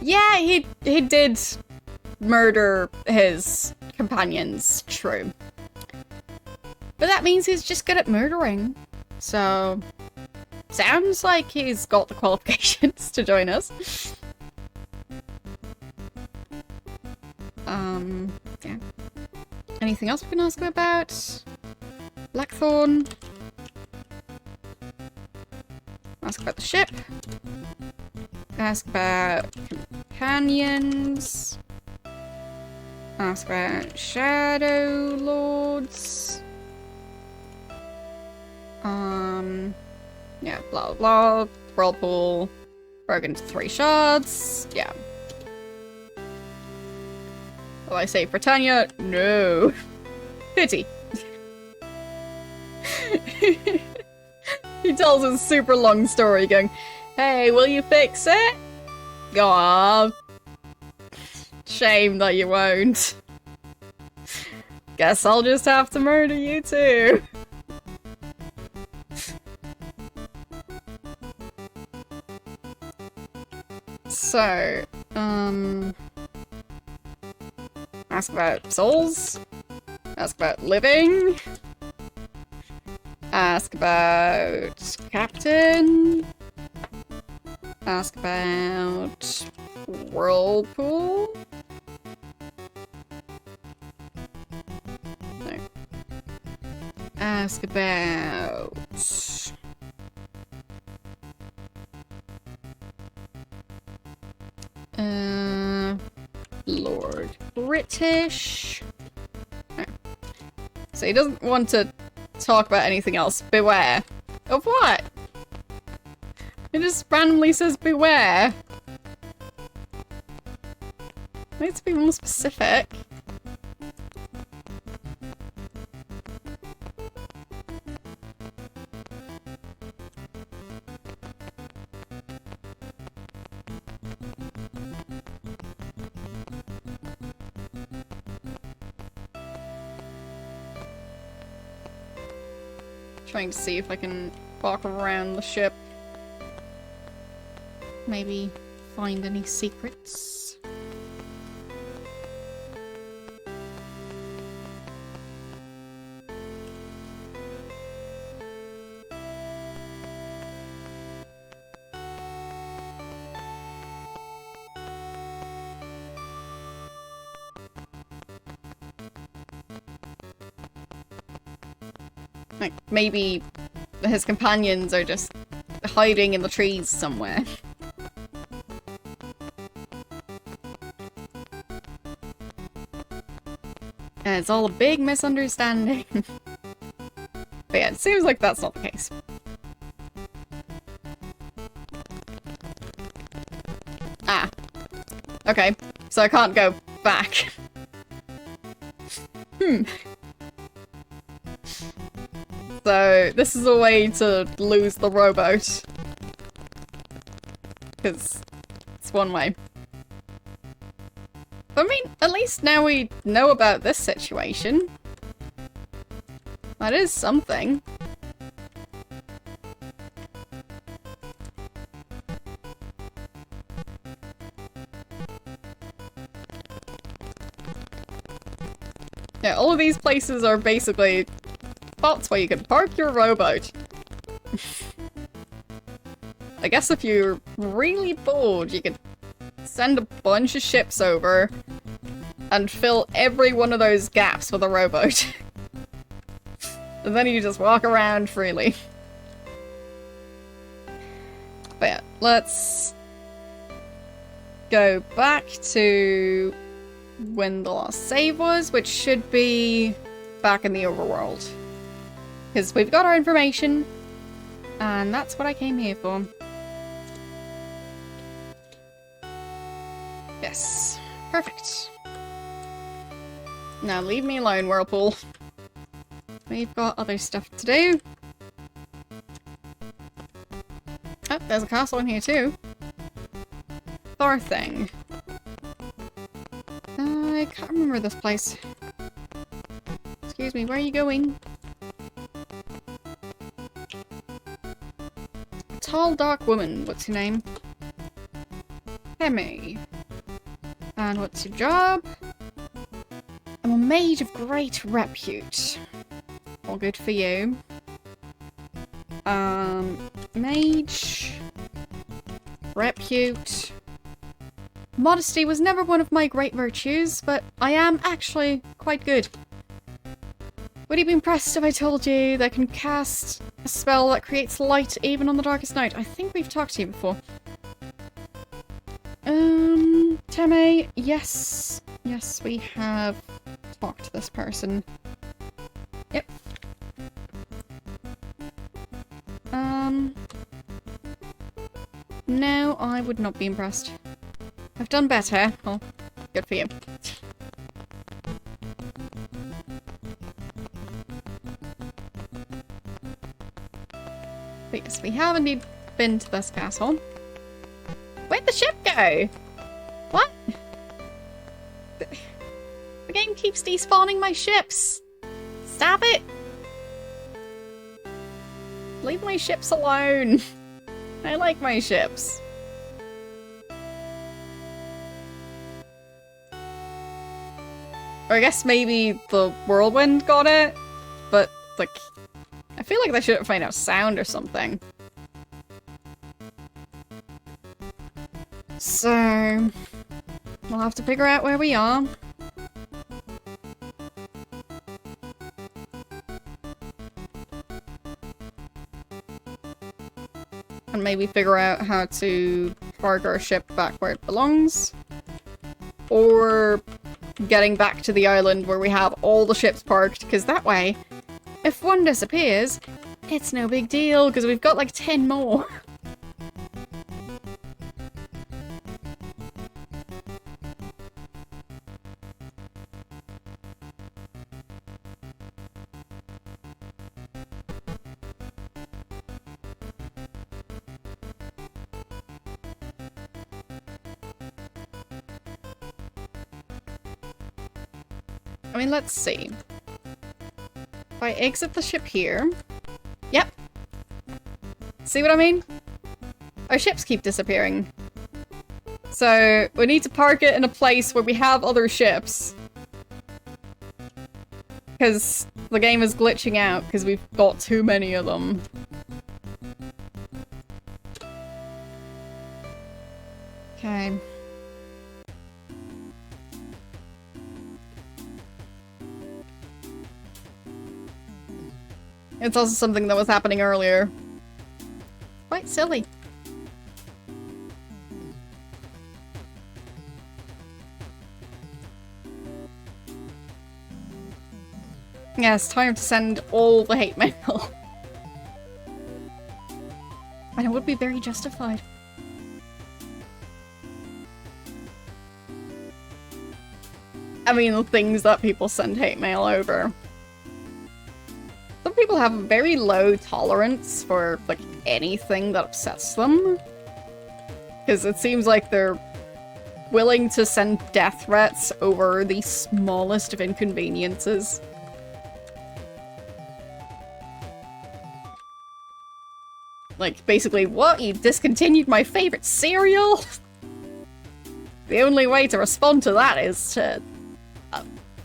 Yeah, he did murder his companions, true. But that means he's just good at murdering. So, sounds like he's got the qualifications to join us. Yeah. Anything else we can ask him about? Blackthorn. Ask about the ship. Ask about companions. Ask about Shadow Lords. Yeah, blah blah blah. Whirlpool. Broken into 3 shards. Yeah. Will I say Britannia? No. Pity. He tells a super long story going, hey, will you fix it? Aw. Shame that you won't. Guess I'll just have to murder you too. So, ask about souls. Ask about living. Ask about captain. Ask about whirlpool. No. Ask about Lord British. No. So he doesn't want to talk about anything else. Beware. Of what? It just randomly says beware. Needs to be more specific. Trying to see if I can walk around the ship. Maybe find any secrets. Like, maybe his companions are just hiding in the trees somewhere. And it's all a big misunderstanding. But yeah, it seems like that's not the case. Ah. Okay, so I can't go back. So, this is a way to lose the rowboat. Because it's one way. But I mean, at least now we know about this situation. That is something. Yeah, all of these places are basically spots where you can park your rowboat. I guess if you're really bored, you could send a bunch of ships over and fill every one of those gaps with a rowboat. And then you just walk around freely. But yeah, let's go back to when the last save was, which should be back in the overworld. Because we've got our information, and that's what I came here for. Yes. Perfect. Now leave me alone, Whirlpool. We've got other stuff to do. Oh, there's a castle in here too. Thor thing. I can't remember this place. Excuse me, where are you going? Tall, dark woman. What's your name? Hemi. And what's your job? I'm a mage of great repute. All good for you. Mage. Repute. Modesty was never one of my great virtues, but I am actually quite good. Would you be impressed if I told you that I can cast a spell that creates light even on the darkest night? I think we've talked to you before. Teme, yes. Yes, we have talked to this person. Yep. No, I would not be impressed. I've done better. Well, good for you. But yes, we have indeed been to this castle. Where'd the ship go? What? The game keeps despawning my ships. Stop it! Leave my ships alone. I like my ships. Or I guess maybe the whirlwind got it, but like, I feel like they should find out sound or something. So, we'll have to figure out where we are. And maybe figure out how to park our ship back where it belongs. Or getting back to the island where we have all the ships parked, because that way, if one disappears, it's no big deal, because we've got like 10 more. I mean, let's see. If I exit the ship here... Yep. See what I mean? Our ships keep disappearing. So, we need to park it in a place where we have other ships. Because the game is glitching out because we've got too many of them. Okay. It's also something that was happening earlier. Quite silly. Yeah, it's time to send all the hate mail. And it would be very justified. I mean, the things that people send hate mail over. Some people have a very low tolerance for, like, anything that upsets them. Because it seems like they're willing to send death threats over the smallest of inconveniences. Like, basically, what? You discontinued my favorite cereal? The only way to respond to that is to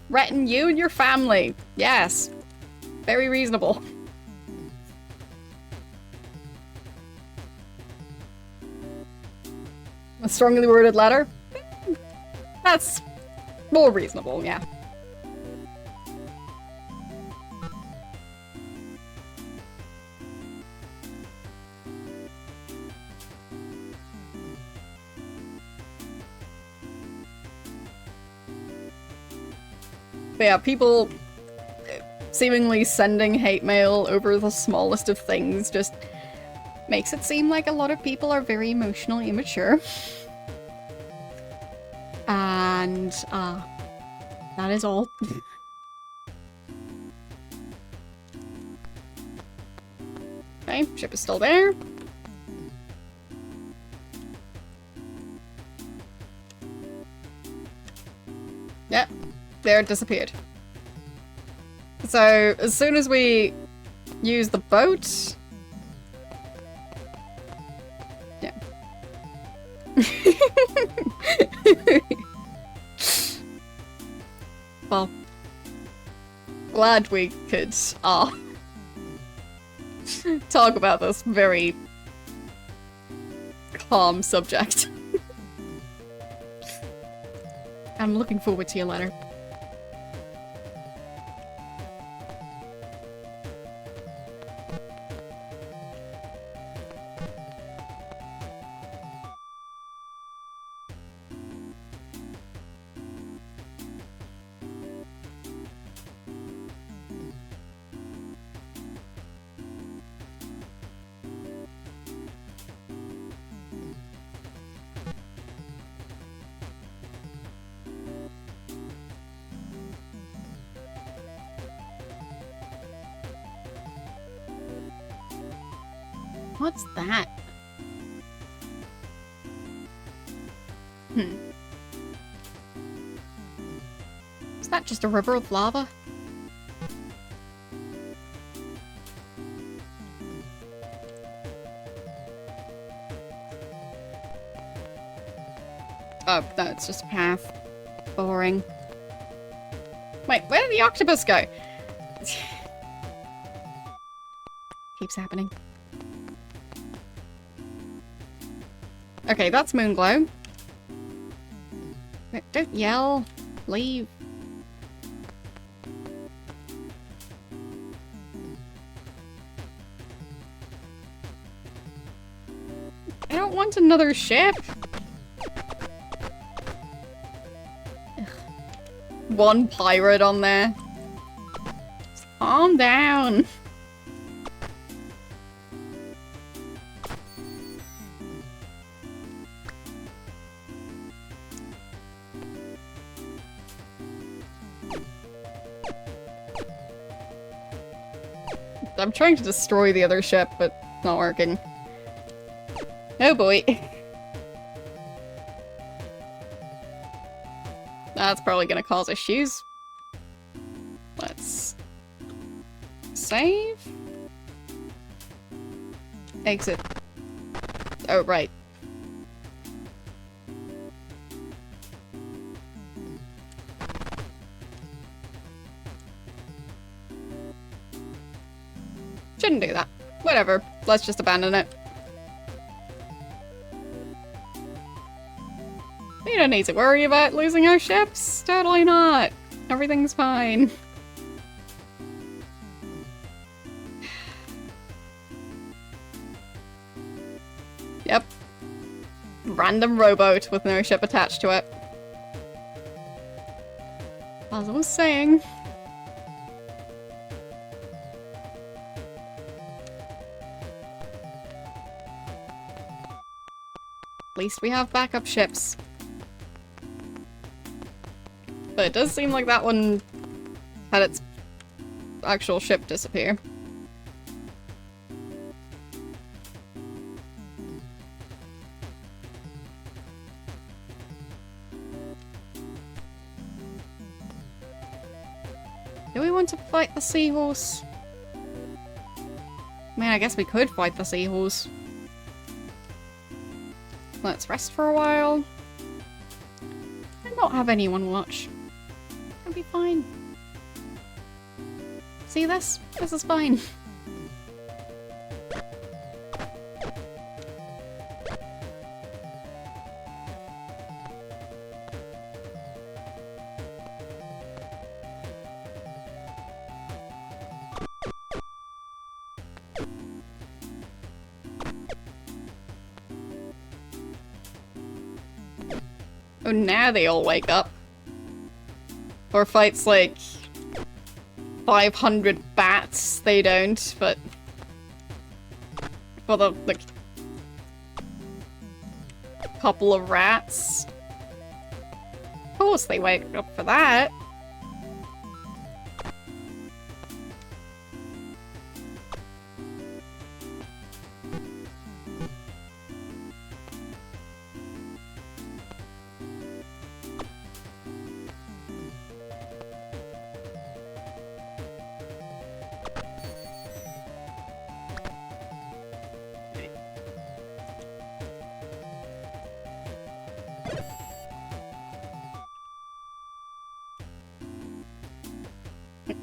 threaten you and your family. Yes. Very reasonable. A strongly worded letter? That's more reasonable, yeah. But yeah, people seemingly sending hate mail over the smallest of things just makes it seem like a lot of people are very emotionally immature. And, that is all. Okay, ship is still there. Yep, there it disappeared. So, as soon as we use the boat... Yeah. Well, glad we could, talk about this very calm subject. I'm looking forward to your letter. What's that? Is that just a river of lava? Oh, no, it's just a path. Boring. Wait, where did the octopus go? Keeps happening. Okay, that's Moonglow. Wait, don't yell. Leave. I don't want another ship. Ugh. One pirate on there. Just calm down. I'm trying to destroy the other ship, but it's not working. Oh boy. That's probably gonna cause issues. Let's save. Exit. Oh, right. Shouldn't do that. Whatever. Let's just abandon it. We don't need to worry about losing our ships. Totally not. Everything's fine. Yep. Random rowboat with no ship attached to it. As I was saying. At least we have backup ships. But it does seem like that one had its actual ship disappear. Do we want to fight the seahorse? I mean, I guess we could fight the seahorse. Let's rest for a while. And not have anyone watch. It'll be fine. See this? This is fine. Oh, now they all wake up. Or fights like 500 bats, they don't, but for the like couple of rats. Of course they wake up for that.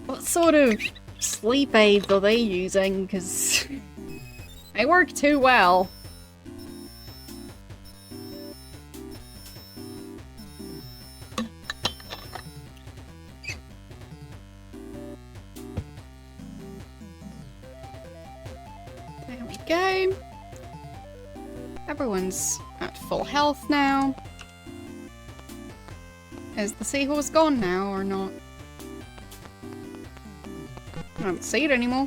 What sort of sleep aids are they using? Because they work too well. There we go. Everyone's at full health now. Is the seahorse gone now or not? I don't see it anymore.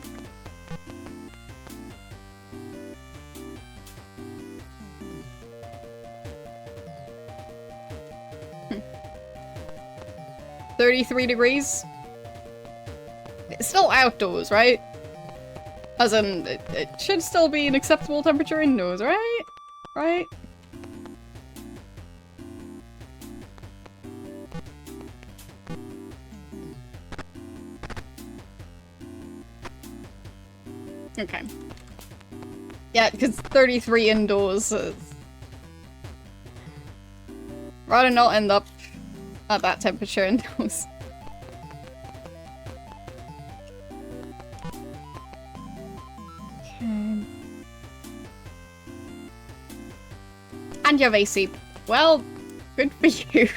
Hmm. 33 degrees? It's still outdoors, right? As in, it should still be an acceptable temperature indoors, right? Right? Okay. Yeah, because 33 indoors is... rather not end up at that temperature indoors. Okay. And you have AC. Well, good for you.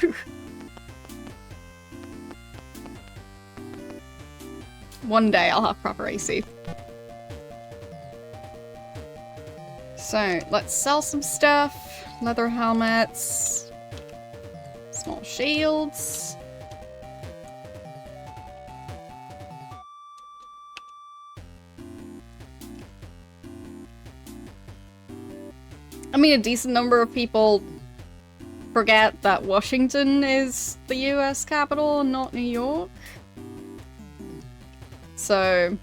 One day I'll have proper AC. So, let's sell some stuff. Leather helmets. Small shields. I mean, a decent number of people forget that Washington is the US capital and not New York. So...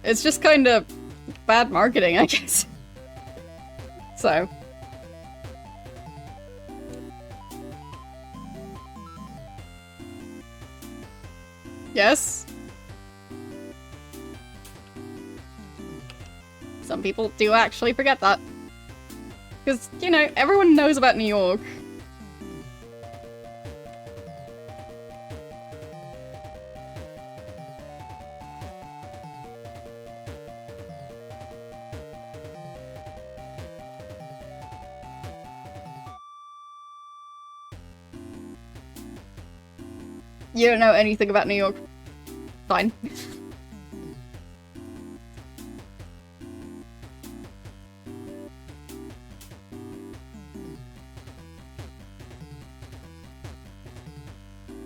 it's just kind of bad marketing, I guess. So. Yes? Some people do actually forget that. Because, you know, everyone knows about New York. You don't know anything about New York. Fine.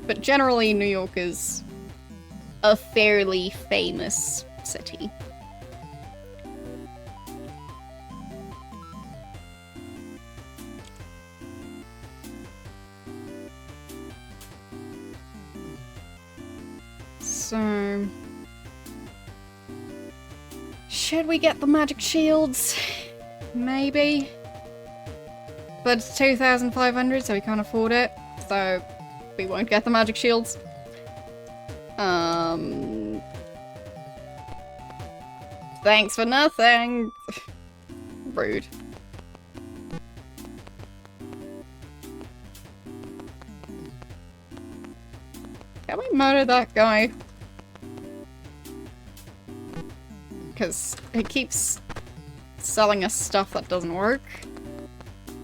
But generally, New York is a fairly famous city. So... should we get the magic shields? Maybe. But it's 2,500, so we can't afford it. So we won't get the magic shields. Thanks for nothing. Rude. Can we murder that guy? Because he keeps selling us stuff that doesn't work.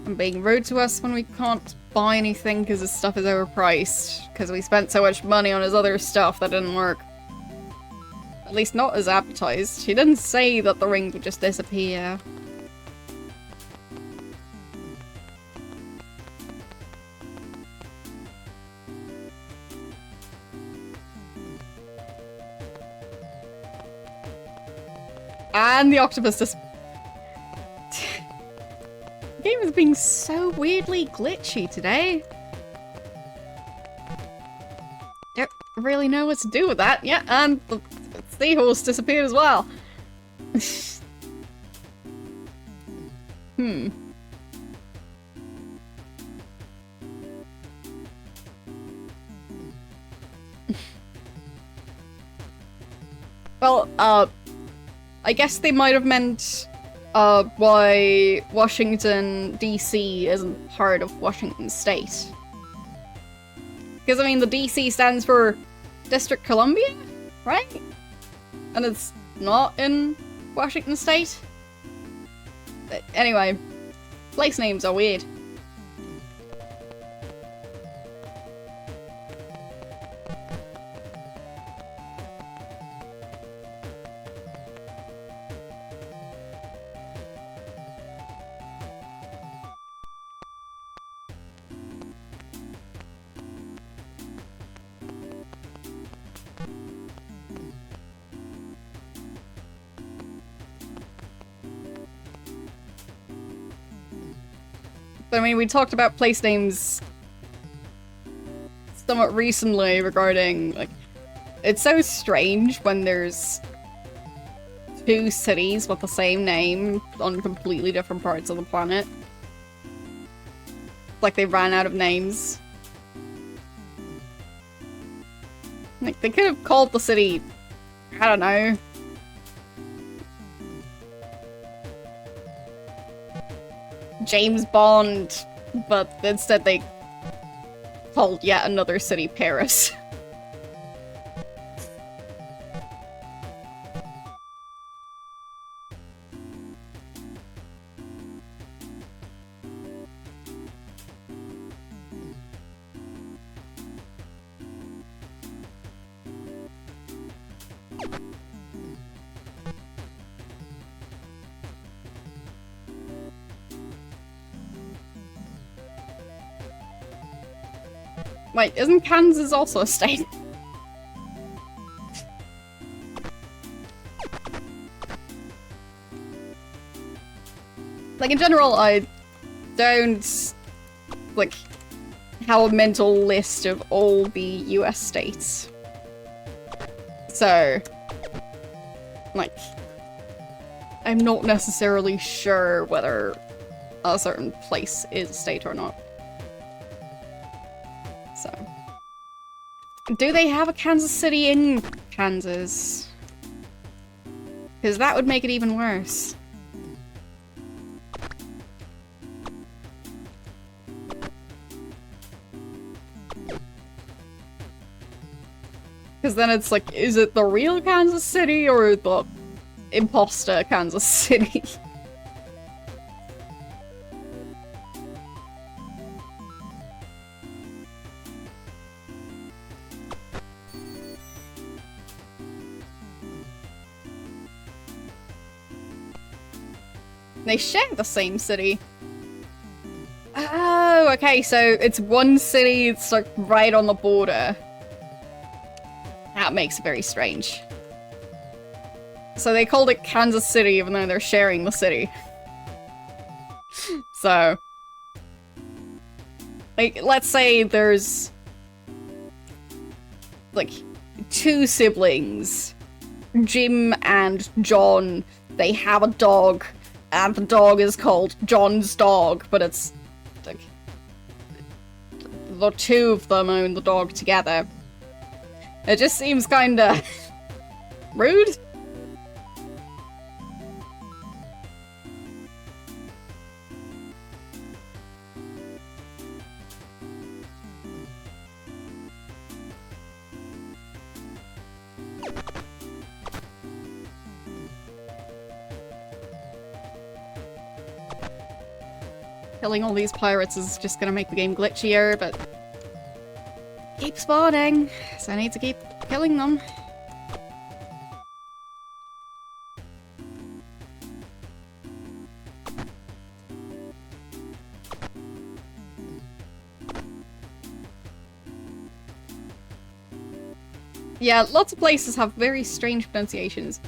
And being rude to us when we can't buy anything because his stuff is overpriced. Because we spent so much money on his other stuff that didn't work. At least not as advertised. He didn't say that the rings would just disappear. And the octopus just... the game is being so weirdly glitchy today. Don't really know what to do with that. Yeah, and the seahorse disappeared as well. Well, I guess they might have meant, why Washington, D.C. isn't part of Washington State. Because, I mean, the D.C. stands for District Columbia, right? And it's not in Washington State? But anyway, place names are weird. But I mean, we talked about place names somewhat recently regarding, like, it's so strange when there's two cities with the same name on completely different parts of the planet. Like they ran out of names. Like, they could have called the city, I don't know, James Bond, but instead they called yet another city Paris. Wait, isn't Kansas also a state? Like, in general, I don't, like, have a mental list of all the US states. So, like, I'm not necessarily sure whether a certain place is a state or not. So, do they have a Kansas City in Kansas? Because that would make it even worse. Because then it's like, is it the real Kansas City or the imposter Kansas City? They share the same city. Oh, okay, so it's one city, it's like right on the border. That makes it very strange. So they called it Kansas City even though they're sharing the city. So, like, let's say there's like two siblings, Jim and John. They have a dog, and the dog is called John's dog, but it's like the two of them own the dog together. It just seems kinda rude. Killing all these pirates is just gonna make the game glitchier, but keep spawning, so I need to keep killing them. Yeah, lots of places have very strange pronunciations.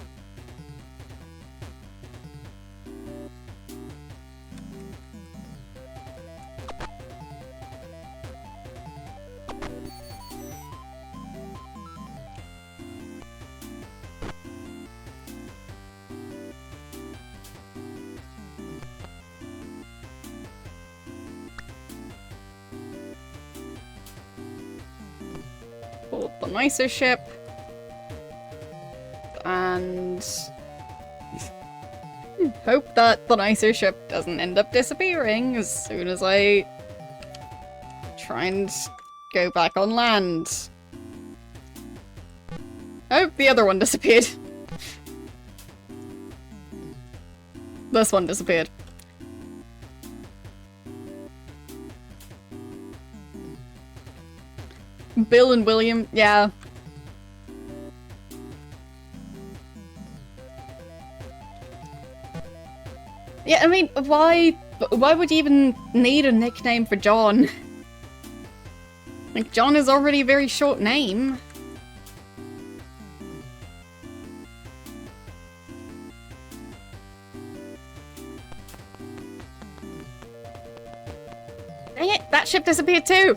Pull the nicer ship. And hope that the nicer ship doesn't end up disappearing as soon as I try and go back on land. Oh, the other one disappeared. This one disappeared. Bill and William, yeah. Yeah, I mean, why would you even need a nickname for John? Like, John is already a very short name. Dang it, that ship disappeared too!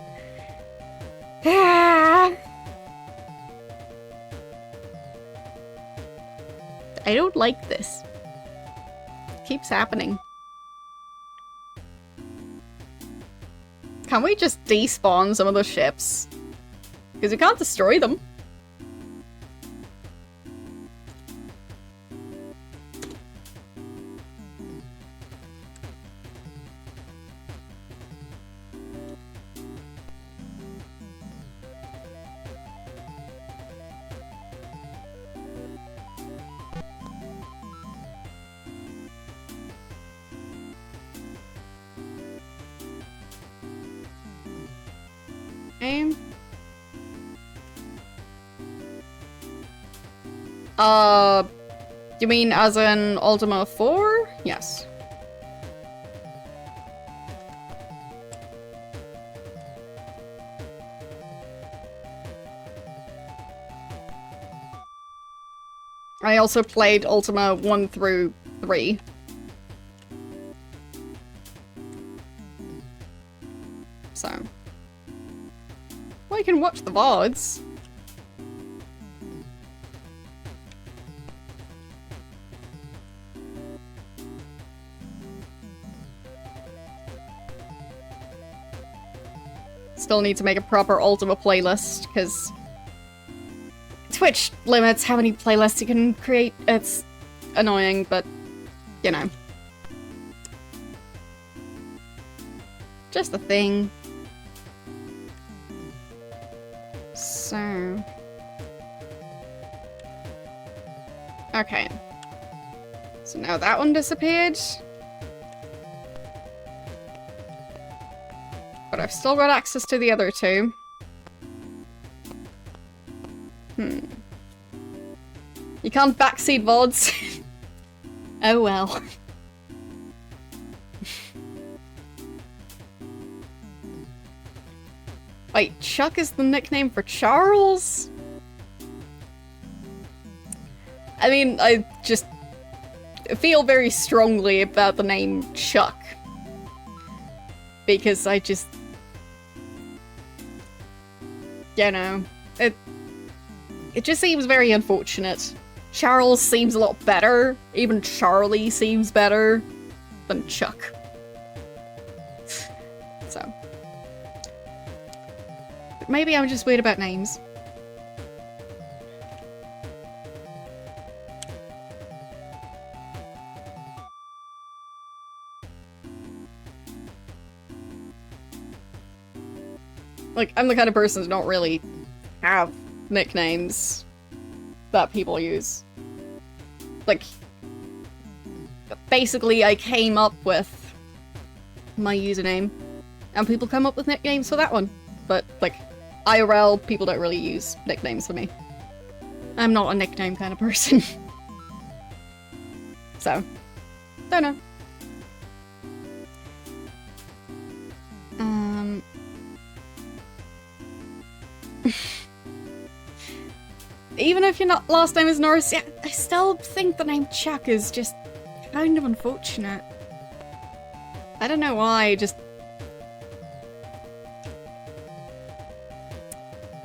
I don't like this. It keeps happening. Can we just despawn some of the ships? Because we can't destroy them. You mean as in Ultima 4? Yes. I also played Ultima 1 through 3. So. Well, you can watch the VODs. Still need to make a proper Ultima playlist, because Twitch limits how many playlists you can create. It's annoying, but, you know. Just a thing. So... okay. So now that one disappeared. But I've still got access to the other two. You can't backseat VODs. Oh well. Wait, Chuck is the nickname for Charles? I mean, I just feel very strongly about the name Chuck. Because I just... you know, It just seems very unfortunate. Charles seems a lot better. Even Charlie seems better than Chuck. So. But maybe I'm just weird about names. Like, I'm the kind of person to not really have nicknames that people use. Like, basically I came up with my username, and people come up with nicknames for that one. But, like, IRL, people don't really use nicknames for me. I'm not a nickname kind of person. So, don't know. Even if your last name is Norris, yeah, I still think the name Chuck is just kind of unfortunate. I don't know why, just...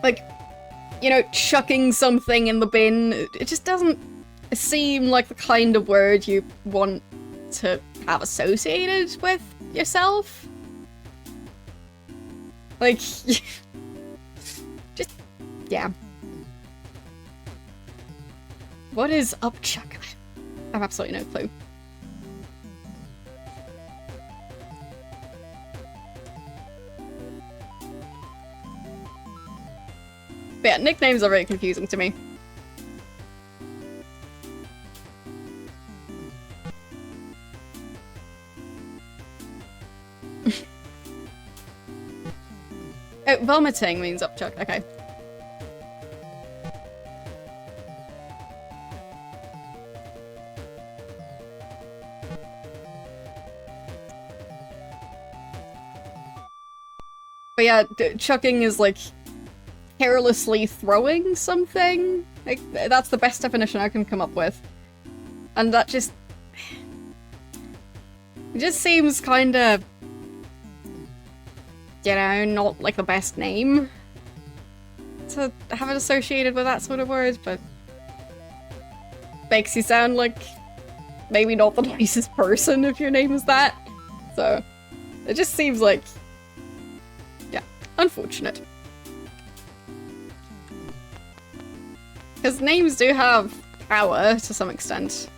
like, you know, chucking something in the bin, it just doesn't seem like the kind of word you want to have associated with yourself. Like, just, yeah. What is up, Chuck? I have absolutely no clue. But yeah, nicknames are very confusing to me. Oh, vomiting means up, Chuck. Okay. But yeah, chucking is like carelessly throwing something. Like, that's the best definition I can come up with. And that just... it just seems kinda... you know, not like the best name to have it associated with that sort of word, but... makes you sound like maybe not the nicest person if your name is that. So, it just seems like... yeah, unfortunate. Because names do have power to some extent.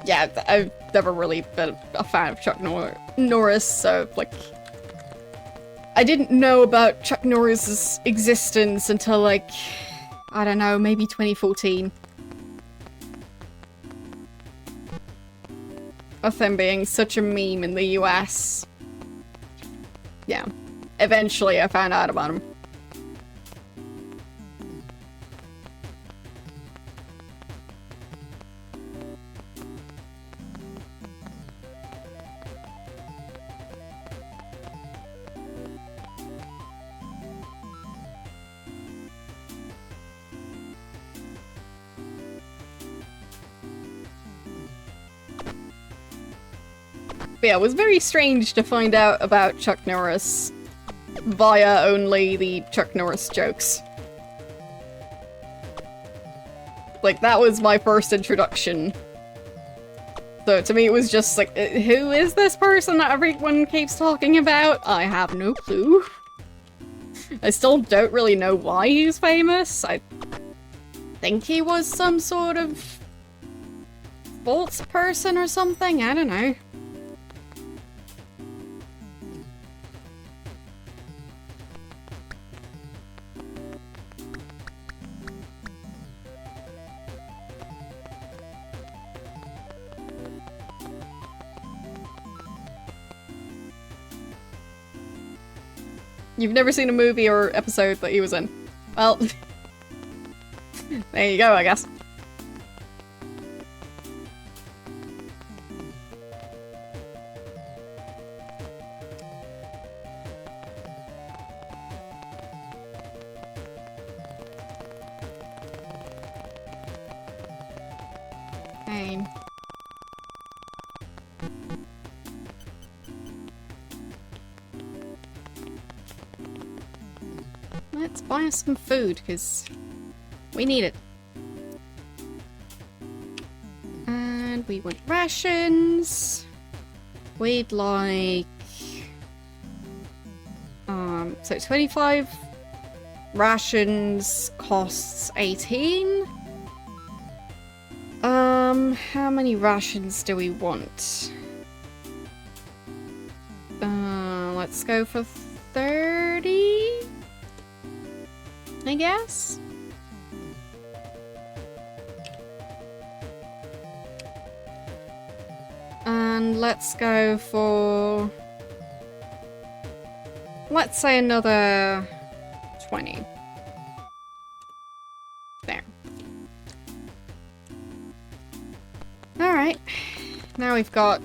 Yeah, I've never really been a fan of Chuck Norris, so, like... I didn't know about Chuck Norris's existence until, like... I don't know, maybe 2014. Of him being such a meme in the US. Yeah. Eventually I found out about him. But yeah, it was very strange to find out about Chuck Norris via only the Chuck Norris jokes. Like, that was my first introduction. So to me it was just like, who is this person that everyone keeps talking about? I have no clue. I still don't really know why he's famous. I think he was some sort of sports person or something, I don't know. You've never seen a movie or episode that he was in. Well, there you go, I guess. Fine. Let's buy us some food, because we need it. And we want rations. We'd like... so 25 rations costs 18. How many rations do we want? Let's go for 30, I guess. And let's go for, let's say another 20. There. Alright. Now we've got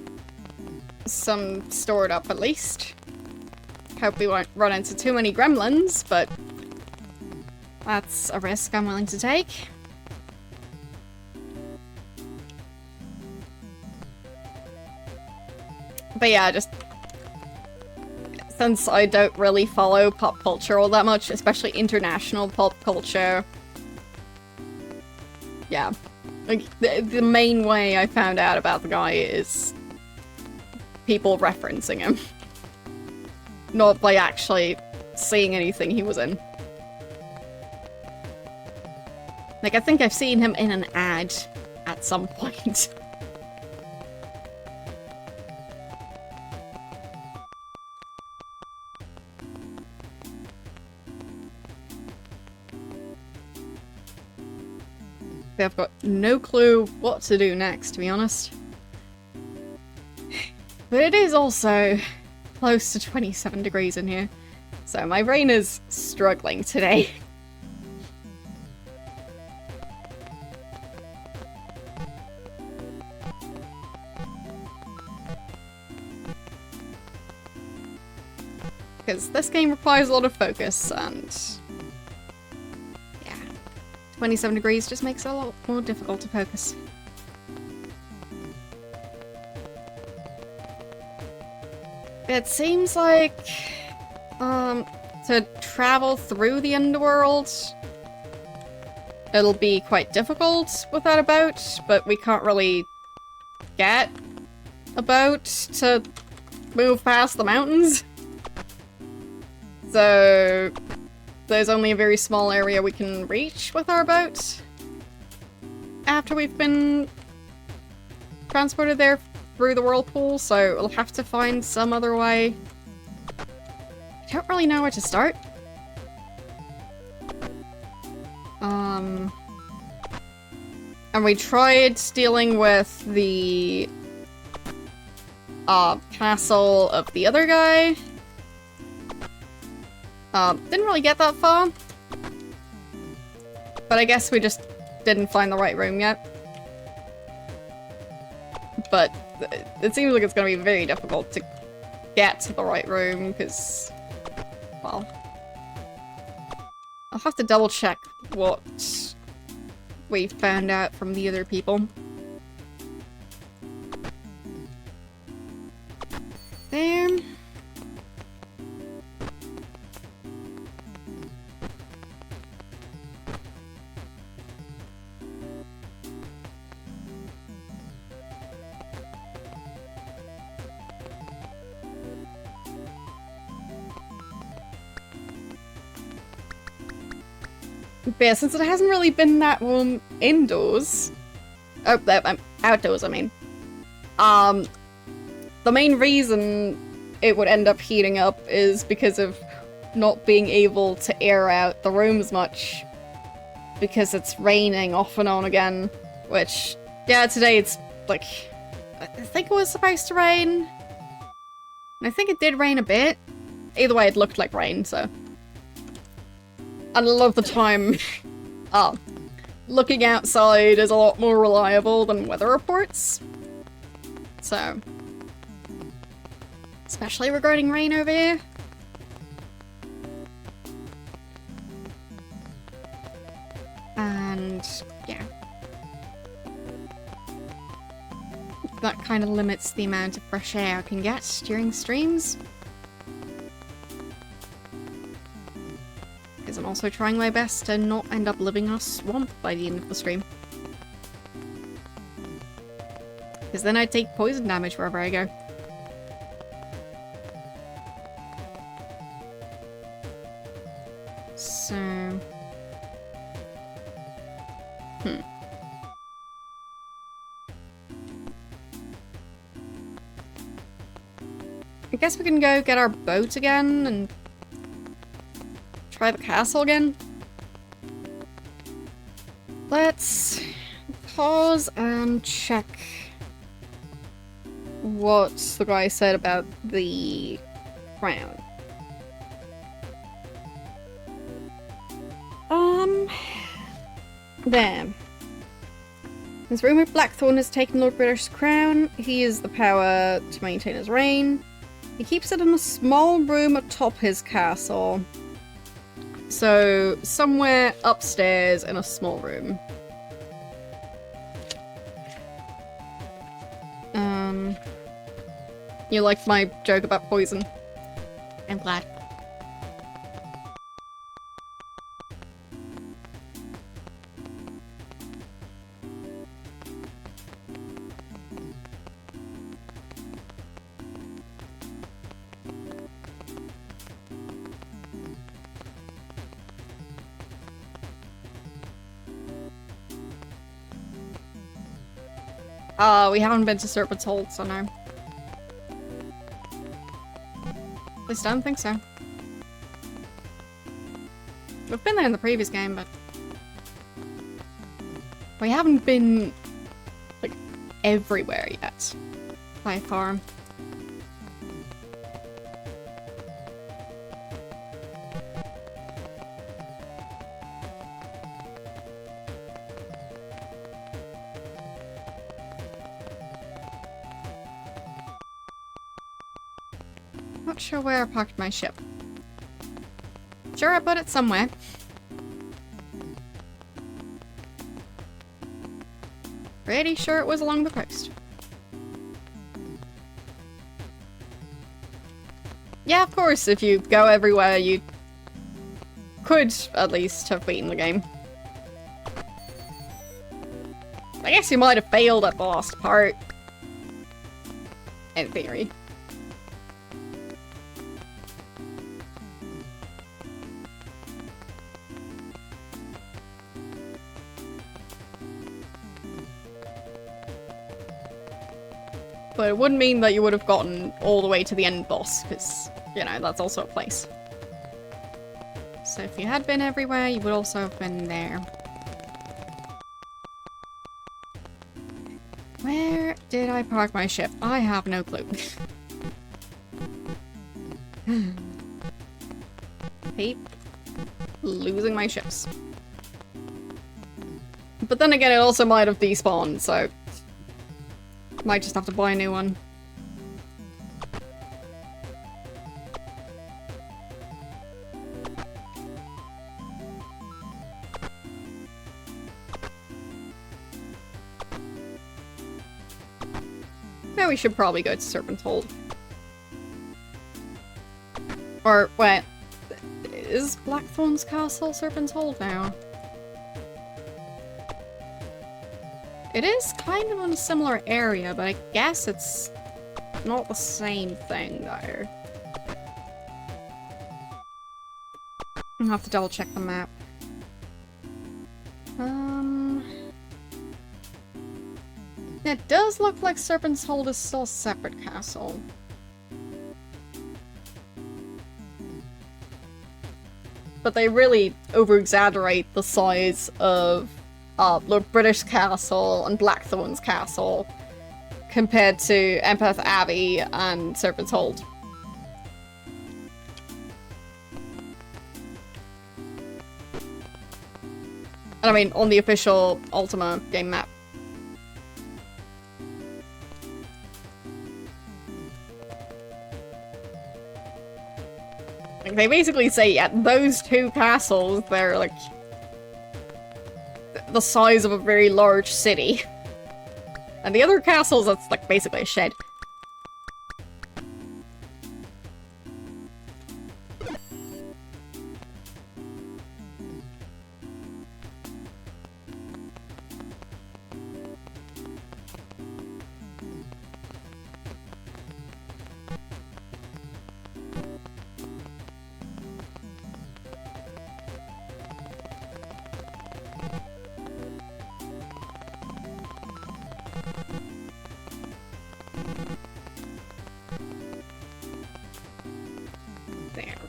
some stored up at least. Hope we won't run into too many gremlins, but that's a risk I'm willing to take. But yeah, just since I don't really follow pop culture all that much, especially international pop culture, yeah, like the main way I found out about the guy is people referencing him, not by actually seeing anything he was in. Like, I think I've seen him in an ad at some point. I've got no clue what to do next, to be honest. But it is also close to 27 degrees in here, so my brain is struggling today. Because this game requires a lot of focus, and 27 degrees just makes it a lot more difficult to focus. It seems like, to travel through the underworld, it'll be quite difficult without a boat, but we can't really get a boat to move past the mountains. So there's only a very small area we can reach with our boat after we've been transported there through the whirlpool, so we'll have to find some other way. I don't really know where to start. And we tried dealing with the castle of the other guy. Didn't really get that far. But I guess we just didn't find the right room yet. But it seems like it's gonna be very difficult to get to the right room, because, well, I'll have to double check what we found out from the other people. There. But yeah, since it hasn't really been that warm indoors... Oh, outdoors, I mean. The main reason it would end up heating up is because of not being able to air out the rooms much. Because it's raining off and on again. Which, yeah, today it's, like... I think it was supposed to rain. And I think it did rain a bit. Either way, it looked like rain, so... And a lot of the time, looking outside is a lot more reliable than weather reports. So, especially regarding rain over here. And, yeah. That kind of limits the amount of fresh air I can get during streams. and also trying my best to not end up living in a swamp by the end of the stream. Because then I take poison damage wherever I go. So... I guess we can go get our boat again and try the castle again. Let's pause and check what the guy said about the crown. There. His rumored Blackthorn has taken Lord British crown. He has the power to maintain his reign. He keeps it in a small room atop his castle. So, somewhere upstairs in a small room. You liked my joke about poison? I'm glad. We haven't been to Serpent's Hold, so no. At least I don't think so. We've been there in the previous game, but... we haven't been, like, everywhere yet. By far. Not sure where I parked my ship. Sure, I put it somewhere. Pretty sure it was along the coast. Yeah, of course, if you go everywhere, you could at least have beaten the game. I guess you might have failed at the last part. In theory. But it wouldn't mean that you would have gotten all the way to the end boss, because, you know, that's also a place. So if you had been everywhere, you would also have been there. Where did I park my ship? I have no clue. Hate losing my ships. But then again, it also might have despawned, so... might just have to buy a new one. Yeah, we should probably go to Serpent's Hold. Or, wait. Is Blackthorn's castle Serpent's Hold now? It is kind of in a similar area, but I guess it's not the same thing, though. I'll have to double check the map. It does look like Serpent's Hold is still a separate castle. But they really over-exaggerate the size of Lord British Castle and Blackthorn's Castle compared to Empeth Abbey and Serpent's Hold. And I mean, on the official Ultima game map. Like, they basically say at those two castles, they're like the size of a very large city. And the other castles, that's like basically a shed.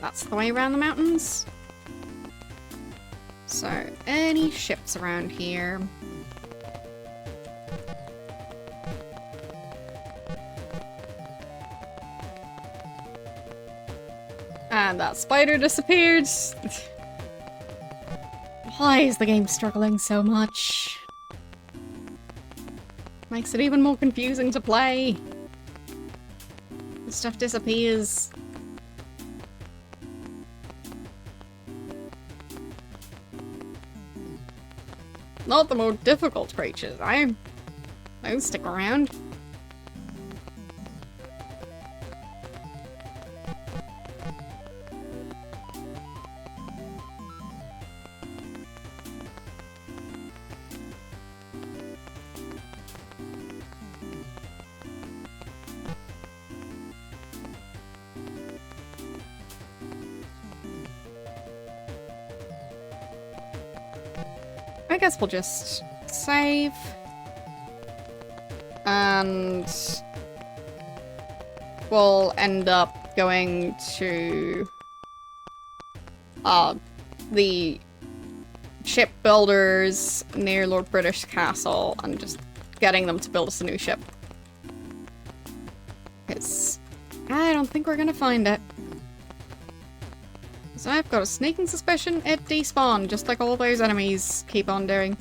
That's the way around the mountains. So, any ships around here? And that spider disappeared. Why is the game struggling so much? Makes it even more confusing to play. The stuff disappears. Not the more difficult creatures. I won't stick around. I guess we'll just save. And we'll end up going to the shipbuilders near Lord British Castle and just getting them to build us a new ship. Because I don't think we're gonna find it. So I've got a sneaking suspicion it despawned, just like all those enemies keep on doing.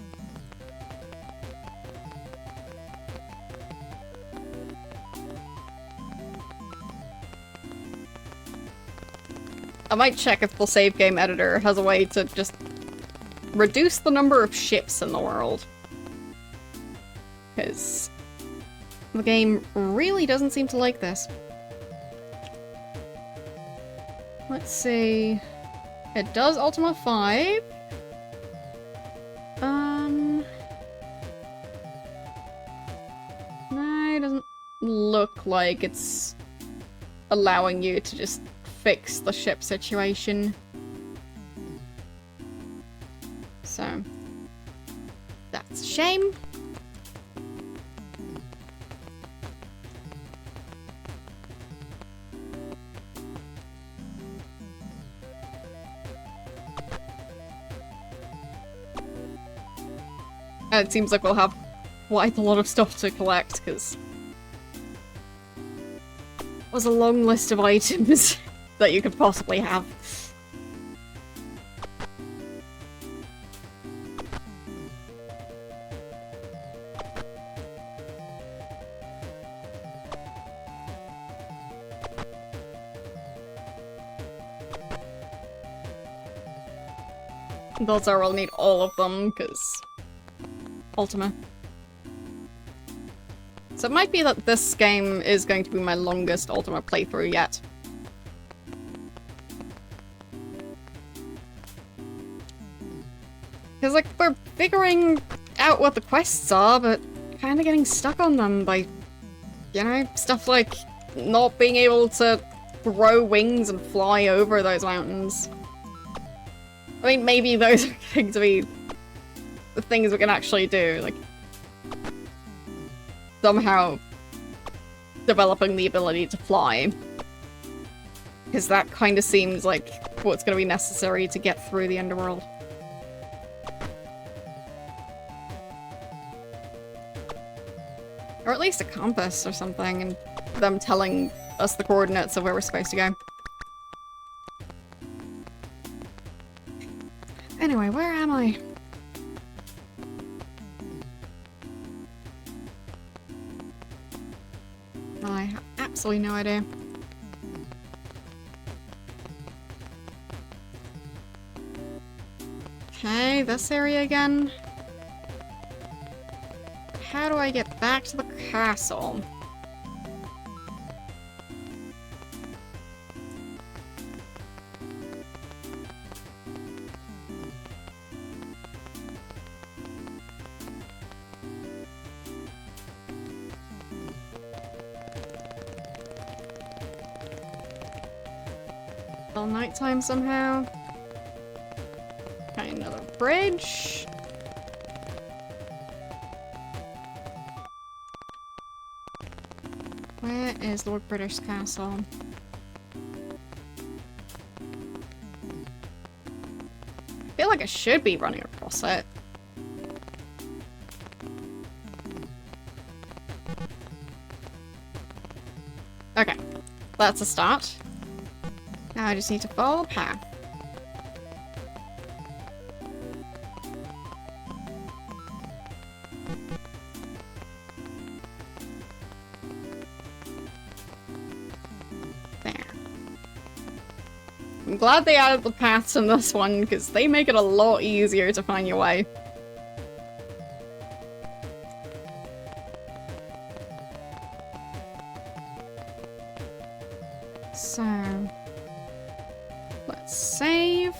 I might check if the save game editor has a way to just reduce the number of ships in the world. Because the game really doesn't seem to like this. Let's see. It does Ultima 5. No, it doesn't look like it's allowing you to just fix the ship situation. So, that's a shame. It seems like we'll have quite a lot of stuff to collect, because it was a long list of items that you could possibly have. Those are, we'll need all of them, because Ultima. So it might be that this game is going to be my longest Ultima playthrough yet. Because, like, we're figuring out what the quests are, but kind of getting stuck on them by, you know, stuff like not being able to grow wings and fly over those mountains. I mean, maybe those are going to be the things we can actually do, like somehow developing the ability to fly. Because that kind of seems like what's going to be necessary to get through the underworld. Or at least a compass or something, and them telling us the coordinates of where we're supposed to go. Anyway, where am I? I have absolutely no idea. Okay, this area again. How do I get back to the castle? All nighttime somehow. Okay, another bridge. Where is Lord British Castle? feel like I should be running across it. Okay, that's a start. Now I just need to follow the path. There. I'm glad they added the paths in this one, because they make it a lot easier to find your way. So, let's save.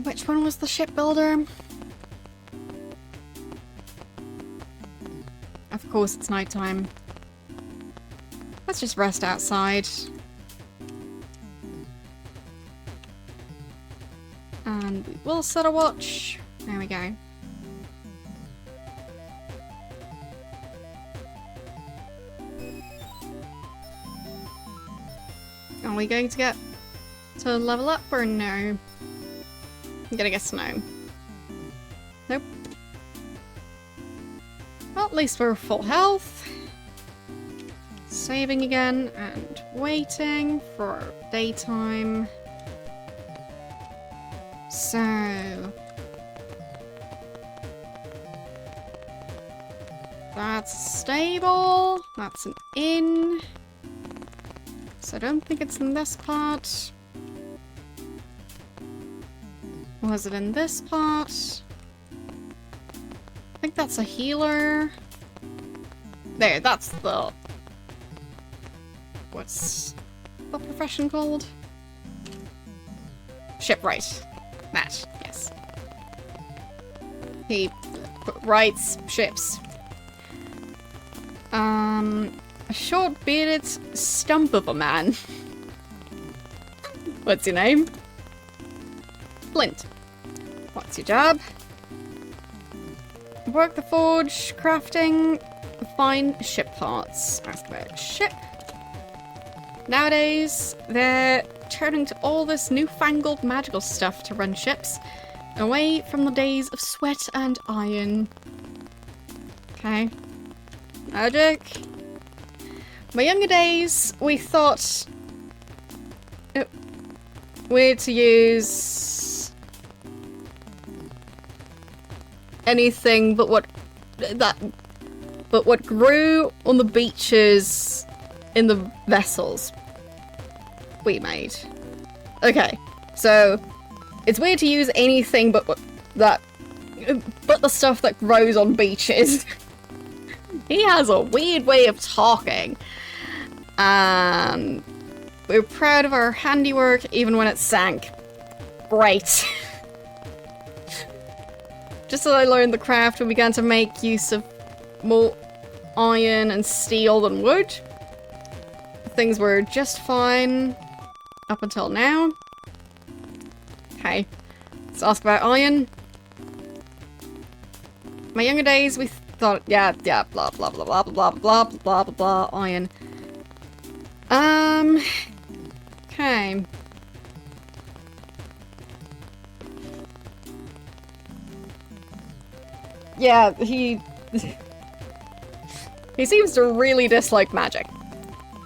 Which one was the shipbuilder? Of course it's nighttime. Let's just rest outside. And we will set a watch. There we go. Are we going to get to level up or no? I'm gonna guess no. Nope. Well, at least we're full health. Saving again and waiting for daytime. So... that's stable. That's an inn. So I don't think it's in this part. Was it in this part? I think that's a healer. There, that's the... what's the profession called? Shipwright. That, yes. He writes ships. A short-bearded stump of a man. What's your name? Flint. What's your job? Work the forge, crafting, find ship parts. Ask about ship. Nowadays, they're turning to all this newfangled magical stuff to run ships, away from the days of sweat and iron. Okay. Magic. My younger days, we thought it weird to use anything but what grew on the beaches in the vessels we made. Okay, so it's weird to use anything but the stuff that grows on beaches. He has a weird way of talking. And we're proud of our handiwork even when it sank. Great. Just as I learned the craft, we began to make use of more iron and steel than wood. Things were just fine up until now. Okay, let's ask about iron. My younger days, we thought, yeah, blah, blah, blah, blah, blah, blah, blah, blah, blah, blah, iron. Okay. Yeah, he seems to really dislike magic.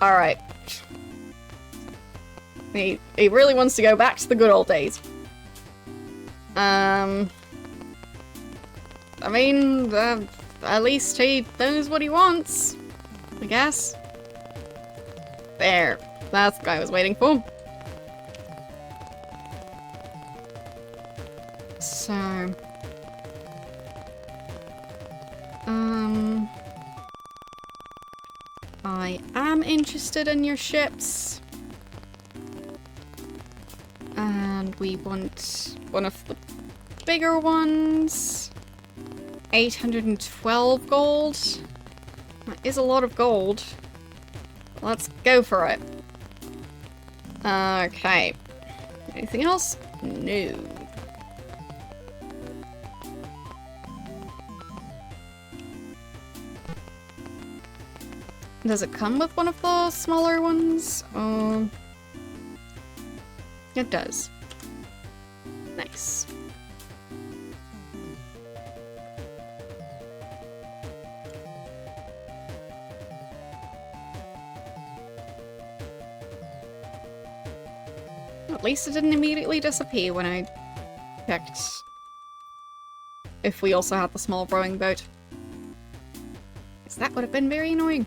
Alright. He really wants to go back to the good old days. I mean, at least he knows what he wants, I guess. There. That's the guy I was waiting for. So... I am interested in your ships. And we want one of the bigger ones. 812 gold. That is a lot of gold. Let's go for it. Okay. Anything else? No. Does it come with one of the smaller ones? It does. Nice. At least it didn't immediately disappear when I checked if we also had the small rowing boat. Because that would have been very annoying.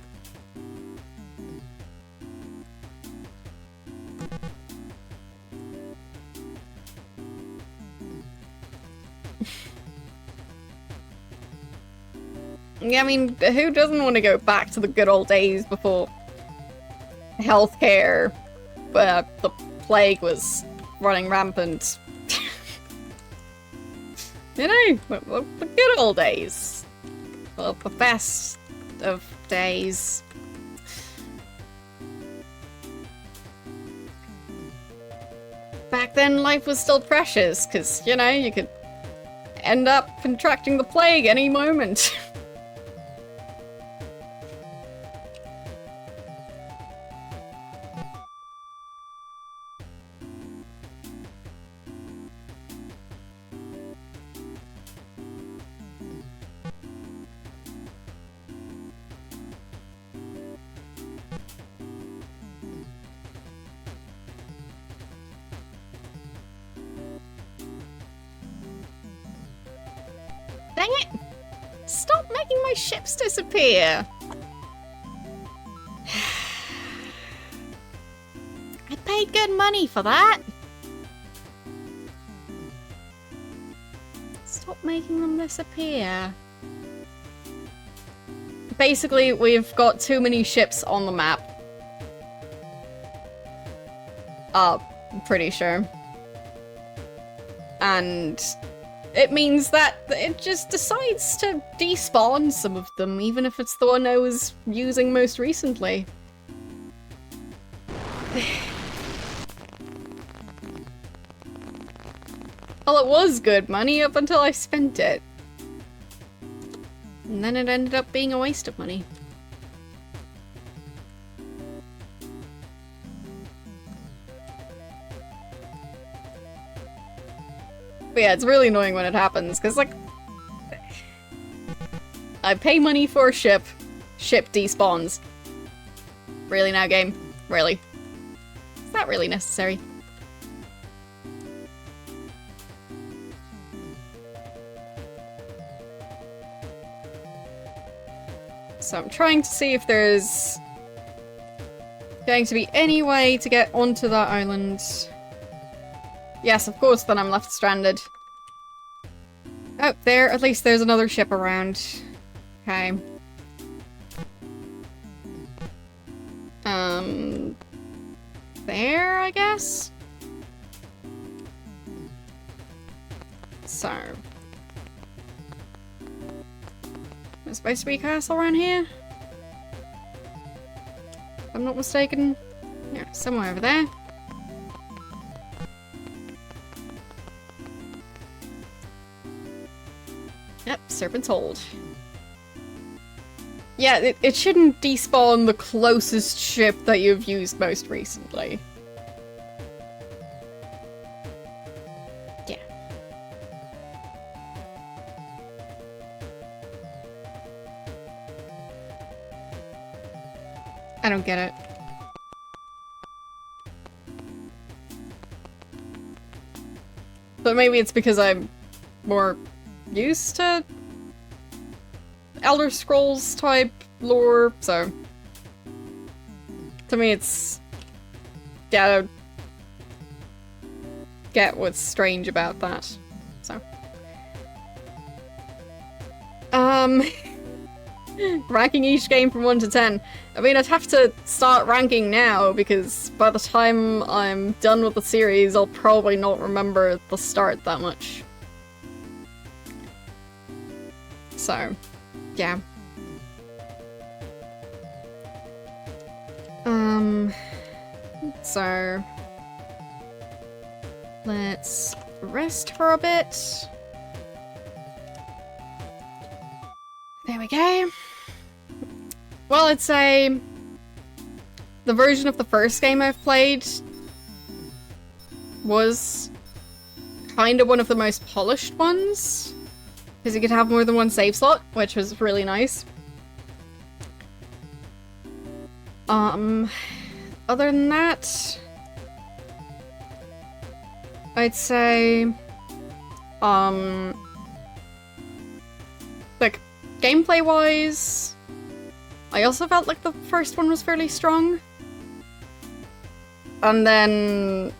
Yeah, I mean, who doesn't want to go back to the good old days before healthcare, where the plague was running rampant? You know, the good old days. Well, the best of days. Back then, life was still precious, because, you know, you could end up contracting the plague any moment. Dang it! Stop making my ships disappear! I paid good money for that! Stop making them disappear. Basically, we've got too many ships on the map. I'm pretty sure. And it means that it just decides to despawn some of them, even if it's the one I was using most recently. Well, it was good money up until I spent it. And then it ended up being a waste of money. But yeah, it's really annoying when it happens, because, like, I pay money for a ship despawns. Really now, game? Really? Is that really necessary? So I'm trying to see if there's going to be any way to get onto that island. Yes, of course, then I'm left stranded. Oh, there, at least there's another ship around. Okay. There, I guess? So. There's supposed to be a castle around here? If I'm not mistaken. Yeah, somewhere over there. Yep, Serpent's Hold. Yeah, it shouldn't despawn the closest ship that you've used most recently. Yeah. I don't get it. But maybe it's because I'm more used to Elder Scrolls type lore, so to me it's, yeah, I don't get what's strange about that. So ranking each game from 1 to 10. I mean, I'd have to start ranking now, because by the time I'm done with the series I'll probably not remember the start that much. So, yeah. So let's rest for a bit. There we go. Well, I'd say the version of the first game I've played was kind of one of the most polished ones, because you could have more than one save slot, which was really nice. Other than that, I'd say, like, gameplay-wise, I also felt like the first one was fairly strong. And then,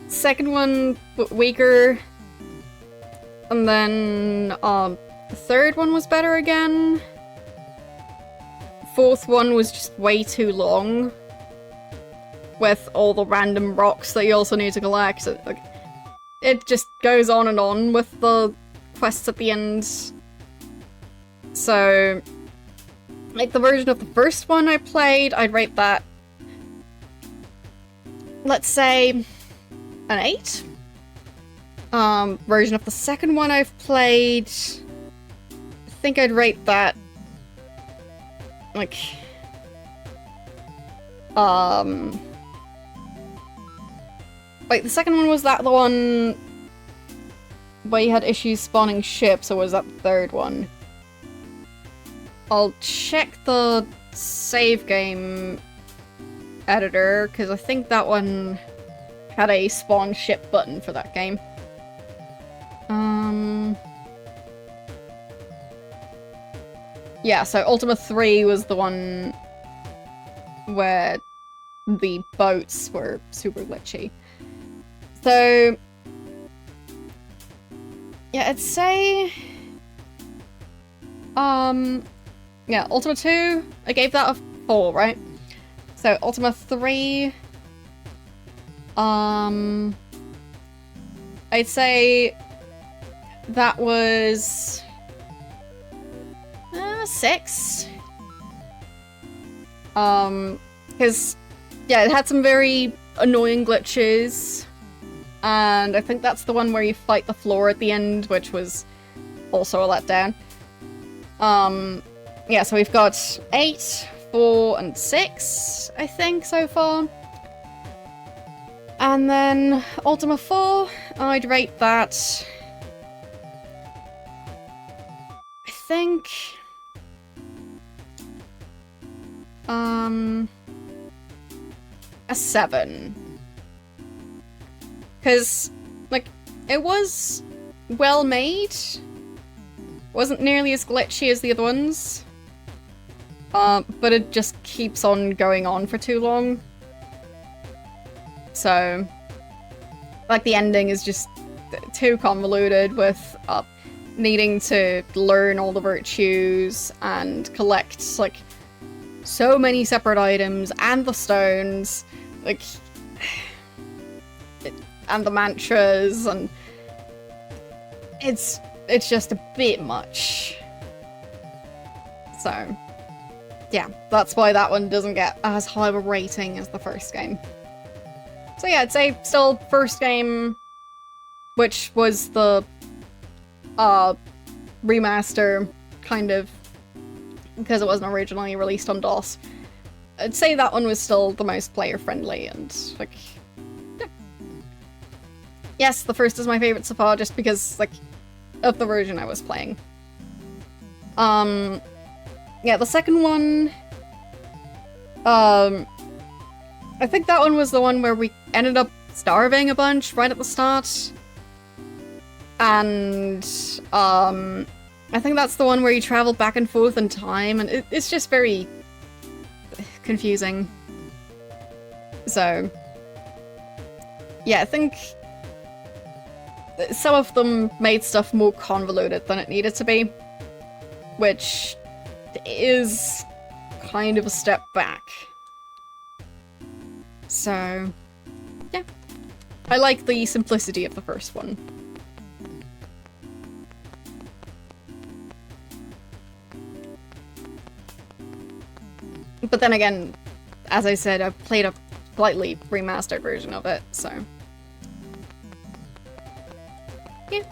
second one, weaker. And then, the third one was better again. Fourth one was just way too long, with all the random rocks that you also need to collect. It just goes on and on with the quests at the end. So, like, the version of the first one I played, I'd rate that, let's say, an 8. Version of the second one I've played, I think I'd rate that, like, wait, the second one, was that the one where you had issues spawning ships, or was that the third one? I'll check the save game editor, because I think that one had a spawn ship button for that game. Yeah, so Ultima 3 was the one where the boats were super glitchy. So, yeah, I'd say, yeah, Ultima 2, I gave that a 4, right? So, Ultima 3, I'd say that was 6. Because, yeah, it had some very annoying glitches, and I think that's the one where you fight the floor at the end, which was also a letdown. Yeah, so we've got 8, 4, and 6, I think, so far. And then Ultima 4, I'd rate that, I think, a 7. Because, like, it was well made. Wasn't nearly as glitchy as the other ones. But it just keeps on going on for too long. So, like, the ending is just too convoluted with needing to learn all the virtues and collect, like, so many separate items and the stones, like, and the mantras, and it's just a bit much. So, yeah, that's why that one doesn't get as high of a rating as the first game. So yeah, I'd say still first game, which was the remaster, kind of, because it wasn't originally released on DOS. I'd say that one was still the most player-friendly, and, like, yeah. Yes, the first is my favorite so far, just because, like, of the version I was playing. Yeah, the second one, I think that one was the one where we ended up starving a bunch right at the start. And, I think that's the one where you travel back and forth in time, and it's just very confusing. So, yeah, I think some of them made stuff more convoluted than it needed to be, which is kind of a step back. So, yeah. I like the simplicity of the first one. But then again, as I said, I've played a slightly remastered version of it, so... yeah.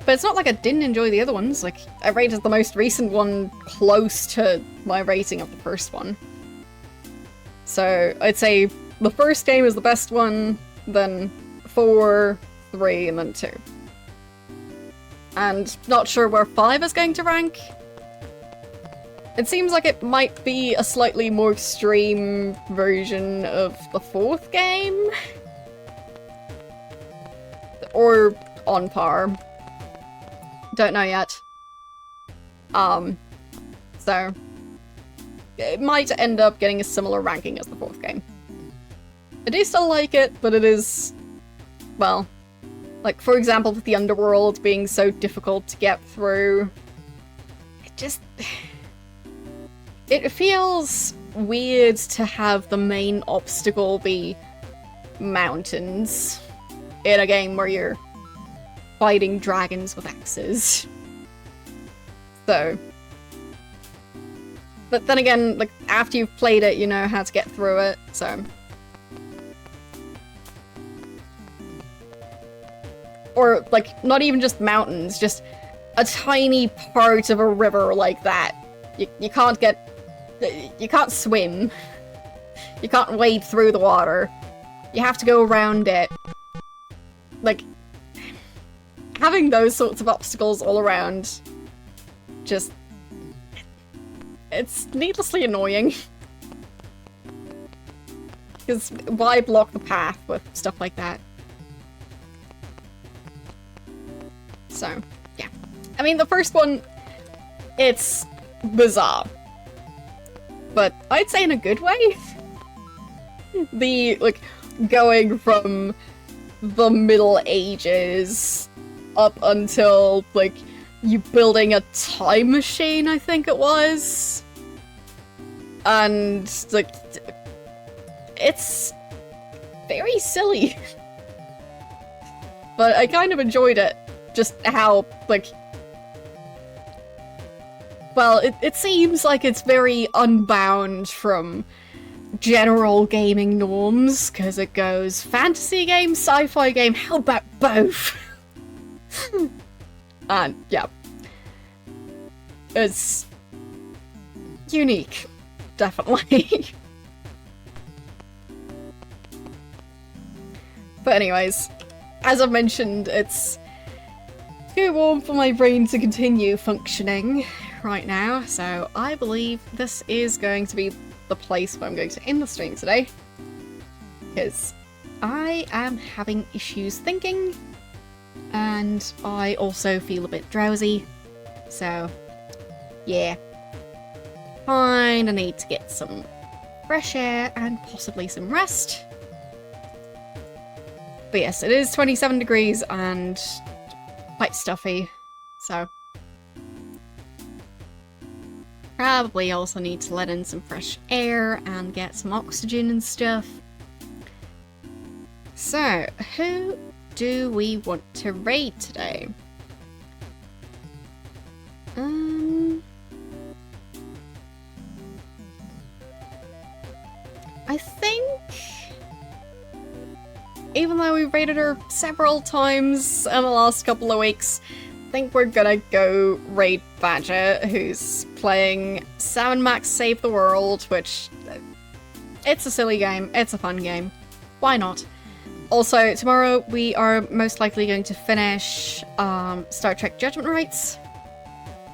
But it's not like I didn't enjoy the other ones, like, I rated the most recent one close to my rating of the first one. So, I'd say the first game is the best one, then 4, 3, and then 2. And not sure where 5 is going to rank. It seems like it might be a slightly more extreme version of the 4th game. Or on par. Don't know yet. So it might end up getting a similar ranking as the 4th game. I do still like it, but it is, well, like, for example, with the Underworld being so difficult to get through, it feels weird to have the main obstacle be mountains in a game where you're fighting dragons with axes. So, but then again, like, after you've played it, you know how to get through it, so. Or, like, not even just mountains, just a tiny part of a river like that. You can't you can't swim. You can't wade through the water. You have to go around it. Like, having those sorts of obstacles all around, just, it's needlessly annoying. Because why block the path with stuff like that? So, yeah. I mean, the first one, it's bizarre. But I'd say in a good way. The, like, going from the Middle Ages up until, like, you building a time machine, I think it was. And, like, it's very silly. But I kind of enjoyed it. Just how, like, well, it seems like it's very unbound from general gaming norms, because it goes fantasy game, sci-fi game, how about both? And, yeah. It's unique, definitely. But anyways, as I've mentioned, it's too warm for my brain to continue functioning right now, so I believe this is going to be the place where I'm going to end the stream today, because I am having issues thinking, and I also feel a bit drowsy, so yeah, kinda need to get some fresh air and possibly some rest. But yes, it is 27 degrees and quite stuffy, so probably also need to let in some fresh air and get some oxygen and stuff. So, who do we want to raid today? I think, even though we've raided her several times in the last couple of weeks, I think we're gonna go raid Badger, who's playing Salmon Max Save the World, which, it's a silly game, it's a fun game, why not? Also, tomorrow we are most likely going to finish Star Trek Judgment Rights,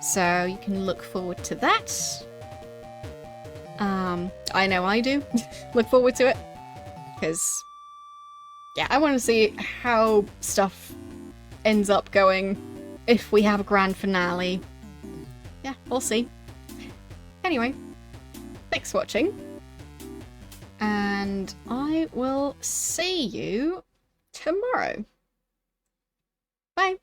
so you can look forward to that. I know I do look forward to it, because yeah, I want to see how stuff ends up going if we have a grand finale. Yeah, we'll see. Anyway, thanks for watching, and I will see you tomorrow. Bye!